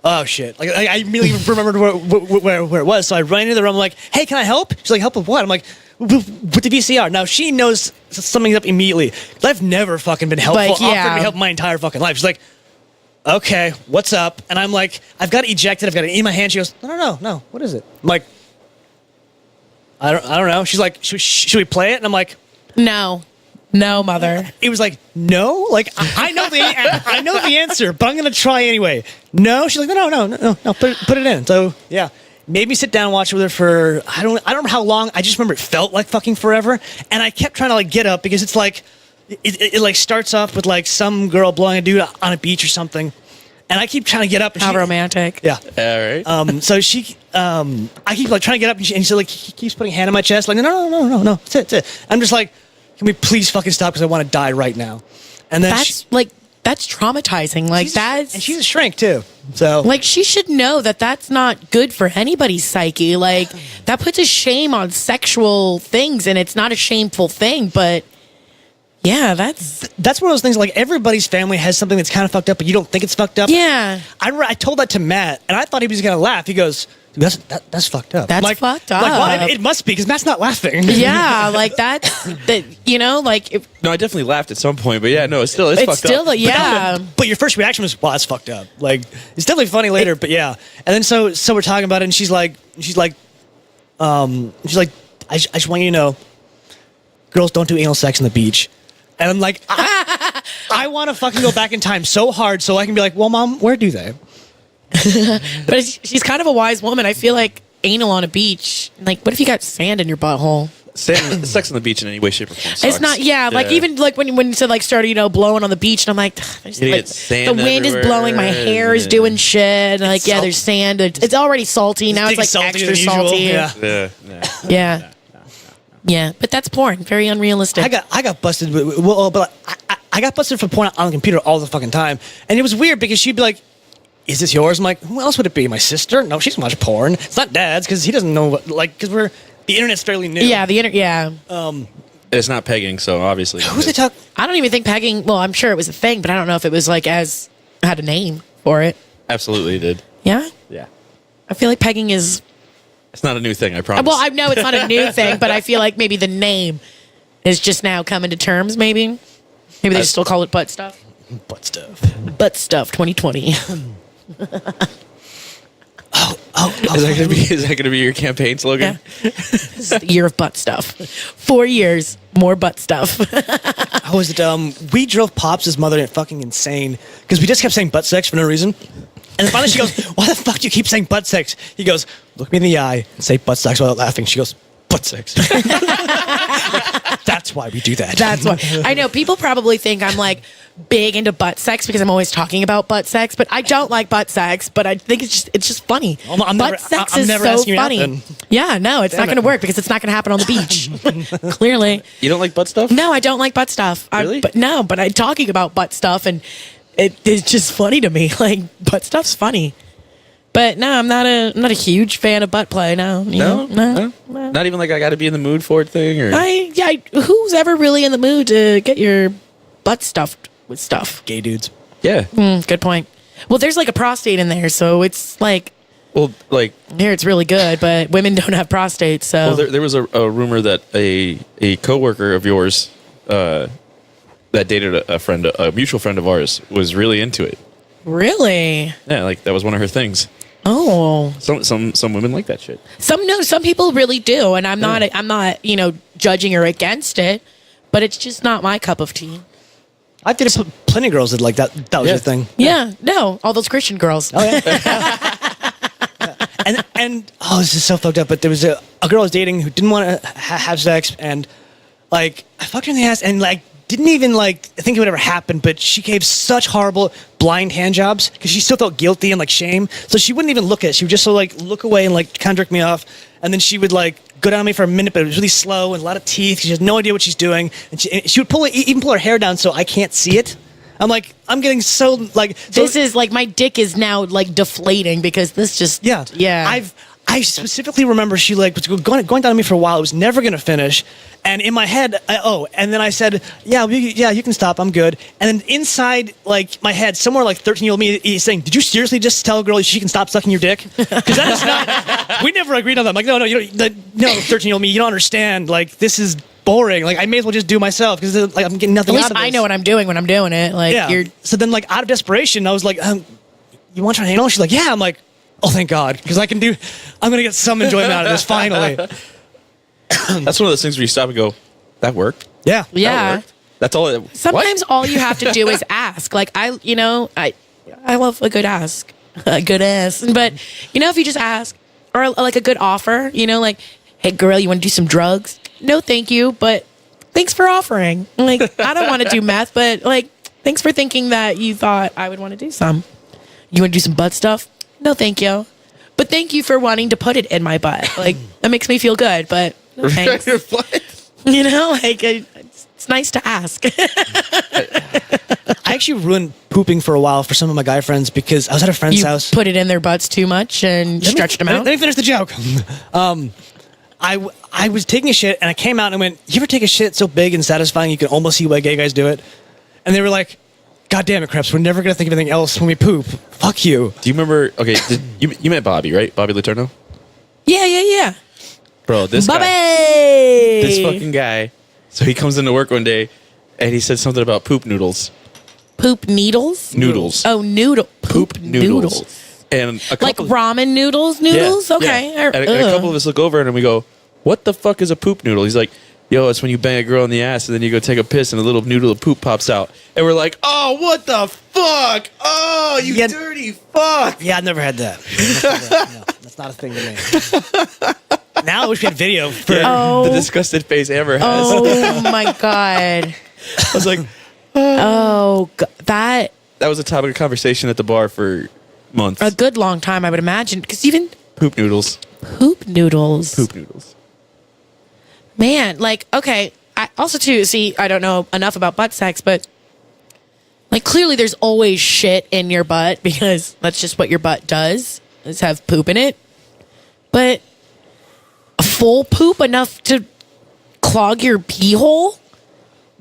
oh shit! Like I immediately remembered where it was. So I run into the room. I'm like, hey, can I help? She's like, help with what? I'm like, with the VCR. Now she knows something's up immediately. I've never fucking been helpful. Like, yeah. Offered me help my entire fucking life. She's like, okay, what's up? And I'm like, I've got it ejected. I've got it in my hand. She goes, no. What is it? I'm like, I don't know. She's like, should we play it? And I'm like, No, mother. it was like, no. Like I know the answer, but I'm gonna try anyway. No. She's like, no. Put it in. So yeah. Made me sit down and watch it with her for I don't remember how long. I just remember it felt like fucking forever, and I kept trying to like get up because it's like it like starts off with like some girl blowing a dude on a beach or something, and I keep trying to get up. And How romantic. Yeah. All right. So she I keep like trying to get up, and she like keeps putting a hand on my chest, like no. That's it. I'm just like, can we please fucking stop because I want to die right now. And then That's traumatizing. Like that's and she's a shrink too. So like she should know that that's not good for anybody's psyche. Like that puts a shame on sexual things, and it's not a shameful thing. But yeah, that's one of those things. Like everybody's family has something that's kind of fucked up, but you don't think it's fucked up. yeah. I told that to Matt, and I thought he was gonna laugh. He goes, "That's fucked up." That's I'm like, fucked Like, well, up. it must be because Matt's not laughing. Yeah, like that's that. You know, like if, No, I definitely laughed at some point, but yeah, no, it's it's fucked still up. yeah. But your first reaction was, "Wow, that's fucked up." Like it's definitely funny later, but yeah. And then so we're talking about it, and she's like, I just want you to know, girls don't do anal sex on the beach. And I'm like, I want to fucking go back in time so hard so I can be like, well, Mom, where do they? But she's kind of a wise woman. I feel like anal on a beach. Like, what if you got sand in your butthole? sex on the beach in any way, shape, or form sucks. It's not, like even like when you said like started, blowing on the beach, and I'm like, there's, You like get sand the wind is blowing, my hair is everywhere. doing shit, and like there's sand. It's already salty now. It's like saltier extra than usual. salty. Yeah. Yeah, but that's porn. Very unrealistic. I got busted. But I got busted for porn on the computer all the fucking time, and it was weird because she'd be like, "Is this yours?" I'm like, "Who else would it be? My sister? No, she doesn't watch porn. It's not Dad's because he doesn't know what because the internet's fairly new." Yeah, yeah. It's not pegging, so obviously. Who's they talk? I don't even think pegging. Well, I'm sure it was a thing, but I don't know if it was like had a name for it. Absolutely did. Yeah, Yeah. I feel like pegging is. It's not a new thing, I promise. Well, I know it's not a new thing, but I feel like maybe the name is just now coming to terms. Maybe they still call it butt stuff. Butt stuff. Butt stuff 2020. Is that gonna be your campaign slogan? Yeah. This is the year of butt stuff. 4 years, more butt stuff. How was it? We drove Pops' mother fucking insane because we just kept saying butt sex for no reason. And then finally she goes, "Why the fuck do you keep saying butt sex?" He goes, "Look me in the eye and say butt sex without laughing." She goes, "Butt sex." That's why we do that. That's why. I know people probably think I'm like big into butt sex because I'm always talking about butt sex, but I don't like butt sex. But I think it's just funny. I'm butt never- sex I'm is never so asking you out funny. then. Yeah, no, it's not going to work because it's not going to happen on the beach. Clearly, You don't like butt stuff? no, I don't like butt stuff. Really? But I'm talking about butt stuff, and it's just funny to me. Like butt stuff's funny. But no, I'm not a huge fan of butt play. No, No? no. Not even like I got to be in the mood for it thing, or Who's ever really in the mood to get your butt stuffed with stuff? Gay dudes. yeah. Good point. Well, there's like a prostate in there, so it's like Well, like, here it's really good, but women don't have prostates, so there was a rumor that a coworker of yours that dated a mutual friend of ours was really into it. really. Yeah, like that was one of her things. Oh, Some women like that shit. some people really do, and I'm not judging or against it, but it's just not my cup of tea. I've dated plenty of girls that like that. That was Yeah. your thing. Yeah, no, all those Christian girls. Oh yeah. and this is so fucked up. But there was a girl I was dating who didn't want to have sex, and like I fucked her in the ass, and like didn't even like think it would ever happen. But she gave such horrible blind hand jobs because she still felt guilty and like shame. So she wouldn't even look at it. She would just so like look away and like kind of jerk me off, and then she would like go down on me for a minute, but it was really slow and a lot of teeth. She has no idea what she's doing, and she would even pull her hair down so I can't see it. I'm like, I'm getting so like This is like my dick is now like deflating because this just Yeah. I specifically remember she like was going down on me for a while. It was never gonna finish, and in my head, and then I said, "Yeah, you can stop. I'm good." And then inside, like my head, somewhere like 13-year-old me is saying, "Did you seriously just tell a girl she can stop sucking your dick?" Because that is not. We never agreed on that. I'm like, no, you don't. No, 13-year-old me, you don't understand. Like this is boring. Like I may as well just do it myself because like I'm getting nothing at out least of this. I know what I'm doing when I'm doing it. Like Yeah. you're So then, like out of desperation, I was like, "You want to try anal?" She's like, "Yeah." I'm like, "Oh, thank God," because I'm gonna get some enjoyment out of this finally. That's one of those things where you stop and go, "That worked." Yeah. That yeah. worked. That's all. Sometimes all you have to do is ask. Like I love a good ask, a good ass. But if you just ask, or like a good offer, like, "Hey, girl, you want to do some drugs?" No, thank you, but thanks for offering. Like, I don't want to do meth, but like, thanks for thinking that you thought I would want to do some. You want to do some butt stuff? No, thank you. But thank you for wanting to put it in my butt. Like, that makes me feel good, but no thanks. Like, it's nice to ask. I actually ruined pooping for a while for some of my guy friends because I was at a friend's You house. put it in their butts too much and stretched them out. Let me finish the joke. I was taking a shit and I came out and I went, "You ever take a shit so big and satisfying you can almost see why gay guys do it?" And they were like, "God damn it, Krebs, we're never gonna think of anything else when we poop. Fuck you." Do you remember? Okay, you met Bobby, right? Bobby Letourneau? Yeah. Bro, this Bobby! guy, this fucking guy. So he comes into work one day, and he said something about poop noodles. Poop needles? Noodles. Oh, noodle. Poop noodles. And a Like couple, ramen noodles? Yeah, Okay. yeah. And a couple of us look over and we go, "What the fuck is a poop noodle?" He's like, "Yo, it's when you bang a girl in the ass and then you go take a piss and a little noodle of poop pops out." And we're like, "Oh, what the fuck? Oh, you Yeah. dirty fuck." Yeah, I've never had that. No, that's not a thing to me. Now I wish we had video for. Oh. The disgusted face Amber has. Oh my god. I was like, Oh, that that was a topic of conversation at the bar for months. a good long time, I would imagine, because even Poop noodles. poop noodles. Poop noodles. Man, like, okay. I also too see. I don't know enough about butt sex, but like clearly there's always shit in your butt because that's just what your butt does, is have poop in it. But a full poop enough to clog your pee hole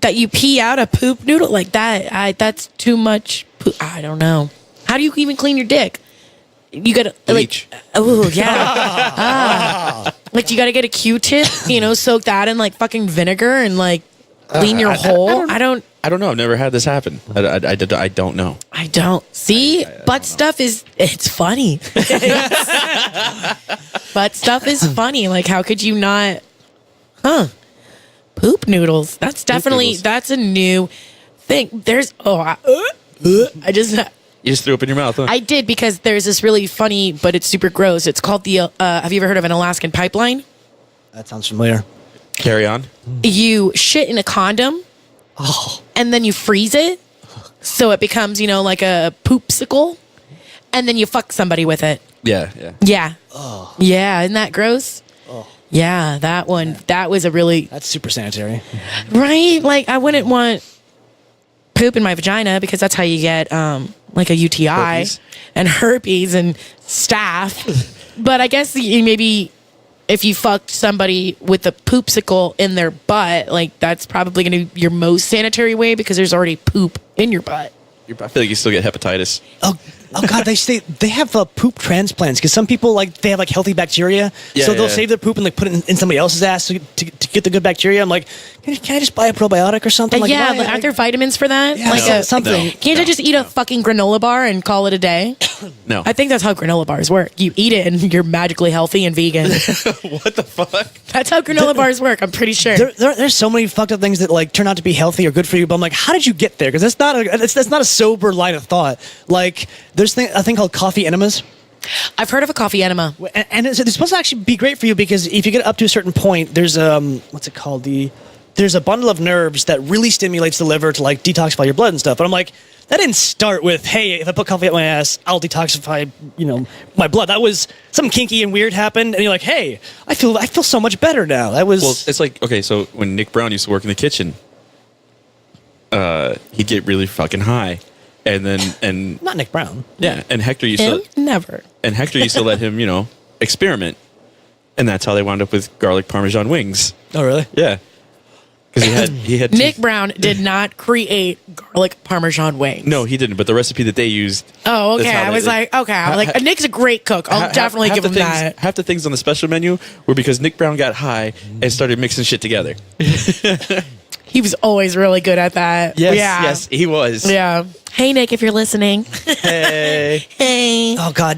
that you pee out a poop noodle like that, that's too much poop. I don't know. How do you even clean your dick? You gotta Bleach. like, oh yeah, like you gotta get a Q-tip, soak that in like fucking vinegar and like clean your hole. I don't I don't know. I've never had this happen. I don't know. see. Butt stuff it's funny. Butt stuff is funny. Like, how could you not? Poop noodles. That's definitely noodles. that's a new thing. There's I just. You just threw up in your mouth, huh? I did, because there's this really funny, but it's super gross. It's called the, have you ever heard of an Alaskan pipeline? That sounds familiar. Carry on. You shit in a condom, and then you freeze it, so it becomes, like a poopsicle, and then you fuck somebody with it. Yeah. Yeah. Yeah, isn't that gross? Yeah, that one, that was a really, That's super sanitary. right? Like, I wouldn't want poop in my vagina, because that's how you get like a UTI Herpes. and herpes and staph. But I guess maybe if you fucked somebody with a poopsicle in their butt, like that's probably going to be your most sanitary way, because there's already poop in your butt. I feel like you still get hepatitis. Oh God! They have poop transplants, because some people they have healthy bacteria, Yeah, so they'll yeah. save their poop and put it in somebody else's ass to get the good bacteria. I'm like, can I just buy a probiotic or something? Like, yeah, why? but aren't there vitamins for that? Yeah, like no, a, something. No. Can't I just eat a fucking granola bar and call it a day? No. I think that's how granola bars work. You eat it and you're magically healthy and vegan. What the fuck? That's how granola bars work. I'm pretty sure. There's so many fucked up things that turn out to be healthy or good for you, but I'm like, how did you get there? Because that's not a sober line of thought. Like, there's a thing called coffee enemas. I've heard of a coffee enema. And it's supposed to actually be great for you, because if you get up to a certain point, there's what's it called? There's a bundle of nerves that really stimulates the liver to detoxify your blood and stuff. But I'm like, that didn't start with, hey, if I put coffee up my ass, I'll detoxify, my blood. That was something kinky and weird happened, and you're like, hey, I feel so much better now. That was Well, it's like, okay, so when Nick Brown used to work in the kitchen, he'd get really fucking high. And not Nick Brown. yeah, and Hector used Him? to Never. let him, experiment. And that's how they wound up with garlic parmesan wings. Oh, really? Yeah. Because he had Nick Brown did not create garlic parmesan wings. No, he didn't. But the recipe that they used. Oh, okay. that's how I was they- like, okay. I'm like, Nick's a great cook. I'll half- definitely half give the him things, that. Half the things on the special menu were because Nick Brown got high and started mixing shit together. He was always really good at that. Yes, he was. Yeah. Hey, Nick, if you're listening. Hey. Hey. Oh, God.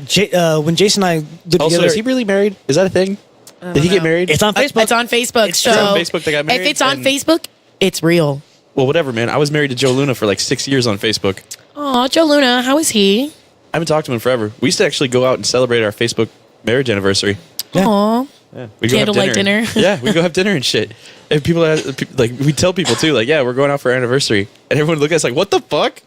When Jason and I lived Also, together, is he really married? Is that a thing? Did he get married? it's on Facebook. It's on Facebook. It's so true. on Facebook they got married, if it's on and- Facebook, it's real. Well, whatever, man. I was married to Joe Luna for like 6 years on Facebook. Oh, Joe Luna, how is he? I haven't talked to him in forever. We used to actually go out and celebrate our Facebook marriage anniversary. Yeah. Aw. Yeah, we go have Candlelight dinner. Yeah, we go have dinner and shit. And people we tell people too, like, yeah, we're going out for our anniversary, and everyone look at us like, what the fuck?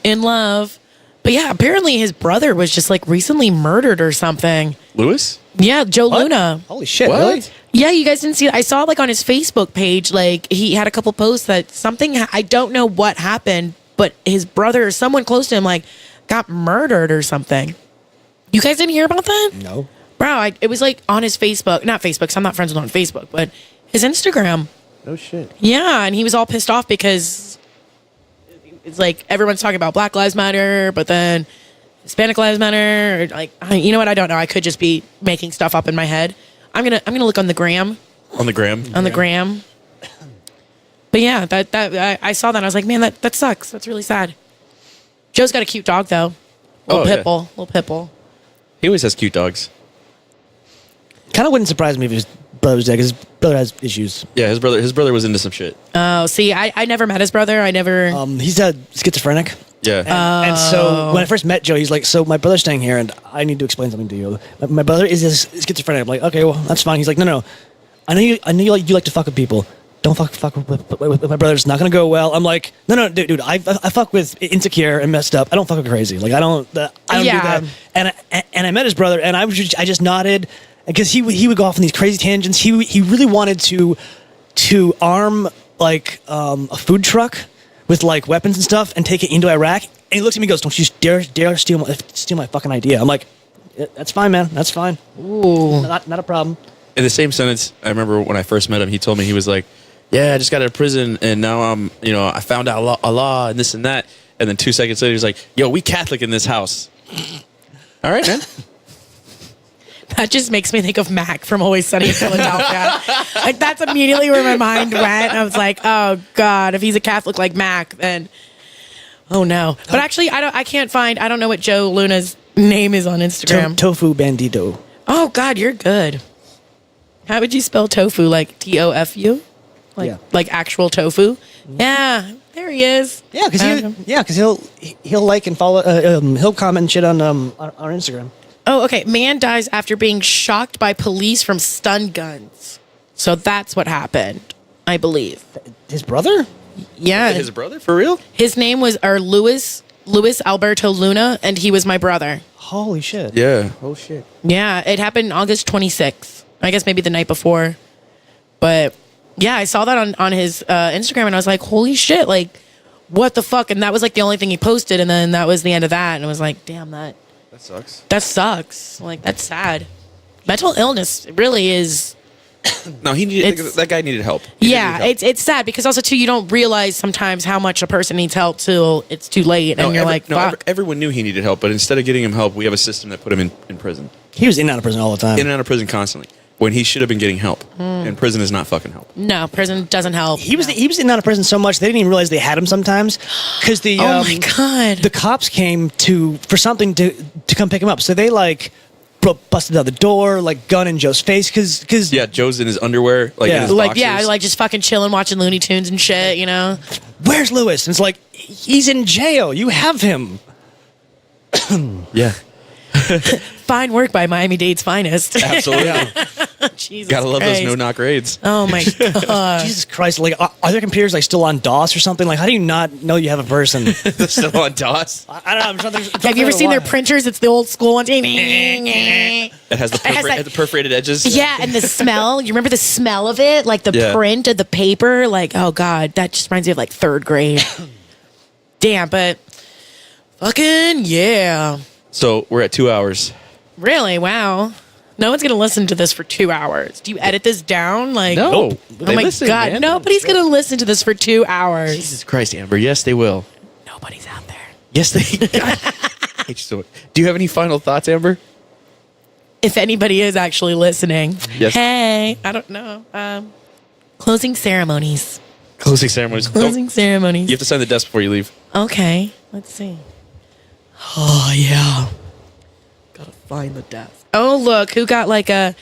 In love. But yeah, apparently his brother was just recently murdered or something. Lewis? Yeah, Joe Luna. Holy shit, What? really? Yeah, you guys didn't see it. I saw on his Facebook page, he had a couple posts that something, I don't know what happened, but his brother or someone close to him, got murdered or something. You guys didn't hear about that? No. Bro, it was on his Facebook, not Facebook, because I'm not friends with him on Facebook, but his Instagram. No shit. Yeah, and he was all pissed off because it's everyone's talking about Black Lives Matter, but then Hispanic Lives Matter. Or you know what? I don't know. I could just be making stuff up in my head. I'm gonna look on the gram. On the gram? On the gram. But yeah, that I saw that. I was like, man, that sucks. That's really sad. Joe's got a cute dog though. Little Oh, yeah. Pitbull. Little Pitbull. He always has cute dogs. Kind of wouldn't surprise me if his brother's dead, because his brother has issues. Yeah, his brother was into some shit. Oh, see, I never met his brother. I never. He's schizophrenic. Yeah. And so when I first met Joe, he's like, "So my brother's staying here, and I need to explain something to you. My brother is schizophrenic." I'm like, "Okay, well that's fine." He's like, "No. I know you like to fuck with people. Don't fuck with my brother. It's not gonna go well." I'm like, "No, dude. I fuck with insecure and messed up. I don't fuck with crazy. Like I don't do that." And I met his brother, and I just nodded because he would go off on these crazy tangents. He really wanted to arm like a food truck with like weapons and stuff and take it into Iraq. And he looks at me and goes, "Don't you dare steal my fucking idea." I'm like, "That's fine, man. That's fine. Ooh. Not a problem." In the same sentence, I remember when I first met him, he told me, he was like, "Yeah, I just got out of prison and now I found out Allah and this and that." And then 2 seconds later, he's like, "Yo, we Catholic in this house." All right, man. That just makes me think of Mac from Always Sunny in Philadelphia. Like that's immediately where my mind went. I was like, oh God, if he's a Catholic like Mac, then oh no. But actually, I don't know what Joe Luna's name is on Instagram. Tofu Bandito. Oh God, you're good. How would you spell tofu? Like TOFU? Like actual tofu? Yeah, there he is. Yeah, because he'll like and follow. He'll comment and shit on our Instagram. Oh, okay. Man dies after being shocked by police from stun guns. So that's what happened, I believe. His brother? Yeah. His brother, for real? His name was Luis Alberto Luna, and he was my brother. Holy shit. Yeah. Oh shit. Yeah, it happened August 26th. I guess maybe the night before. But yeah, I saw that on his Instagram, and I was like, holy shit, like, what the fuck? And that was like the only thing he posted, and then that was the end of that. And it was like, damn, that sucks. That sucks. Like, that's sad. Mental illness really is. No, that guy needed help. It's sad because also too you don't realize sometimes how much a person needs help till it's too late, and you're fuck. Everyone knew he needed help, but instead of getting him help, we have a system that put him in prison. He was in and out of prison all the time. In and out of prison constantly. When he should have been getting help. And prison is not fucking help. No, prison doesn't help. He was in and out of prison so much they didn't even realize they had him sometimes because oh my God, the cops came for something to come pick him up. So they like busted out the door, like gun in Joe's face because yeah, Joe's in his underwear, in his boxers. like just fucking chilling, watching Looney Tunes and shit. You know, where's Lewis? And it's like he's in jail. You have him. Yeah. Fine work by Miami-Dade's finest. Absolutely. Jesus Gotta love Christ. those no-knock raids. Oh my God. Jesus Christ. Like, are their computers like still on DOS or something? Like, how do you not know you have a person? They're still on DOS. I don't know. I'm trying to Have you ever seen their printers? It's the old school one. It has the perforated edges. Yeah, and the smell. You remember the smell of it? Like the print of the paper? Like, oh God, that just reminds me of like third grade. Damn, but fucking yeah. So we're at 2 hours. Really? Wow. No one's going to listen to this for 2 hours. Do you edit this down? Like, No. Oh They my listen, God. man. Nobody's going to listen to this for 2 hours. Jesus Christ, Amber. Yes, they will. Nobody's out there. Yes, they. God. I hate you so much. Do you have any final thoughts, Amber? If anybody is actually listening. Yes. Hey, I don't know. Closing ceremonies. Closing ceremonies. Closing ceremonies. You have to sign the desk before you leave. Okay. Let's see. Oh, yeah. Gotta find the desk. Oh, look. Who got like a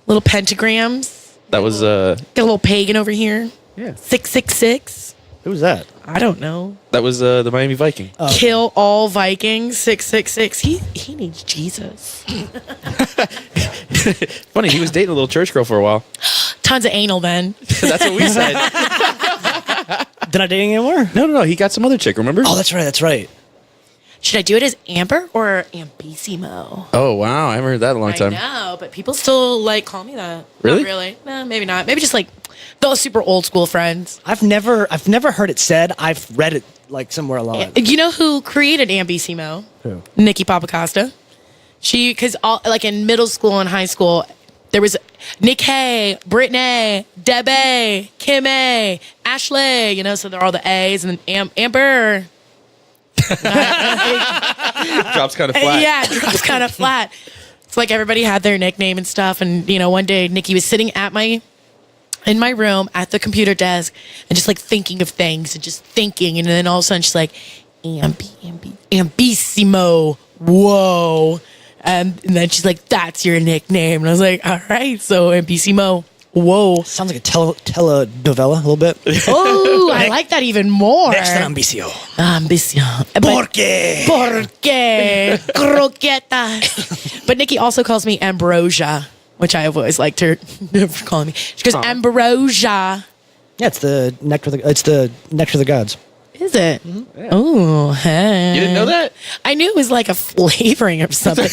little pentagrams? That was Got a little pagan over here. Yeah. 666. Who's that? I don't know. the Miami Viking. Kill all Vikings. 666. He needs Jesus. Funny, he was dating a little church girl for a while. Tons of anal then. That's what we said. They're not dating anymore? No. He got some other chick, remember? Oh, that's right. That's right. Should I do it as Amber or Ambissimo? Oh, wow. I haven't heard that in a long time. I know, but people still like call me that. Really? Not really. No, maybe not. Maybe just like those super old school friends. I've never heard it said. I've read it like somewhere along. You know who created Ambissimo? Who? Nikki Papacosta. Because like in middle school and high school, there was Nick Hay, Brittany, Debbie, Kim A, Ashley. You know, so they're all the A's, and then Amber. Drops kind of flat. Yeah, it drops kind of flat. It's like everybody had their nickname and stuff. And, you know, one day Nikki was sitting in my room at the computer desk and just like thinking of things and just thinking. And then all of a sudden she's like, Ambissimo. Whoa. And then she's like, that's your nickname. And I was like, all right, so Ambissimo. Whoa. Sounds like a telenovela a little bit. Oh, I like that even more. Next to Ambicio. Ambición. Porque. Porque croqueta. But Nikki also calls me Ambrosia, which I have always liked her calling me. She goes, Ambrosia. Yeah, it's the nectar. It's the nectar of the gods. Is it? Oh, hey. You didn't know that? I knew it was like a flavoring of something.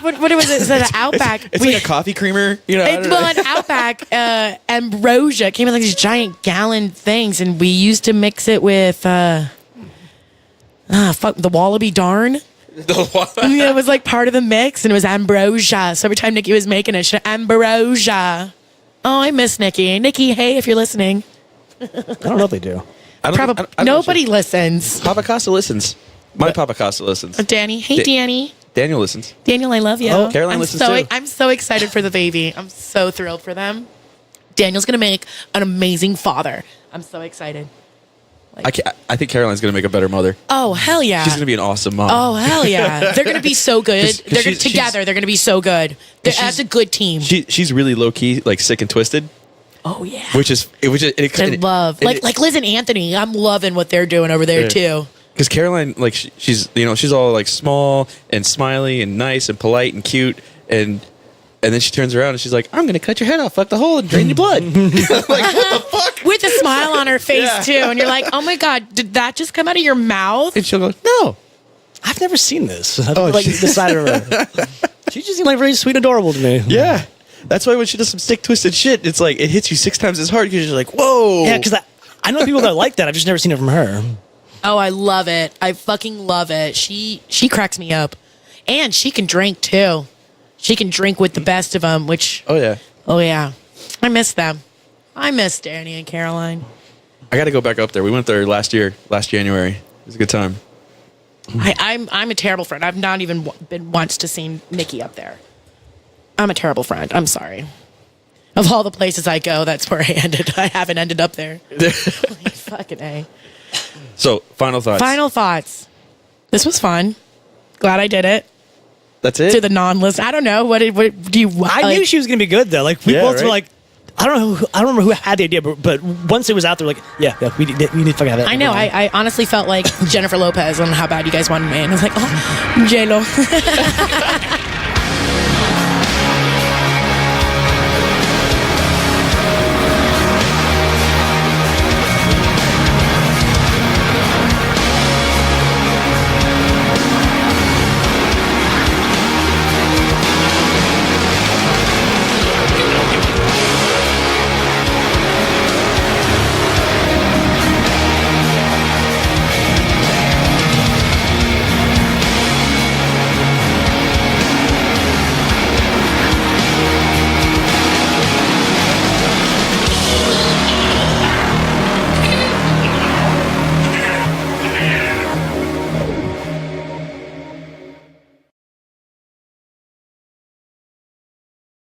what was it? Is that an Outback? It's like a coffee creamer. You know, I don't know. Well, an Outback Ambrosia came in like these giant gallon things, and we used to mix it with the Wallaby Darn. Yeah, it was like part of the mix, and it was Ambrosia. So every time Nikki was making it, she said, Ambrosia. Oh, I miss Nikki. Nikki, hey, if you're listening. I don't know if they do. Probably nobody listens. Papa Costa listens. My Papa Costa listens. Danny, hey Danny. Daniel listens. Daniel, I love you. Oh, Caroline listens too. I'm so excited for the baby. I'm so thrilled for them. Daniel's gonna make an amazing father. I'm so excited. I think Caroline's gonna make a better mother. Oh hell yeah! She's gonna be an awesome mom. Oh hell yeah! They're gonna be so good. 'Cause They're she's- together. They're gonna be so good. That's a good team. She's really low key, like sick and twisted, Oh yeah. which is I love like Liz and Anthony. I'm loving what they're doing over there too. because Caroline, like she's she's all like small and smiley and nice and polite and cute, and then she turns around and she's like, "I'm gonna cut your head off, fuck the hole, and drain your blood." Like, what the fuck? With a smile on her face Yeah. too, and you're like, "Oh my god, did that just come out of your mouth?" And she'll go, "No." I've never seen this. Like the side of her. She just seemed like very sweet and adorable to me. Yeah, that's why when she does some sick twisted shit, it's like it hits you 6 times as hard because you're like, "Whoa." Yeah, because I know people that like that. I've just never seen it from her. Oh, I love it. I fucking love it. She cracks me up, and she can drink too. She can drink with the best of them. Which Oh yeah. oh yeah, I miss them. I miss Danny and Caroline. I got to go back up there. We went there last January. It was a good time. I'm a terrible friend. I've not even been once to see Nikki up there. I'm a terrible friend. I'm sorry. Of all the places I go, that's where I ended. I haven't ended up there. Fucking A. So, final thoughts. Final thoughts. This was fun. Glad I did it. That's it. To the non-list. I don't know. What do you? I knew she was gonna be good though. Like we Yeah, both were right? like, I don't remember who had the idea, but once it was out there, like, yeah, we need to fucking have that. I know. I honestly felt like Jennifer Lopez on how bad you guys wanted me, and I was like, oh, J-Lo.